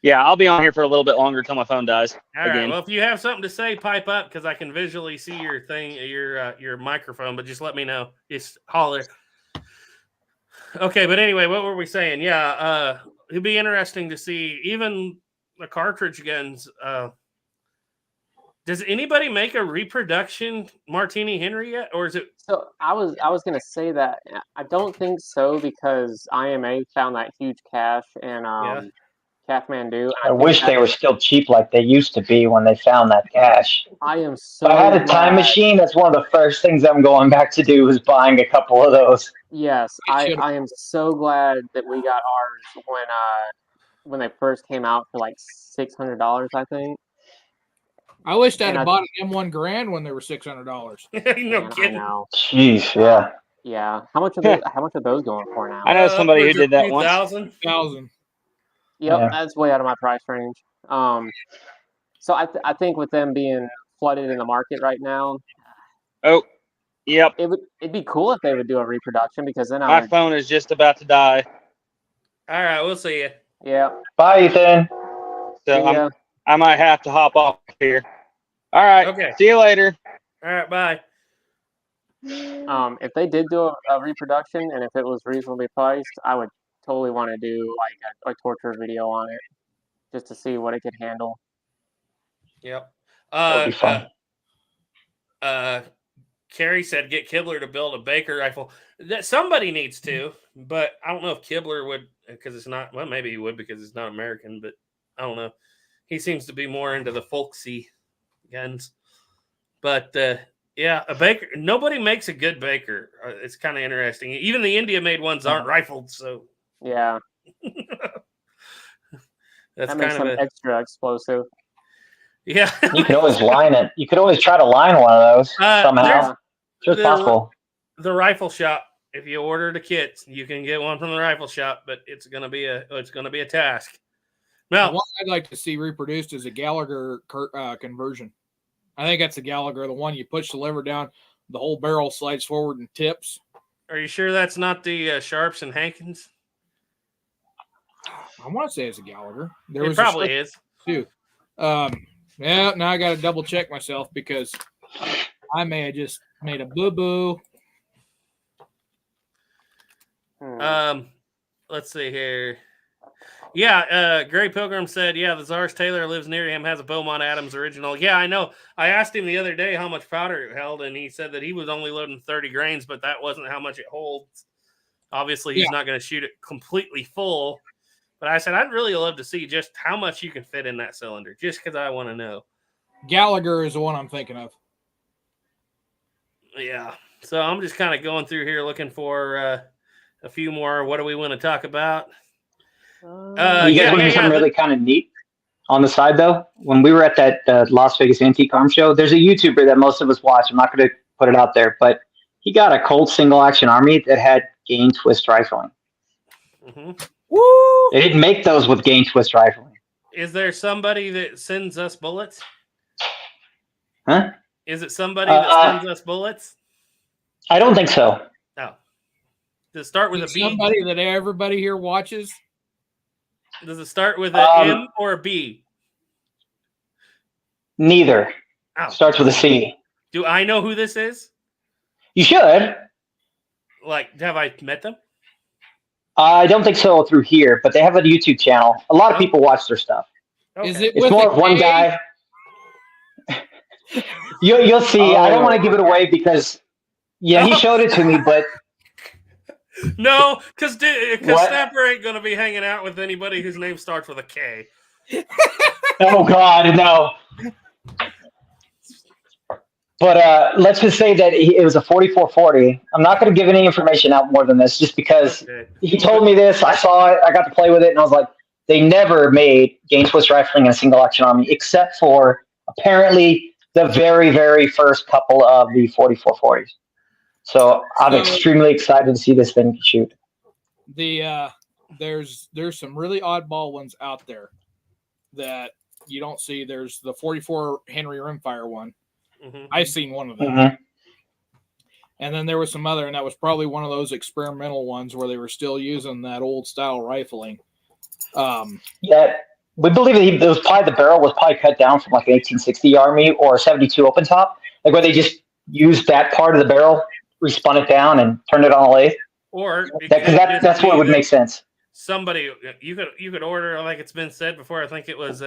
yeah, I'll be on here for a little bit longer until my phone dies. All right. again. Well, if you have something to say, pipe up, because I can visually see your thing, your microphone. But just let me know. Just holler. Okay. But anyway, what were we saying? Yeah. It'd be interesting to see even the cartridge guns. Does anybody make a reproduction Martini Henry yet, or is it? So I was gonna say that I don't think so, because IMA found that huge cache in Kathmandu. I wish they were still cheap like they used to be when they found that cache. I am so. If I had a time glad- machine, that's one of the first things I'm going back to do is buying a couple of those. Yes, I am so glad that we got ours when they first came out for like $600, I think. I wished I'd And have bought an M1 Grand when they were $600. no Man, I kidding. know. Jeez, yeah. Yeah. How much are those going for now? I know somebody who Upwards of did that once. 2,000. 1,000. Yep, Yeah. that's way out of my price range. So I think with them being flooded in the market right now, Oh, yep. it'd be cool if they would do a reproduction, because then I My would. phone is just about to die. All right, we'll see you. Yeah. Bye, Ethan. So Yeah. I might have to hop off here. All right. Okay. See you later. All right, bye. If they did do a reproduction and if it was reasonably priced, I would totally want to do like a torture video on it, just to see what it could handle. Yep. That'd be fun. Carrie said get Kibler to build a Baker rifle. That somebody needs to, but I don't know if Kibler would, because it's not. Well, maybe he would because it's not American, but I don't know. He seems to be more into the folksy guns. But yeah, a Baker. Nobody makes a good Baker. It's kind of interesting. Even the India-made ones aren't rifled, so Yeah. that's That makes kind them of extra explosive. yeah. You could always line it. You could always try to line one of those somehow. Yeah. Sure, it's possible. The rifle shop. If you order the kits, you can get one from the rifle shop, but it's gonna be a task. The Now, one I'd like to see reproduced is a Gallagher conversion. I think that's a Gallagher, the one you push the lever down, the whole barrel slides forward and tips. are you sure that's not the Sharps and Hankins? I want to say it's a Gallagher. There It was probably a is. too. Yeah, now I got to double check myself because I may have just made a boo boo. Let's see here. Yeah, Gray Pilgrim said, yeah, the Czar's Taylor lives near him, has a Beaumont Adams original. Yeah, I know. I asked him the other day how much powder it held, and he said that he was only loading 30 grains, but that wasn't how much it holds. Obviously, he's not going to shoot it completely full. But I said, I'd really love to see just how much you can fit in that cylinder, just because I want to know. Gallagher is the one I'm thinking of. Yeah. So I'm just kind of going through here looking for a few more. What do we want to talk about? You guys want to hear something really kind of neat on the side, though? When we were at that Las Vegas Antique Arms Show, there's a YouTuber that most of us watch. I'm not going to put it out there, but he got a Colt single action Army that had gain twist rifling. Mm-hmm. Woo! They didn't make those with gain twist rifling. Is there somebody that sends us bullets? Huh? Is it somebody that sends us bullets? I don't think so. No. Does it start with a B? Somebody that everybody here watches. Does it start with an M or a B? Neither. Oh. Starts with a C. Do I know who this is? You should. Like, have I met them? I don't think so through here, but they have a YouTube channel. A lot of people watch their stuff. Okay. Is it It's with more a of one K? guy. You'll see. I don't want to give it away because, yeah, he showed it to me, but No, because What? Snapper ain't going to be hanging out with anybody whose name starts with a K. oh God, no. But let's just say that it was a 4440. I'm not going to give any information out more than this, just because Okay. he told me this. I saw it. I got to play with it, and I was like, they never made gain twist rifling in a single action Army, except for apparently the very, very first couple of the 4440s. So I'm extremely excited to see this thing shoot. There's some really oddball ones out there that you don't see. There's the 44 Henry rimfire one. Mhm. I've seen one of them. Mm-hmm. And then there was some other, and that was probably one of those experimental ones where they were still using that old style rifling. Yeah, we believe that the barrel was probably cut down from like an 1860 Army or a 72 open top, like where they just used that part of the barrel, respun it down, and turned it on a lathe. Or Because that's what would make sense. Somebody you could order, like it's been said before. I think it was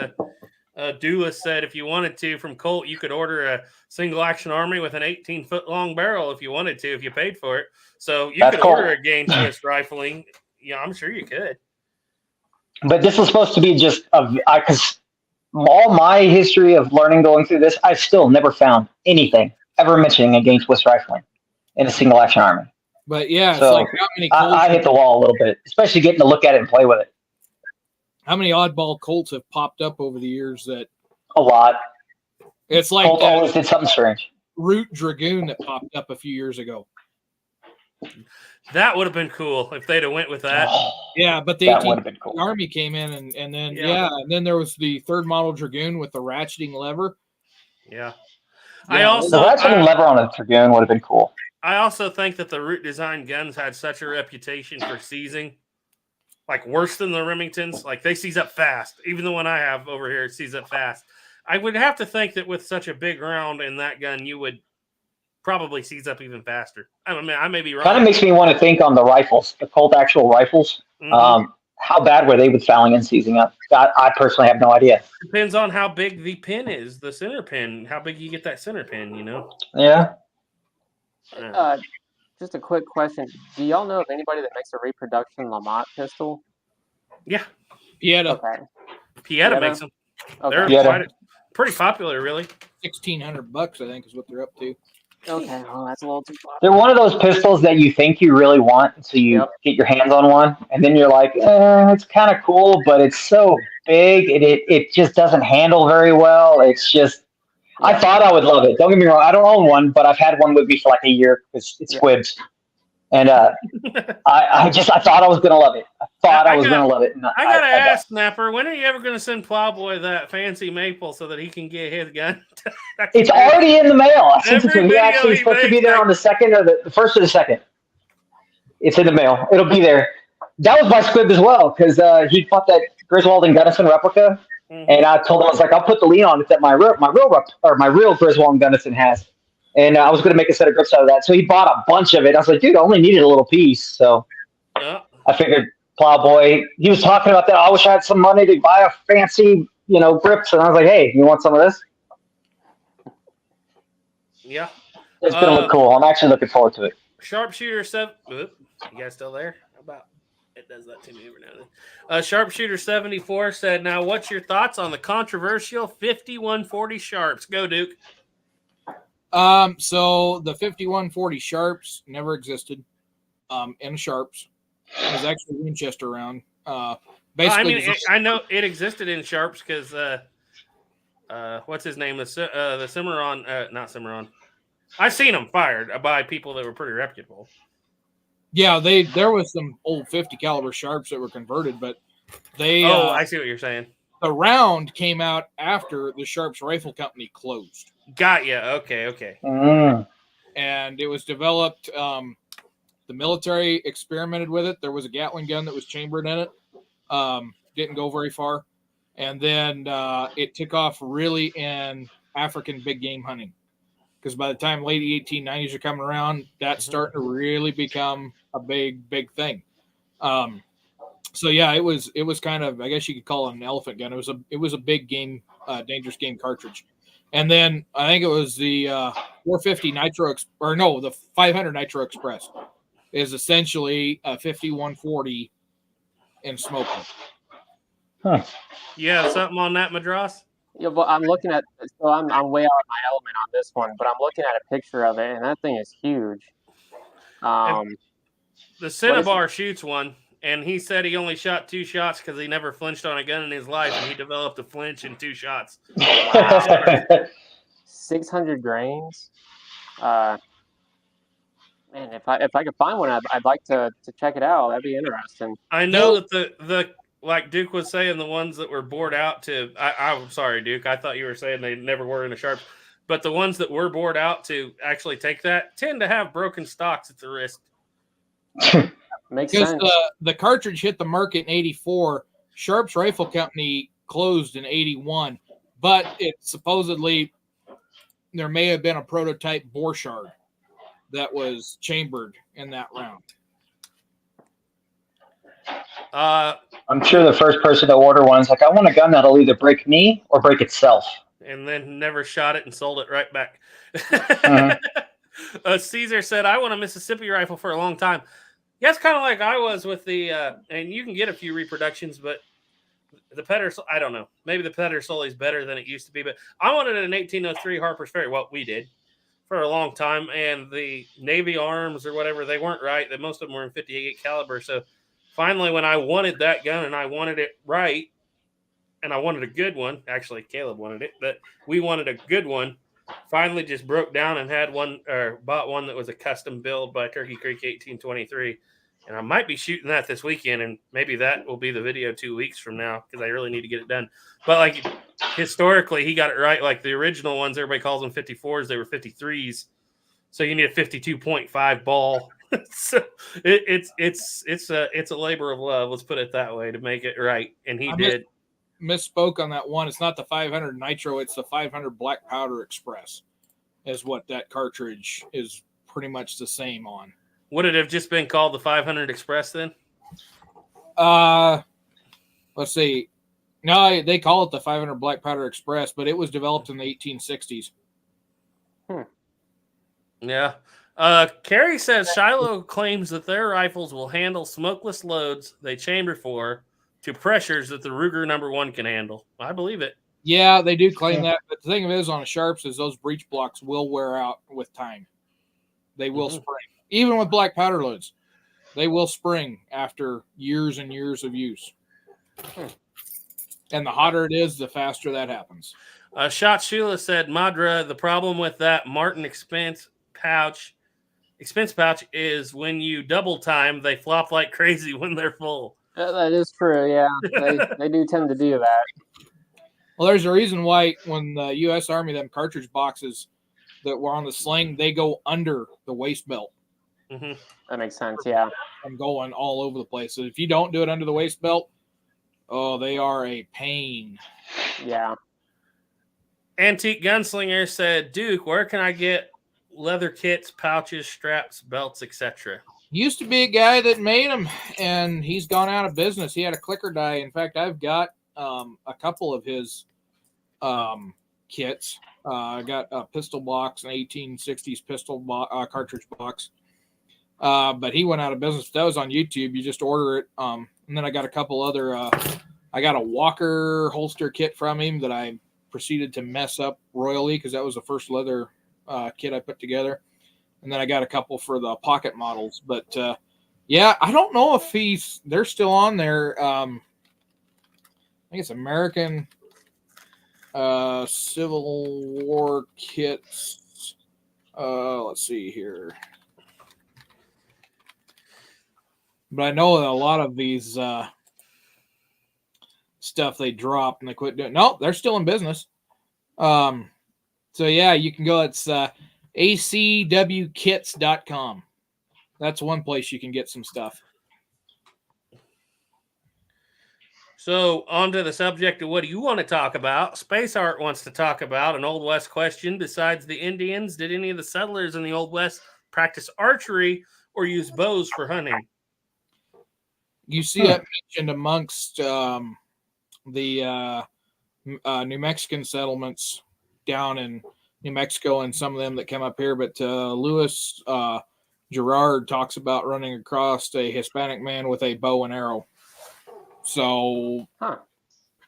Dula said if you wanted to from Colt, you could order a single action Army with an 18-foot long barrel if you wanted to, if you paid for it. So you That's could cool. order a gain twist rifling. Yeah, I'm sure you could. But this was supposed to be just because all my history of learning going through this, I've still never found anything ever mentioning a gain twist rifling in a single action Army. But yeah, So, it's like how many Colts, I hit the wall a little bit, especially getting to look at it and play with it. how many oddball Colts have popped up over the years that A lot. It's like Colt that always did something strange. Root Dragoon that popped up a few years ago. That would have been cool if they'd have went with that. Yeah, but the That 18th would have been cool. Army came in, and then Yeah. and then there was the 3rd model Dragoon with the ratcheting lever. Yeah. Yeah, I The also ratcheting lever on a Dragoon would have been cool. I also think that the Root Design guns had such a reputation for seizing, like worse than the Remingtons. Like they seize up fast. Even the one I have over here seizes up fast. I would have to think that with such a big round in that gun, you would probably seize up even faster. I mean, I may be wrong. Kind of makes me want to think on the rifles, the Colt actual rifles. Mhm. How bad were they with fouling and seizing up? I personally have no idea. Depends on how big the pin is, the center pin, how big you get that center pin, you know? Yeah. Just a quick question. Do y'all know of anybody that makes a reproduction Lamont pistol? Yeah. Pieta, Okay. Pieta Pieta? makes them. Okay. They're Pieta. pretty popular, really. $1,600, I think, is what they're up to. Okay. Well, that's a little too far. They're one of those pistols that you think you really want, so you Yep. get your hands on one, and then you're like, it's kind of cool, but it's so big, it just doesn't handle very well. It's just, I thought I would love it. Don't get me wrong, I don't own one, but I've had one with me for like a year because it's squibs. And I thought I was gonna love it. I thought I was gonna love it. And I gotta ask, Snapper, when are you ever gonna send Plowboy that fancy maple so that he can get his gun? It's already in the mail. I sent it to him. He Every actually video is supposed to he be there makes, on the 2nd or the 1st or the 2nd. It's in the mail. It'll be there. That was my squib as well because he bought that Griswold and Gunnison replica, and I told him, I was like, I'll put the lean on it that my real Griswold and Gunnison has, and I was going to make a set of grips out of that. So he bought a bunch of it. I was like, dude, I only needed a little piece, so Yeah. I figured Plowboy. He was talking about that. I wish I had some money to buy a fancy, grips, and I was like, hey, you want some of this? Yeah. It's gonna look cool. I'm actually looking forward to it. Sharpshooter 7. You guys still there? How about it does that to me every now and then. Sharpshooter 74 said, "Now, what's your thoughts on the controversial 5140 Sharps?" Go, Duke. So the 5140 Sharps never existed. In Sharps, it was actually a Winchester round. Basically, I know it existed in Sharps because what's his name? The Cimarron, not Cimarron. I've seen them fired by people that were pretty reputable. yeah, there was some old 50 caliber Sharps that were converted, but they I see what you're saying. the round came out after the Sharps Rifle Company closed. Got ya. Okay. And it was developed. The military experimented with it. There was a Gatling gun that was chambered in it. Didn't go very far. And then it took off really in African big game hunting. Because by the time late 1890s are coming around, that's starting to really become a big thing. So yeah, it was kind of, I guess you could call it an elephant gun. It was a big game, dangerous game cartridge. And then I think it was the 450 Nitro, the 500 Nitro Express is essentially a 5140 in smoking. Huh. Yeah, something on that, Madras? Yeah, but I'm looking at, so I'm way out of my element on this one, but I'm looking at a picture of it, and that thing is huge. The Cinnabar shoots one, and he said he only shot 2 shots because he never flinched on a gun in his life, and he developed a flinch in 2 shots. 600 grains. Man, if I could find one, I'd like to check it out. That'd be interesting. I know that the like Duke was saying, the ones that were bored out to, I'm sorry, Duke, I thought you were saying they never were in a Sharp, but the ones that were bored out to actually take that tend to have broken stocks at the wrist. Makes Because sense. the cartridge hit the market in 84. Sharps Rifle Company closed in 81, but it supposedly there may have been a prototype Borchardt that was chambered in that round. I'm sure the first person to order one is like, I want a gun that'll either break me or break itself. And then never shot it and sold it right back. Uh-huh. Caesar said, I want a Mississippi rifle for a long time. Yeah, it's kind of like I was with the, and you can get a few reproductions, but the Petter, I don't know. Maybe the Petter Sully is better than it used to be, but I wanted an 1803 Harper's Ferry. Well, we did for a long time, and the Navy arms or whatever, they weren't right. That most of them were in 58 caliber. So finally, when I wanted that gun and I wanted it right, and I wanted a good one. Actually, Caleb wanted it, but we wanted a good one. Finally, just broke down and had one, or bought one that was a custom build by Turkey Creek 1823. And I might be shooting that this weekend, and maybe that will be the video 2 weeks from now because I really need to get it done. But like historically, he got it right. Like the original ones, everybody calls them 54s. They were 53s. So you need a 52.5 ball. So it's a labor of love. Let's put it that way to make it right. And he did. Misspoke on that one. It's not the 500 Nitro. It's the 500 Black Powder Express is what that cartridge is pretty much the same on. Would it have just been called the 500 Express then? Let's see. No, they call it the 500 Black Powder Express, but it was developed in the 1860s. Yeah. Carrie says Shiloh claims that their rifles will handle smokeless loads they chamber for to pressures that the Ruger #1 can handle. I believe it. Yeah, they do claim that. But the thing of it is on the Sharps is those breech blocks will wear out with time. They will spring. Even with black powder loads, they will spring after years and years of use. And the hotter it is, the faster that happens. Shot Shula said, Madra, the problem with that Martin expense pouch is when you double time, they flop like crazy when they're full. That is true, yeah. They do tend to do that. Well, there's a reason why when the U.S. Army, them cartridge boxes that were on the sling, they go under the waist belt. Mm-hmm. That makes sense, yeah. I'm going all over the place. So if you don't do it under the waist belt, oh, they are a pain. Yeah. Antique Gunslinger said, Duke, where can I get leather kits, pouches, straps, belts, etc.? Used to be a guy that made them, and he's gone out of business. He had a clicker die. In fact, I've got a couple of his kits. I got a pistol box, an 1860s pistol cartridge box. But he went out of business. That was on YouTube. You just order it. And then I got a couple other. I got a Walker holster kit from him that I proceeded to mess up royally because that was the first leather kit I put together. And then I got a couple for the pocket models. But yeah, I don't know if they're still on there. I think it's American Civil War kits. Let's see here. But I know that a lot of these stuff they dropped and they quit doing. No, they're still in business. So yeah, you can go. It's acwkits.com. That's one place you can get some stuff. So on to the subject of what do you want to talk about? Space Art wants to talk about an Old West question. Besides the Indians, did any of the settlers in the Old West practice archery or use bows for hunting? You see that mentioned amongst the New Mexican settlements down in New Mexico and some of them that come up here. But Louis Gerard talks about running across a Hispanic man with a bow and arrow. So,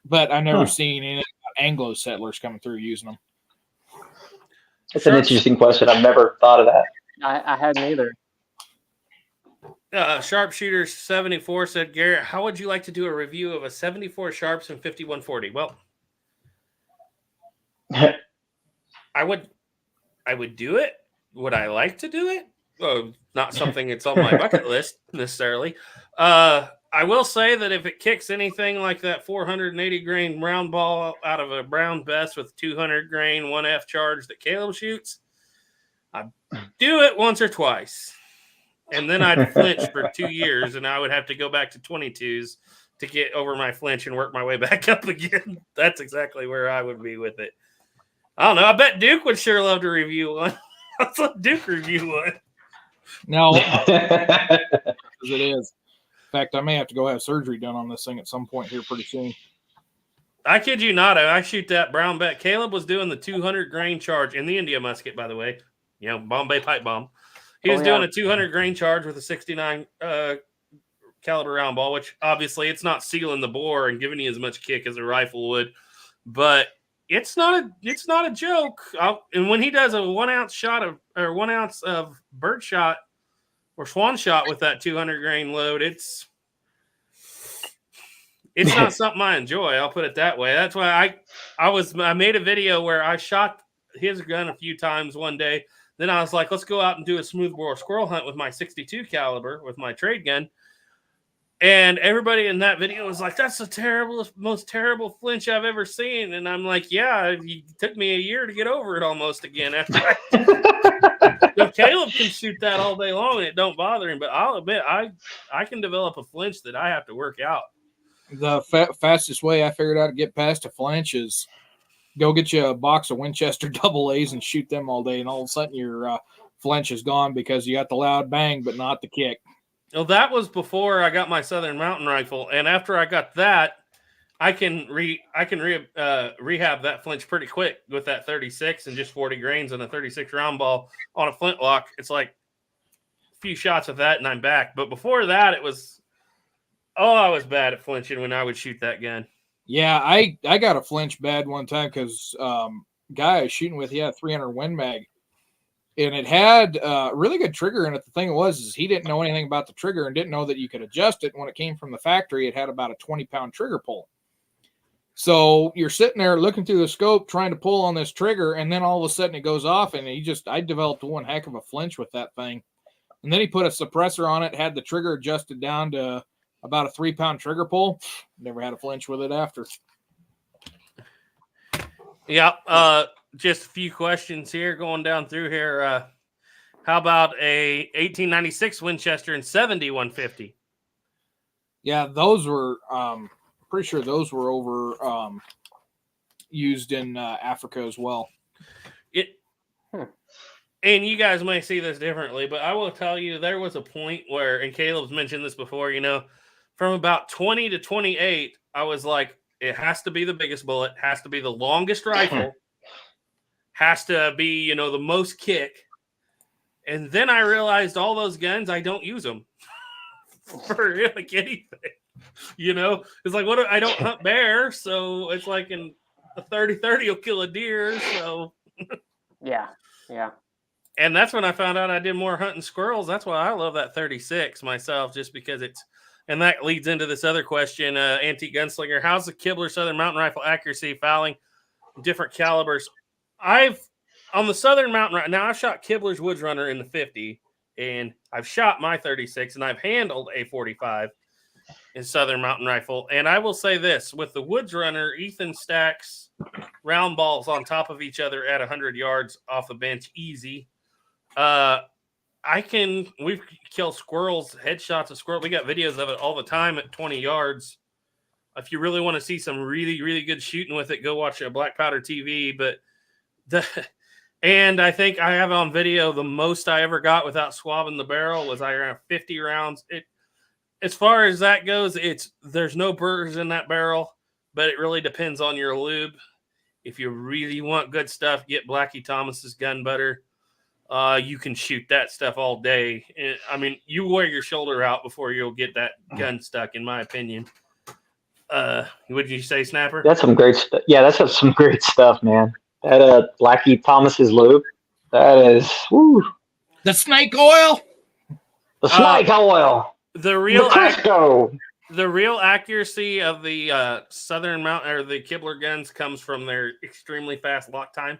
but I've never seen any Anglo settlers coming through using them. That's an interesting question. I've never thought of that. I hadn't either. Sharpshooter 74 said, Garrett, how would you like to do a review of a 74 Sharps and 5140? Well, I would do it. Would I like to do it? Oh, not something that's on my bucket list necessarily. I will say that if it kicks anything like that 480 grain round ball out of a brown vest with 200 grain 1F charge that Caleb shoots, I'd do it once or twice. And then I'd flinch for 2 years, and I would have to go back to 22s to get over my flinch and work my way back up again. That's exactly where I would be with it. I don't know. I bet Duke would sure love to review one. Let's let Duke review one. No, as it is. In fact, I may have to go have surgery done on this thing at some point here pretty soon. I kid you not. I shoot that brown bet. Caleb was doing the 200 grain charge in the India musket, by the way. You know, Bombay pipe bomb. He was doing a 200 grain charge with a 69 caliber round ball, which obviously it's not sealing the bore and giving you as much kick as a rifle would, but it's not a joke. And when he does a 1 ounce shot of 1 ounce of bird shot or swan shot with that 200 grain load, it's It's not something I enjoy. I'll put it that way. That's why I made a video where I shot his gun a few times one day. Then I was like, let's go out and do a smoothbore squirrel hunt with my 62 caliber with my trade gun. And everybody in that video was like, that's the most terrible flinch I've ever seen. And I'm like, yeah, it took me a year to get over it almost again. After Caleb can shoot that all day long and it don't bother him. But I'll admit, I can develop a flinch that I have to work out. The fastest way I figured out to get past a flinch is go get you a box of Winchester AA and shoot them all day. And all of a sudden your flinch is gone because you got the loud bang, but not the kick. Well, that was before I got my Southern Mountain Rifle, and after I got that, I can rehab that flinch pretty quick with that 36 and just 40 grains and a 36 round ball on a flintlock. It's like a few shots of that and I'm back. But before that, I was bad at flinching when I would shoot that gun. Yeah, I got a flinch bad one time because guy I was shooting with, he had a 300 Win Mag. And it had a really good trigger in it. The thing was he didn't know anything about the trigger and didn't know that you could adjust it. When it came from the factory, it had about a 20-pound trigger pull. So you're sitting there looking through the scope, trying to pull on this trigger, and then all of a sudden it goes off, and I developed one heck of a flinch with that thing. And then he put a suppressor on it, had the trigger adjusted down to about a 3-pound trigger pull. Never had a flinch with it after. Yeah, just a few questions here going down through here. How about a 1896 Winchester and 70-150? Yeah, those were pretty sure those were over used in Africa as well. And you guys may see this differently, but I will tell you there was a point where, and Caleb's mentioned this before, from about 20 to 28, I was like, it has to be the biggest bullet, has to be the longest rifle, has to be, the most kick. And then I realized all those guns, I don't use them for like anything. It's like, I don't hunt bear, so it's like a 30-30 will kill a deer. So Yeah. And that's when I found out I did more hunting squirrels. That's why I love that 36 myself, just because and that leads into this other question, Antique Gunslinger. How's the Kibler Southern Mountain Rifle accuracy, fouling, different calibers? On the Southern Mountain, now I've shot Kibler's Woods Runner in the 50, and I've shot my 36, and I've handled a 45 in Southern Mountain Rifle. And I will say this, with the Woods Runner, Ethan stacks round balls on top of each other at 100 yards off the bench easy. We've killed squirrels, headshots of squirrels. We got videos of it all the time at 20 yards. If you really want to see some really, really good shooting with it, go watch a Black Powder TV. And I think I have on video the most I ever got without swabbing the barrel was I ran 50 rounds. As far as that goes, there's no burrs in that barrel, but it really depends on your lube. If you really want good stuff, get Blackie Thomas's gun butter. You can shoot that stuff all day. You wear your shoulder out before you'll get that gun stuck, in my opinion. Would you say, Snapper? That's some great stuff. Yeah, that's some great stuff, man. That Blackie Thomas's lube, that is, woo. The snake oil? The snake oil. The real Crisco. The real accuracy of the Southern Mountain or the Kibler guns comes from their extremely fast lock time.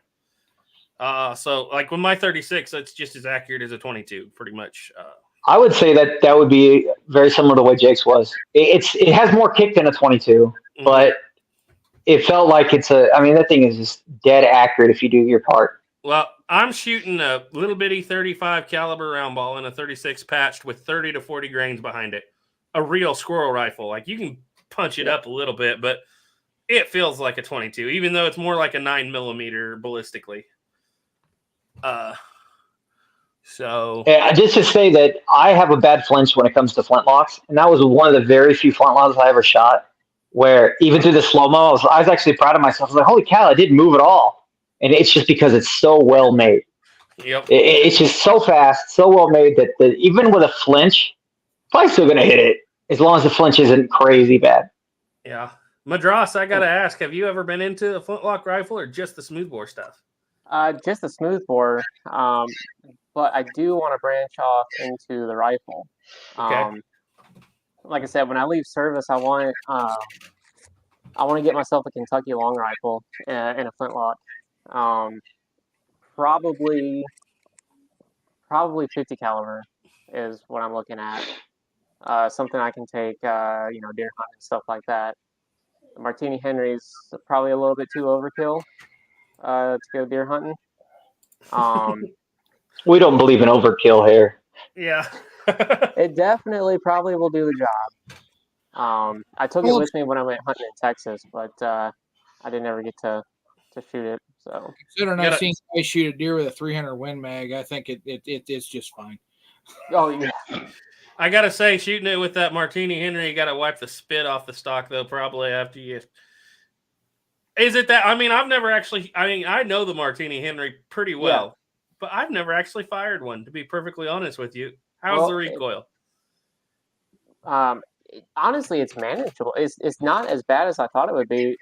So like with my 36, it's just as accurate as a 22, pretty much. I would say that would be very similar to what Jake's was. It has more kick than a 22, but it felt like that thing is just dead accurate if you do your part. Well, I'm shooting a little bitty 35 caliber round ball and a 36 patched with 30 to 40 grains behind it. A real squirrel rifle. Like you can punch it up a little bit, but it feels like a 22, even though it's more like a 9mm ballistically. Just to say that I have a bad flinch when it comes to flintlocks, and that was one of the very few flintlocks I ever shot where even through the slow-mo, I was actually proud of myself. I was like, holy cow, I didn't move at all. And it's just because it's so well made. Yep. It's just so fast, so well made that even with a flinch, probably still going to hit it as long as the flinch isn't crazy bad. Yeah. Madras, I got to ask, have you ever been into a flintlock rifle or just the smoothbore stuff? Just the smoothbore, but I do want to branch off into the rifle. Okay. like I said, when I leave service, I want to get myself a Kentucky long rifle and a flintlock. Probably 50 caliber is what I'm looking at. Something I can take, deer hunting and stuff like that. The Martini Henry's probably a little bit too overkill to go deer hunting. We don't believe in overkill here. Yeah. It definitely probably will do the job. I took it with me when I went hunting in Texas, but I didn't ever get to shoot it. So Considering I've seen guys shoot a deer with a 300 Win Mag, I think it's just fine. Oh yeah. I gotta say, shooting it with that Martini Henry, you gotta wipe the spit off the stock though. Probably after you. Is it that? I mean, I've never actually. I mean, I know the Martini Henry pretty well, but I've never actually fired one. To be perfectly honest with you, how's the recoil? Honestly, it's manageable. It's not as bad as I thought it would be.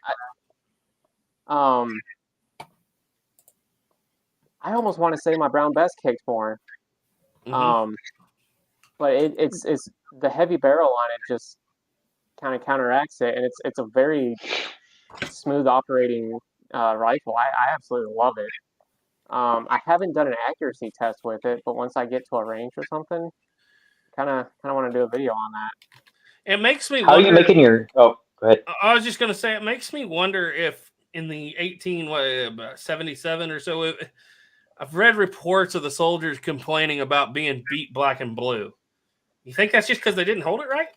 I almost want to say my Brown Bess kicked more. But it's the heavy barrel on it just kind of counteracts it, and it's a very smooth operating rifle. I absolutely love it. I haven't done an accuracy test with it, but once I get to a range or something, kind of want to do a video on that. It makes me. How are you making your? Oh, go ahead. I was just gonna say it makes me wonder if in the 1877 or so, I've read reports of the soldiers complaining about being beat black and blue. You think that's just because they didn't hold it right?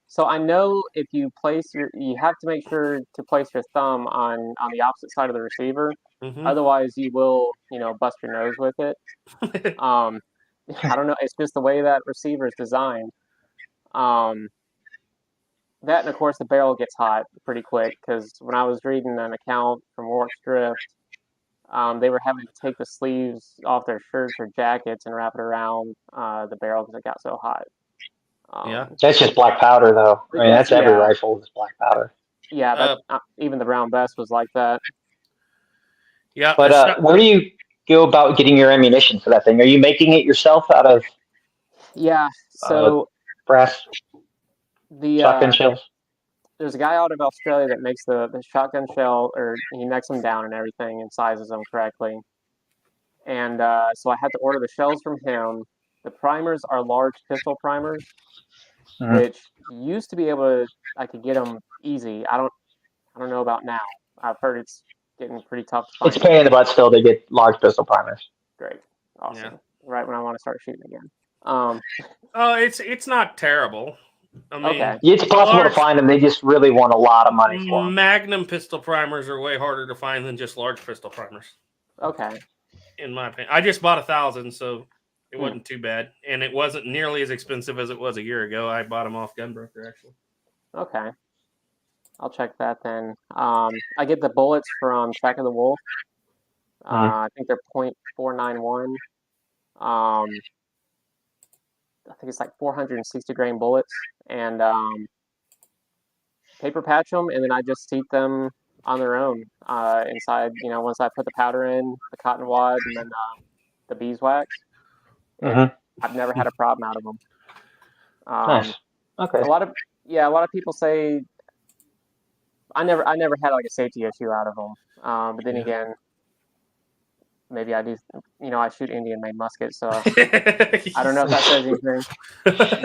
So I know if you you have to make sure to place your thumb on the opposite side of the receiver. Otherwise, you will, bust your nose with it. I don't know. It's just the way that receiver is designed. That and of course the barrel gets hot pretty quick because when I was reading an account from Warwick's Drift, they were having to take the sleeves off their shirts or jackets and wrap it around the barrel because it got so hot. That's just black powder, though. I mean, that's every rifle is black powder. Yeah, even the Brown Bess was like that. Yeah, but where do you go about getting your ammunition for that thing? Are you making it yourself out of? Yeah, so brass. The shotgun shells. There's a guy out of Australia that makes the shotgun shell, or he necks them down and everything and sizes them correctly. And so I had to order the shells from him. The primers are large pistol primers, which used to be I could get them easy. I don't know about now. I've heard it's getting pretty tough to find. It's pain in the butt still to get large pistol primers. Great. Awesome. Yeah. Right when I want to start shooting again. It's not terrible. I mean, it's possible to find them. They just really want a lot of money for them. Magnum pistol primers are way harder to find than just large pistol primers. Okay. In my opinion, I just bought 1,000, so it wasn't too bad, and it wasn't nearly as expensive as it was a year ago. I bought them off Gunbroker, actually. Okay. I'll check that then. I get the bullets from Track of the Wolf. I think they're .491. I think it's like 460 grain bullets, and paper patch them, and then I just seat them on their own inside. Once I put the powder in, the cotton wad, and then the beeswax. I've never had a problem out of them. Nice. Okay. A lot of people say I never had like a safety issue out of them. But then again, maybe I do. I shoot Indian-made muskets, so I don't know if that says anything.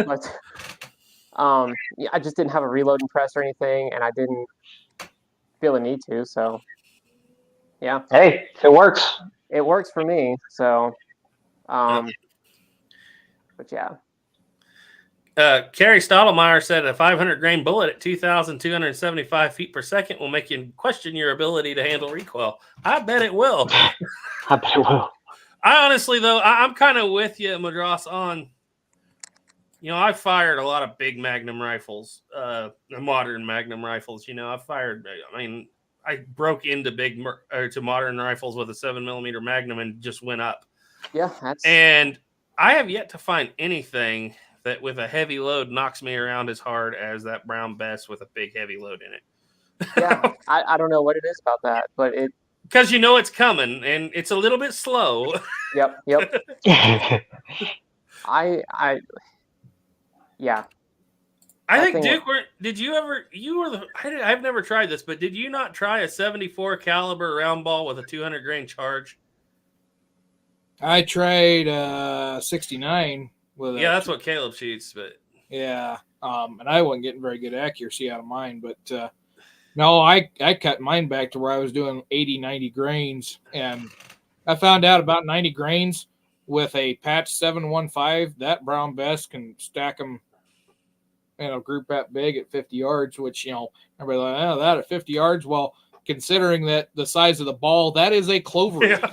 But I just didn't have a reloading press or anything, and I didn't feel a need to. So, yeah. Hey, it works. It works for me. So, but yeah. Kerry Stottlemyre said a 500 grain bullet at 2,275 feet per second will make you question your ability to handle recoil. I bet it will. I bet it will. I honestly, though, I'm kind of with you, Madras, on, I fired a lot of big Magnum rifles, modern Magnum rifles. I broke into to modern rifles with a 7mm Magnum and just went up. Yeah. And I have yet to find anything that with a heavy load knocks me around as hard as that Brown Bess with a big heavy load in it. Yeah, I don't know what it is about that, but it... Because it's coming, and it's a little bit slow. Yep. Yeah. I That think thing- Duke. Did you ever? You were the. I've never tried this, but did you not try a 74 caliber round ball with a 200 grain charge? I tried 69 with Yeah, a, that's what Caleb shoots. But yeah, and I wasn't getting very good accuracy out of mine. But no, I cut mine back to where I was doing 80, 90 grains, and I found out about 90 grains with a patch 715. That brown best can stack them in a group that big at 50 yards, which, everybody like, oh, that at 50 yards. Well, considering that the size of the ball, that is a clover. yeah,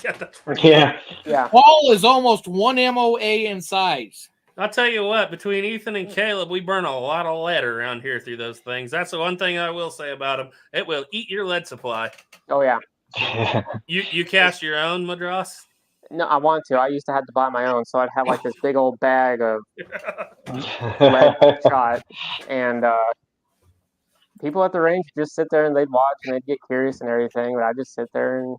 yeah, that's pretty. Yeah. Yeah. Ball is almost 1 MOA in size. I'll tell you what. Between Ethan and Caleb, we burn a lot of lead around here through those things. That's the one thing I will say about them. It will eat your lead supply. Oh yeah. You cast your own, Madras? No, I want to. I used to have to buy my own, so I'd have like this big old bag of lead shot, and people at the range just sit there and they'd watch and they'd get curious and everything. But I just sit there and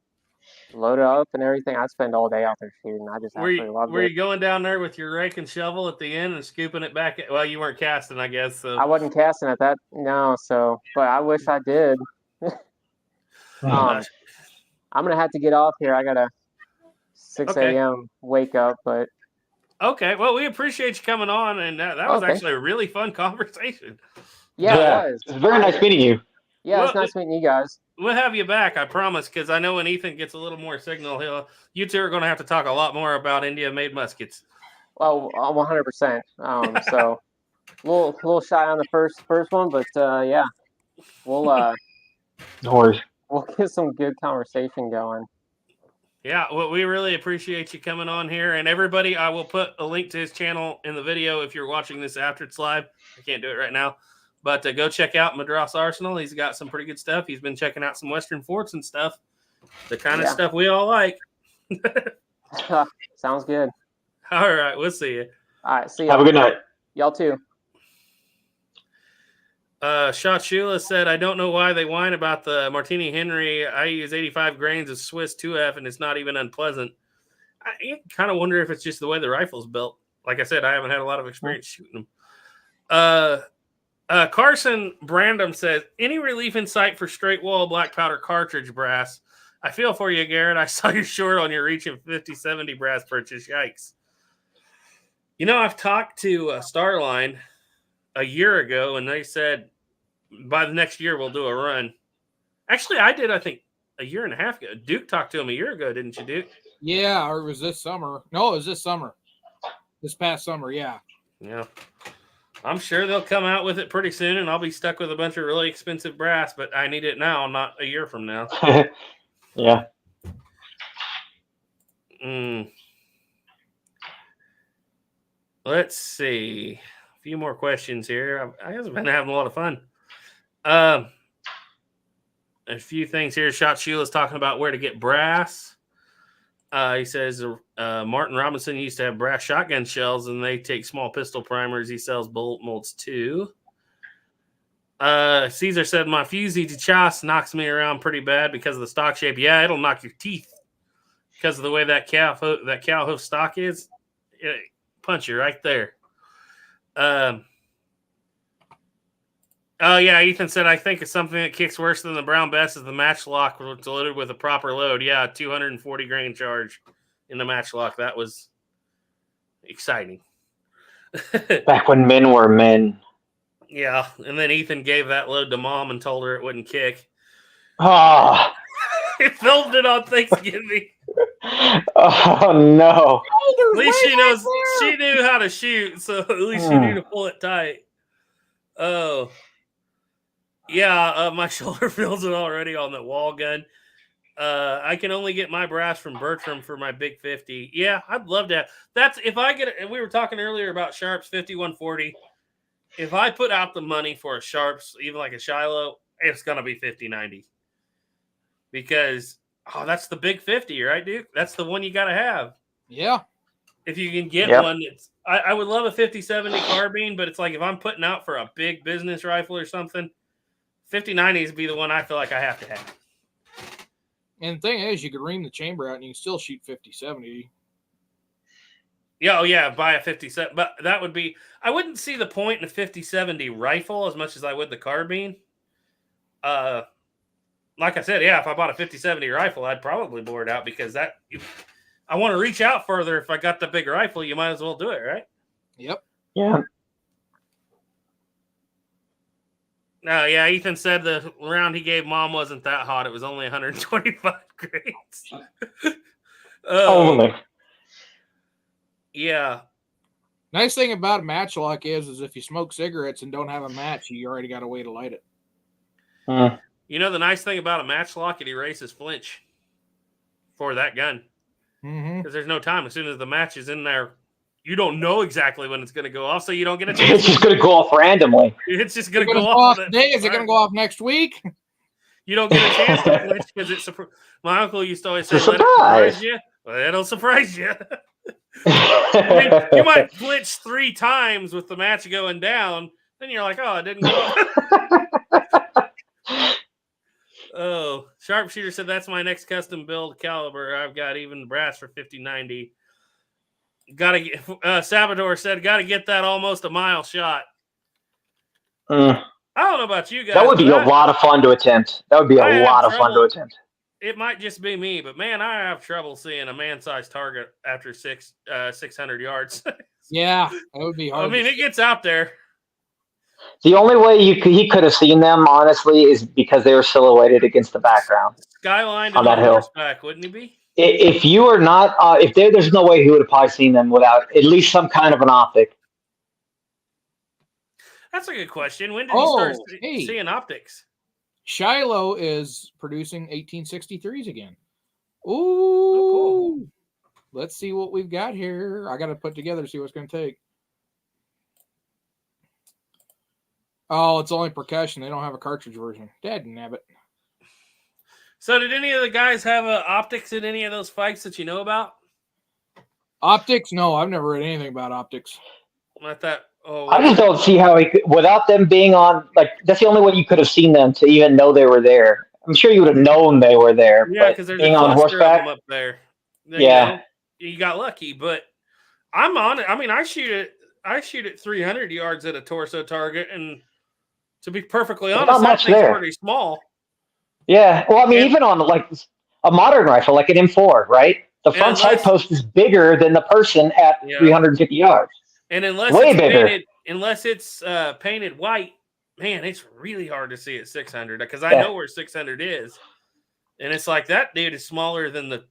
load it up and everything. I'd spend all day out there shooting. I just absolutely loved Were it. you going down there with your rake and shovel at the end and scooping it back? Well, you weren't casting, I guess. So I wasn't casting at that, no. So, but I wish I did. I'm gonna have to get off here. I got a 6 Okay. a.m. wake up, but okay. Well, we appreciate you coming on, and that was Okay. actually a really fun conversation. yeah, Yeah. it was. It's very nice meeting you. Yeah, it's Well, nice meeting you guys. We'll have you back, I promise, because I know when Ethan gets a little more signal, you two are going to have to talk a lot more about India-made muskets. Well, 100%. So a little shy on the first one, but yeah, we'll No worries. we'll get some good conversation going. Yeah, well, we really appreciate you coming on here. And everybody, I will put a link to his channel in the video if you're watching this after it's live. I can't do it right now. But go check out Madras Arsenal. He's got some pretty good stuff. He's been checking out some Western forts and stuff. The kind of Yeah. stuff we all like. Sounds good. All right, we'll see you. All right, see Have a y'all. good night. Y'all too. Shot Shula said, I don't know why they whine about the Martini Henry. I use 85 grains of Swiss 2F, and it's not even unpleasant. I kind of wonder if it's just the way the rifle's built. Like I said, I haven't had a lot of experience shooting them. Carson Brandom says, any relief in sight for straight wall black powder cartridge brass? I feel for you, Garrett. I saw you short on your Reach and 5070 brass purchase. Yikes. I've talked to Starline a year ago, and they said by the next year we'll do a run. Actually, I did, I think, a year and a half ago. Duke talked to him a year ago, didn't you, Duke? Yeah, or it was this summer. No, it was this summer. This past summer, yeah. Yeah. I'm sure they'll come out with it pretty soon, and I'll be stuck with a bunch of really expensive brass, but I need it now, not a year from now. Yeah. Let's see. A few more questions here. I have been having a lot of fun. A few things here. Shot Sheila's talking about where to get brass. He says Martin Robinson used to have brass shotgun shells, and they take small pistol primers. He sells bullet molds too. Caesar said my Fusey de Chasse knocks me around pretty bad because of the stock shape. Yeah, it'll knock your teeth because of the way that cow hoof stock is. It punch you right there. Oh yeah, Ethan said I think it's something that kicks worse than the Brown Bess is the matchlock loaded with a proper load. Yeah, 240 grain charge in the matchlock. That was exciting. Back when men were men. Yeah, and then Ethan gave that load to Mom and told her it wouldn't kick. Oh, He filmed it on Thanksgiving. oh no. At least she knew how to shoot, so at least she knew to pull it tight. Oh. Yeah, my shoulder feels it already on the wall gun. I can only get my brass from Bertram for my big 50. Yeah, I'd love that. That's if I get it. We were talking earlier about Sharps 5140. If I put out the money for a Sharps, even like a Shiloh, it's gonna be 5090. Because that's the big 50, right, Duke? That's the one you gotta have. Yeah. If you can get Yep. one, I would love a 5070 carbine, but it's like if I'm putting out for a big business rifle or something, 5090s would be the one I feel like I have to have. And the thing is, you could ream the chamber out and you can still shoot 50-70. Yeah, oh yeah, buy a 57. But that would be, I wouldn't see the point in a 5070 rifle as much as I would the carbine. Like I said, yeah, if I bought a 5070 rifle, I'd probably bore it out because I want to reach out further. If I got the big rifle, you might as well do it, right? Yep. Yeah. No, yeah, Ethan said the round he gave mom wasn't that hot. It was only 125 grades. Only. Yeah. Nice thing about a matchlock is if you smoke cigarettes and don't have a match, you already got a way to light it. You know the nice thing about a matchlock, it erases flinch for that gun. Because there's no time. As soon as the match is in there, you don't know exactly when it's going to go off, so you don't get a chance. It's just going to go off randomly. It's just going to go off today. Is it going to go off next week? You don't get a chance to flinch because it's my uncle used to always say, It's a "Let it surprise." surprise you." Well, it'll surprise you. I mean, you might flinch 3 times with the match going down, then you're like, "Oh, it didn't go off." Oh, Sharpshooter said that's my next custom build caliber. I've got even brass for 5090. Gotta get. Salvador said, "Got to get that almost a mile shot." I don't know about you guys. That would be a but lot of fun to attempt. That would be I a have lot of fun to trouble. attempt. It might just be me, but man, I have trouble seeing a man-sized target after 600 yards. Yeah, that would be hard. I mean, it gets out there. The only way he could have seen them, honestly, is because they were silhouetted against the background. Skylined On and that on hill. horseback, wouldn't he be? If you are not, there's no way he would have probably seen them without at least some kind of an optic. That's a good question. When did he start seeing optics? Shiloh is producing 1863s again. Ooh. Oh, cool. Let's see what we've got here. I got to put together, see what it's going to take. Oh, it's only percussion. They don't have a cartridge version. Dad nabbit. So did any of the guys have optics in any of those fights that you know about? Optics? No, I've never read anything about optics. I thought, I just don't see how he could, without them being on, like, that's the only way you could have seen them to even know they were there. I'm sure you would have known they were there. yeah, but because there's being a on cluster of horseback, them up there. Yeah. You got lucky, but I'm on it. I mean, I shoot at 300 yards at a torso target, and to be perfectly There's honest, not that much thing's there. pretty small. Yeah. Well, I mean, even on like a modern rifle, like an M4, right? The front sight post is bigger than the person at 350 yards. And unless Way it's bigger. painted white, man, it's really hard to see at 600 because I know where 600 is, and it's like that dude is smaller than the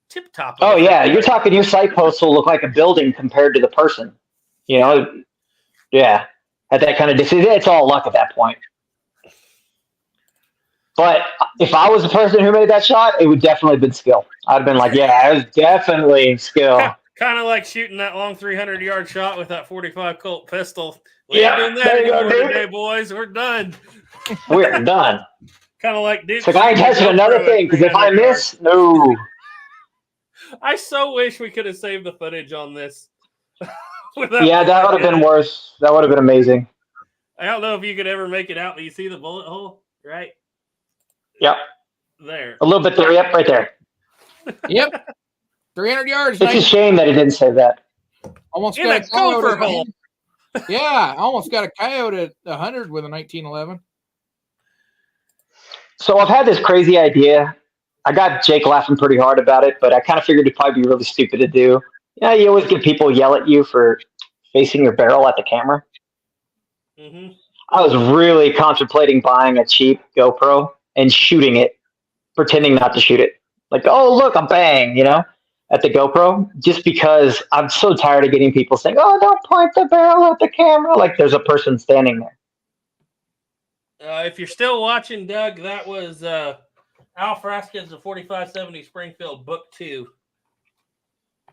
tip top. Oh yeah, you're talking your sight post will look like a building compared to the person. You know, yeah. At that kind of distance, it's all luck at that point. But if I was the person who made that shot, it would definitely have been skill. I'd have been like, yeah, it was definitely skill. Kind of like shooting that long 300-yard shot with that 45 Colt pistol. We Yeah, ain't doing that there you go, anymore dude. today, boys. We're done. We're done. Kind of like Duke. So I ain't touching another thing because if I miss, no. I so wish we could have saved the footage on this. Yeah, that would have been worse. That would have been amazing. I don't know if you could ever make it out, but you see the bullet hole, right? Yep. There. A little bit there. Yep, right there. Yep. 300 yards. It's a shame that he didn't say that. Almost In got a a coyote gopher at hole. Yeah, I almost got a coyote at 100 with a 1911. So I've had this crazy idea. I got Jake laughing pretty hard about it, but I kind of figured it'd probably be really stupid to do. Yeah, you always get people yell at you for facing your barrel at the camera. Mm-hmm. I was really contemplating buying a cheap GoPro and shooting it, pretending not to shoot it. Like, oh, look, I'm bang, at the GoPro, just because I'm so tired of getting people saying, oh, don't point the barrel at the camera. Like there's a person standing there. If you're still watching, Doug, that was Al Frasca's The 4570 Springfield Book 2.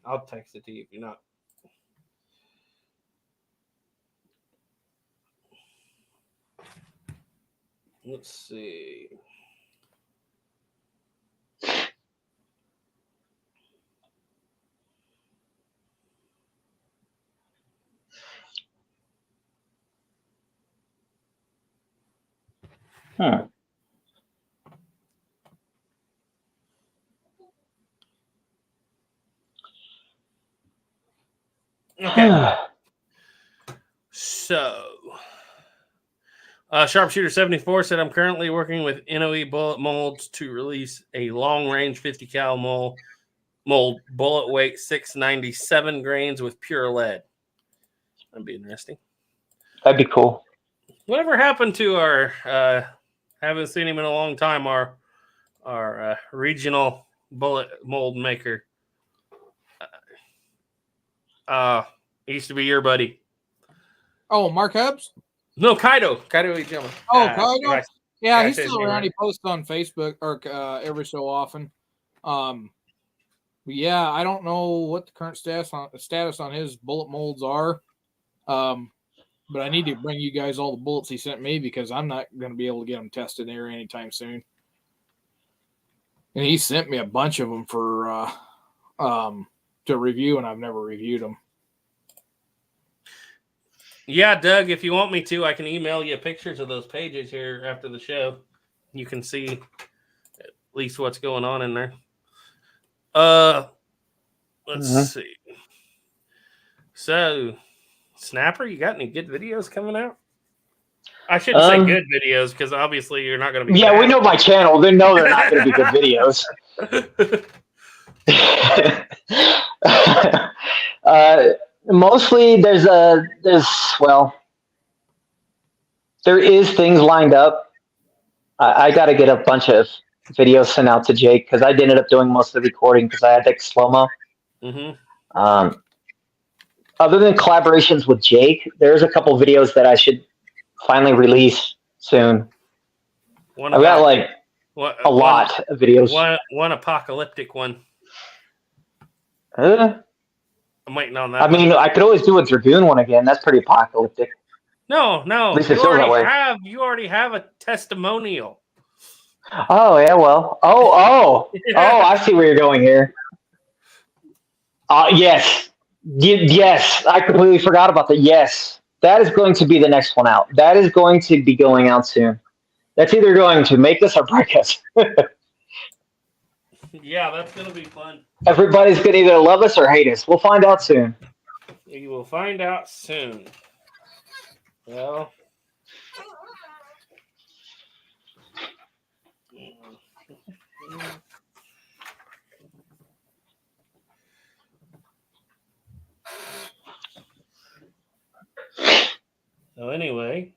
I'll text it to you if you're not. Let's see. Huh. Okay. So, Sharpshooter 74 said, I'm currently working with NOE bullet molds to release a long-range 50 cal mold bullet weight 697 grains with pure lead. That'd be interesting. That'd be cool. Whatever happened to our haven't seen him in a long time, our regional bullet mold maker? He used to be your buddy. Oh, Mark Hubbs? No, Kaido Ichiyama. Oh, Kaido? Yeah, he's his still name, around. right? He posts on Facebook or every so often. But yeah, I don't know what the current status on his bullet molds are. But I need to bring you guys all the bullets he sent me because I'm not going to be able to get them tested there anytime soon. And he sent me a bunch of them for to review, and I've never reviewed them. Yeah, Doug, if you want me to, I can email you pictures of those pages here after the show. You can see at least what's going on in there. Let's see. So, Snapper, you got any good videos coming out? I shouldn't say good videos because obviously you're not going to be. Yeah, we know my channel. They know they're not going to be good videos. Mostly there is things lined up. I got to get a bunch of videos sent out to Jake because I ended up doing most of the recording because I had like slow-mo. Mm-hmm. Other than collaborations with Jake, there's a couple videos that I should finally release soon. I've got like a lot of videos. One apocalyptic one. I'm waiting on that. I mean, I could always do a Dragoon one again. That's pretty apocalyptic. No. At least it feels that way. You already have a testimonial. Oh, yeah, well. Oh, I see where you're going here. Yes. Yes, I completely forgot about that. Yes. That is going to be the next one out. That is going to be going out soon. That's either going to make us or break us. Yeah, that's going to be fun. Everybody's going to either love us or hate us. We'll find out soon. You will find out soon. Well, so anyway,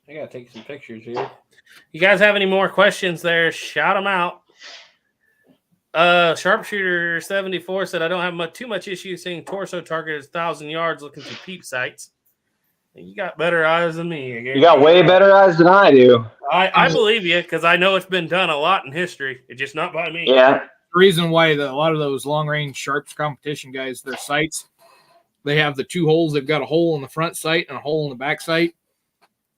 I got to take some pictures here. You guys have any more questions there? Shout them out. Sharpshooter 74 said, I don't have too much issue seeing torso targeted 1,000 yards looking through peep sights. You got better eyes than me. You got way better eyes than I do. I believe you because I know it's been done a lot in history. It's just not by me. Yeah. The reason why a lot of those long-range sharps competition guys, their sights, they have the two holes. They've got a hole in the front sight and a hole in the back sight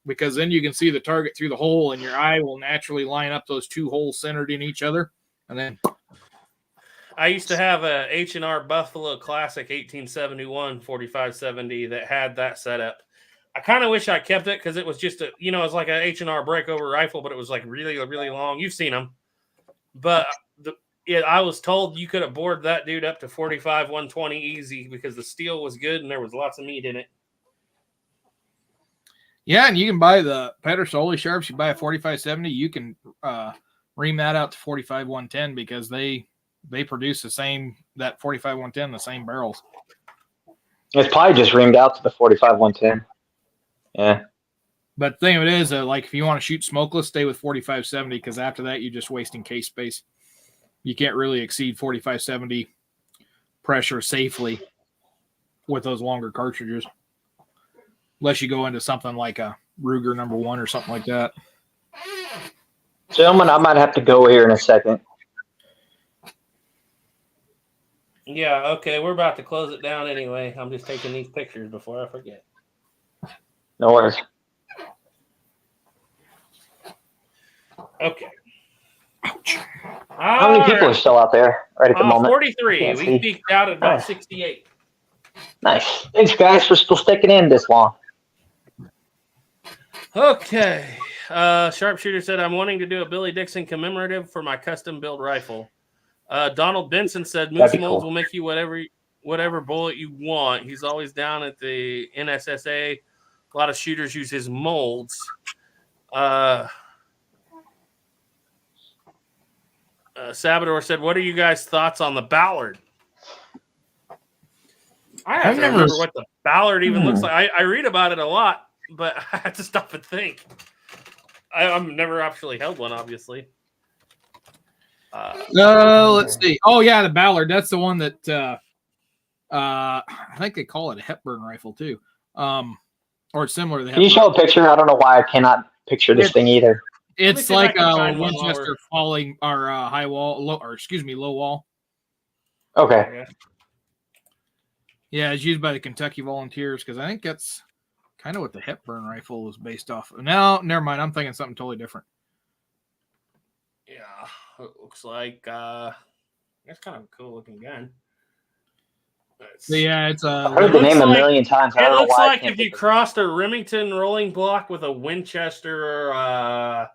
because then you can see the target through the hole and your eye will naturally line up those two holes centered in each other. And then I used to have a H&R Buffalo Classic 1871 4570 that had that setup. I kind of wish I kept it because it was just it's like an H&R breakover rifle, but it was like really, really long. You've seen them. But I was told you could have bored that dude up to 45 120 easy because the steel was good and there was lots of meat in it. Yeah, and you can buy the Pedersoli sharps. You buy a 4570, you can ream that out to 45 110 because they produce that 45 110 the same barrels. It's probably just reamed out to the 45 110. Yeah. But the thing of it is, like if you want to shoot smokeless, stay with 4570 because after that you're just wasting case space. You can't really exceed 4570 pressure safely with those longer cartridges, unless you go into something like a Ruger No. 1 or something like that. Gentlemen, I might have to go here in a second. Yeah, okay, we're about to close it down anyway. I'm just taking these pictures before I forget. No worries. Okay. Ouch. How many people are still out there right at the moment? 43. Can't We see. peaked out at about Nice. 68. Nice. Thanks, guys, for still sticking in this long. Okay. Sharpshooter said, I'm wanting to do a Billy Dixon commemorative for my custom build rifle. Donald Benson said, Moose That'd be molds cool. will make you whatever whatever bullet you want. He's always down at the NSSA. A lot of shooters use his molds. Sabador said, "What are you guys' thoughts on the Ballard?" I have to remember what the Ballard even looks like. I read about it a lot, but I have to stop and think. I've never actually held one, obviously. Let's see. Oh yeah, the Ballard. That's the one that I think they call it a Hepburn rifle too, or similar to the. Can you show a picture? I don't know why I cannot picture this thing either. It's like a Winchester falling or high wall, low wall. Okay. Yeah, it's used by the Kentucky Volunteers because I think that's kind of what the Hepburn rifle was based off of. No, never mind. I'm thinking something totally different. Yeah, it looks like that's kind of a cool looking gun. Yeah, it's a. I've heard the name a million times. It looks like if you crossed a Remington rolling block with a Winchester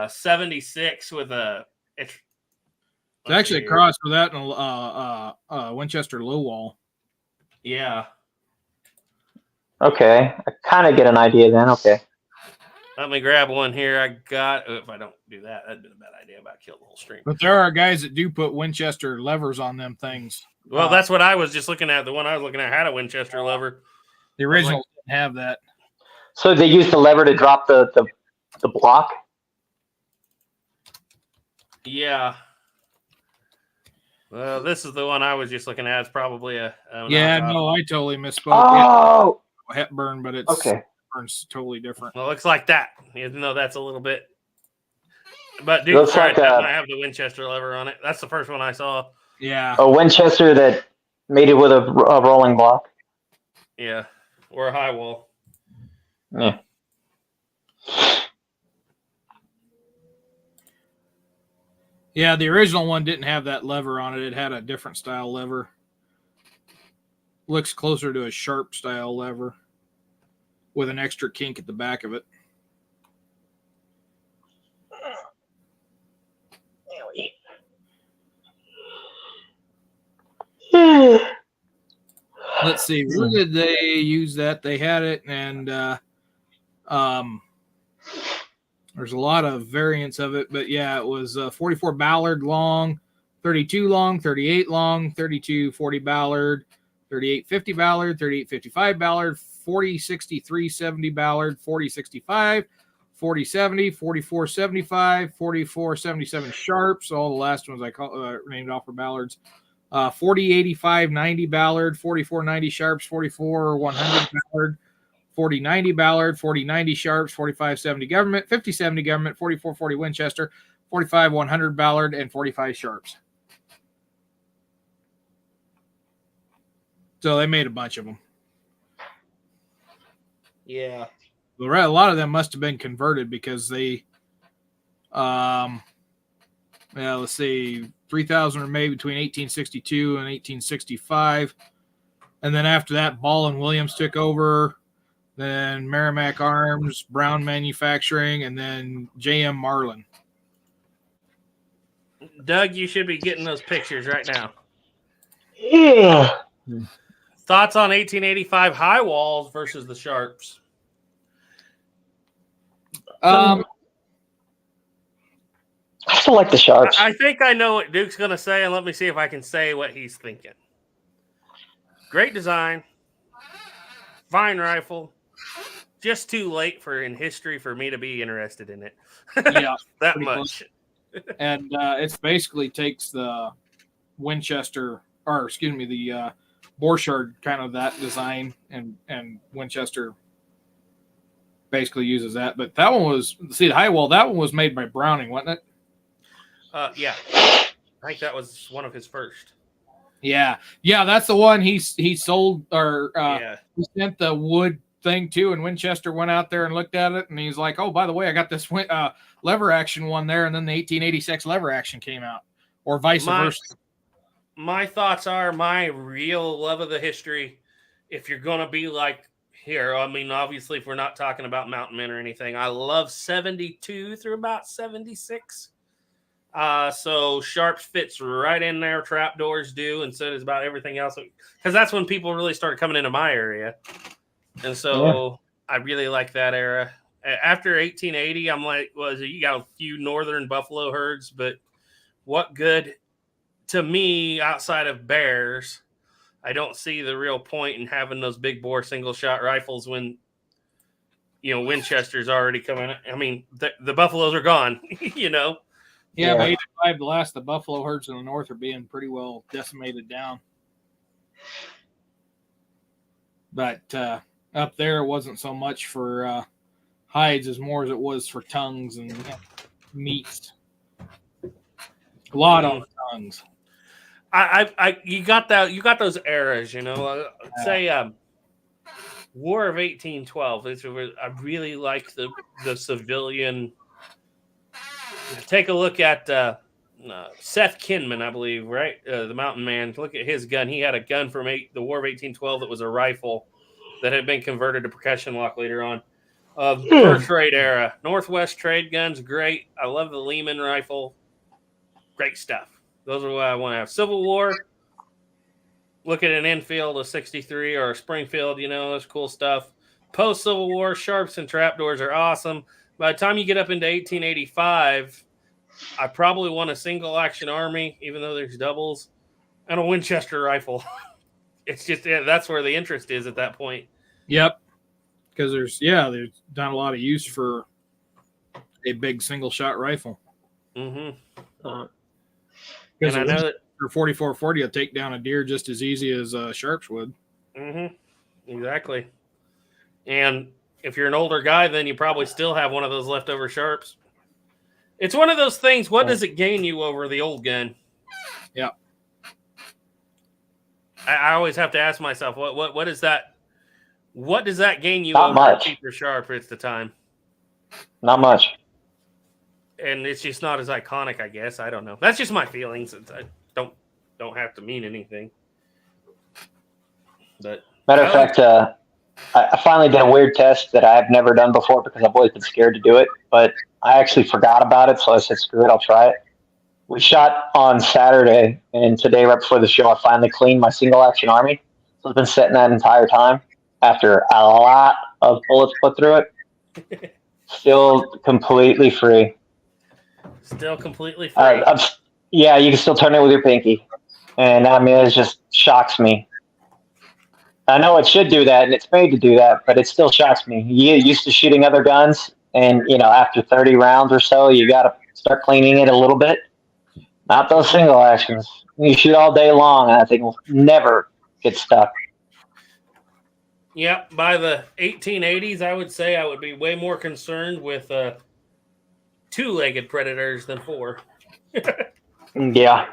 76 with a. It's actually a cross with that and Winchester low wall. Yeah. Okay, I kind of get an idea then. Okay. Let me grab one here. I got. If I don't do that, that'd be a bad idea. About kill the whole stream. But there are guys that do put Winchester levers on them things. Well, that's what I was just looking at. The one I was looking at had a Winchester lever. The original didn't have that. So they use the lever to drop the block? Yeah. Well, this is the one I was just looking at. It's probably a yeah, no, I totally misspoke. Oh, yeah, Hepburn, but it's okay. Hepburn's totally different. Well, it looks like that, even though that's a little bit. But dude, Looks like that might have the Winchester lever on it. That's the first one I saw. Yeah. A Winchester that made it with a rolling block. Yeah, or a high wall. Yeah. Yeah, the original one didn't have that lever on it. It had a different style lever. Looks closer to a sharp style lever with an extra kink at the back of it. Let's see, where did they use that? They had it, and there's a lot of variants of it, but yeah, it was 44 Ballard long, 32 long, 38 long, 32-40 Ballard, 38-50 Ballard, 38-55 Ballard, 40-63-70 Ballard, 40-65, 40-70, 44-75, 44-77 Sharps. All the last ones I named off for Ballards. 40-85-90 Ballard, 44-90 Sharps, 44-100 Ballard, 40-90 Ballard, 40-90 Sharps, 45-70 Government, 50-70 Government, 44-40 Winchester, 45-100 Ballard, and 45 Sharps. So they made a bunch of them. Yeah. A lot of them must have been converted because they, let's see, 3,000 were made between 1862 and 1865. And then after that, Ball and Williams took over. Then Merrimack Arms, Brown Manufacturing, and then J.M. Marlin. Doug, you should be getting those pictures right now. Yeah. Thoughts on 1885 high walls versus the Sharps? I still like the Sharps. I think I know what Duke's going to say, and let me see if I can say what he's thinking. Great design. Fine rifle. Just too late in history for me to be interested in it. Yeah, that much. And it basically takes the Winchester, or excuse me, the Borchardt kind of that design, and Winchester basically uses that. But that one was, see, the high wall, that one was made by Browning, wasn't it? Yeah. I think that was one of his first. Yeah, that's the one he sold, or he sent the wood thing to, and Winchester went out there and looked at it, and he's like, oh, by the way, I got this lever action one there, and then the 1886 lever action came out, or vice versa. My thoughts are, my real love of the history, if you're going to be like here, I mean, obviously, if we're not talking about Mountain Men or anything, I love 72 through about 76. So Sharps fits right in there. Trapdoors do, and so does about everything else. Because that's when people really started coming into my area, and so I really like that era. After 1880, I'm like, you got a few northern buffalo herds, but what good to me outside of bears? I don't see the real point in having those big bore single shot rifles when Winchester's already coming. I mean, the buffaloes are gone. Yeah, Yeah. by 85, the last the buffalo herds in the north are being pretty well decimated down. But up there, it wasn't so much for hides as more as it was for tongues and meats. A lot on the tongues. You got that. You got those eras, say War of 1812. I really like the civilian. Take a look at Seth Kinman, I believe, right? The Mountain Man. Look at his gun. He had a gun from the War of 1812 that was a rifle that had been converted to percussion lock later on. Fur trade era. Northwest trade guns, great. I love the Lehman rifle. Great stuff. Those are what I want to have. Civil War. Look at an Enfield, a 63, or a Springfield. That's cool stuff. Post Civil War, Sharps and trapdoors are awesome. By the time you get up into 1885, I probably want a single action army, even though there's doubles, and a Winchester rifle. It's just that's where the interest is at that point. Yep. Because there's not a lot of use for a big single shot rifle. Mm-hmm. Because And I know that. for 4440 will take down a deer just as easy as Sharps would. Mm-hmm. Exactly. And if you're an older guy, then you probably still have one of those leftover Sharps. It's one of those things. What does it gain you over the old gun? Yeah. I always have to ask myself, what is that? What does that gain you Not over much. a cheaper Sharp at the time? Not much. And it's just not as iconic, I guess. I don't know. That's just my feelings. I don't have to mean anything. But Matter of fact, I finally did a weird test that I've never done before because I've always been scared to do it. But I actually forgot about it, so I said, screw it, I'll try it. We shot on Saturday, and today, right before the show, I finally cleaned my single action army. So it's been sitting that entire time after a lot of bullets put through it. Still completely free. still completely free. Yeah, you can still turn it with your pinky. And I mean, it just shocks me. I know it should do that, and it's made to do that, but it still shocks me. You get used to shooting other guns, and, after 30 rounds or so, you got to start cleaning it a little bit. Not those single actions. You shoot all day long, and I think we'll never get stuck. Yep, by the 1880s, I would say I would be way more concerned with two-legged predators than four. Yeah.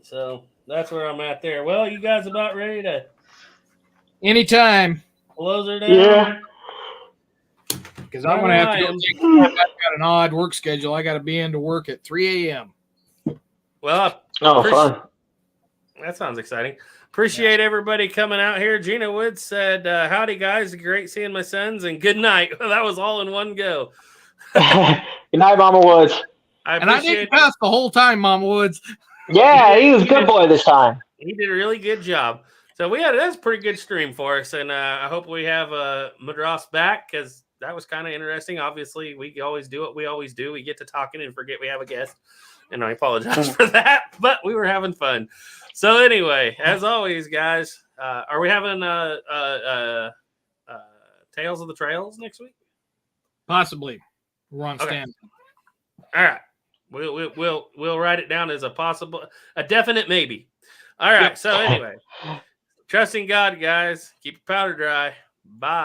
So that's where I'm at there. Well, you guys about ready to Anytime. close her down? Yeah. Because I'm going to have to go take a nap. I've got an odd work schedule. I got to be into work at 3 a.m. Well, Fun. that sounds exciting. Appreciate everybody coming out here. Gina Woods said, howdy, guys. Great seeing my sons, and good night. That was all in one go. Good night, Mama Woods. I And I appreciate didn't pass the whole time, Mama Woods. Yeah, he was a good boy this time. He did a really good job. So that's a pretty good stream for us, and I hope we have Madras back because that was kind of interesting. Obviously, we always do what we always do. We get to talking and forget we have a guest, and I apologize for that, but we were having fun. So anyway, as always, guys, are we having Tales of the Trails next week? Possibly. We're on Okay. stand. All right, we'll write it down as a definite maybe. All right. Yep. So anyway, trusting God, guys. Keep your powder dry. Bye.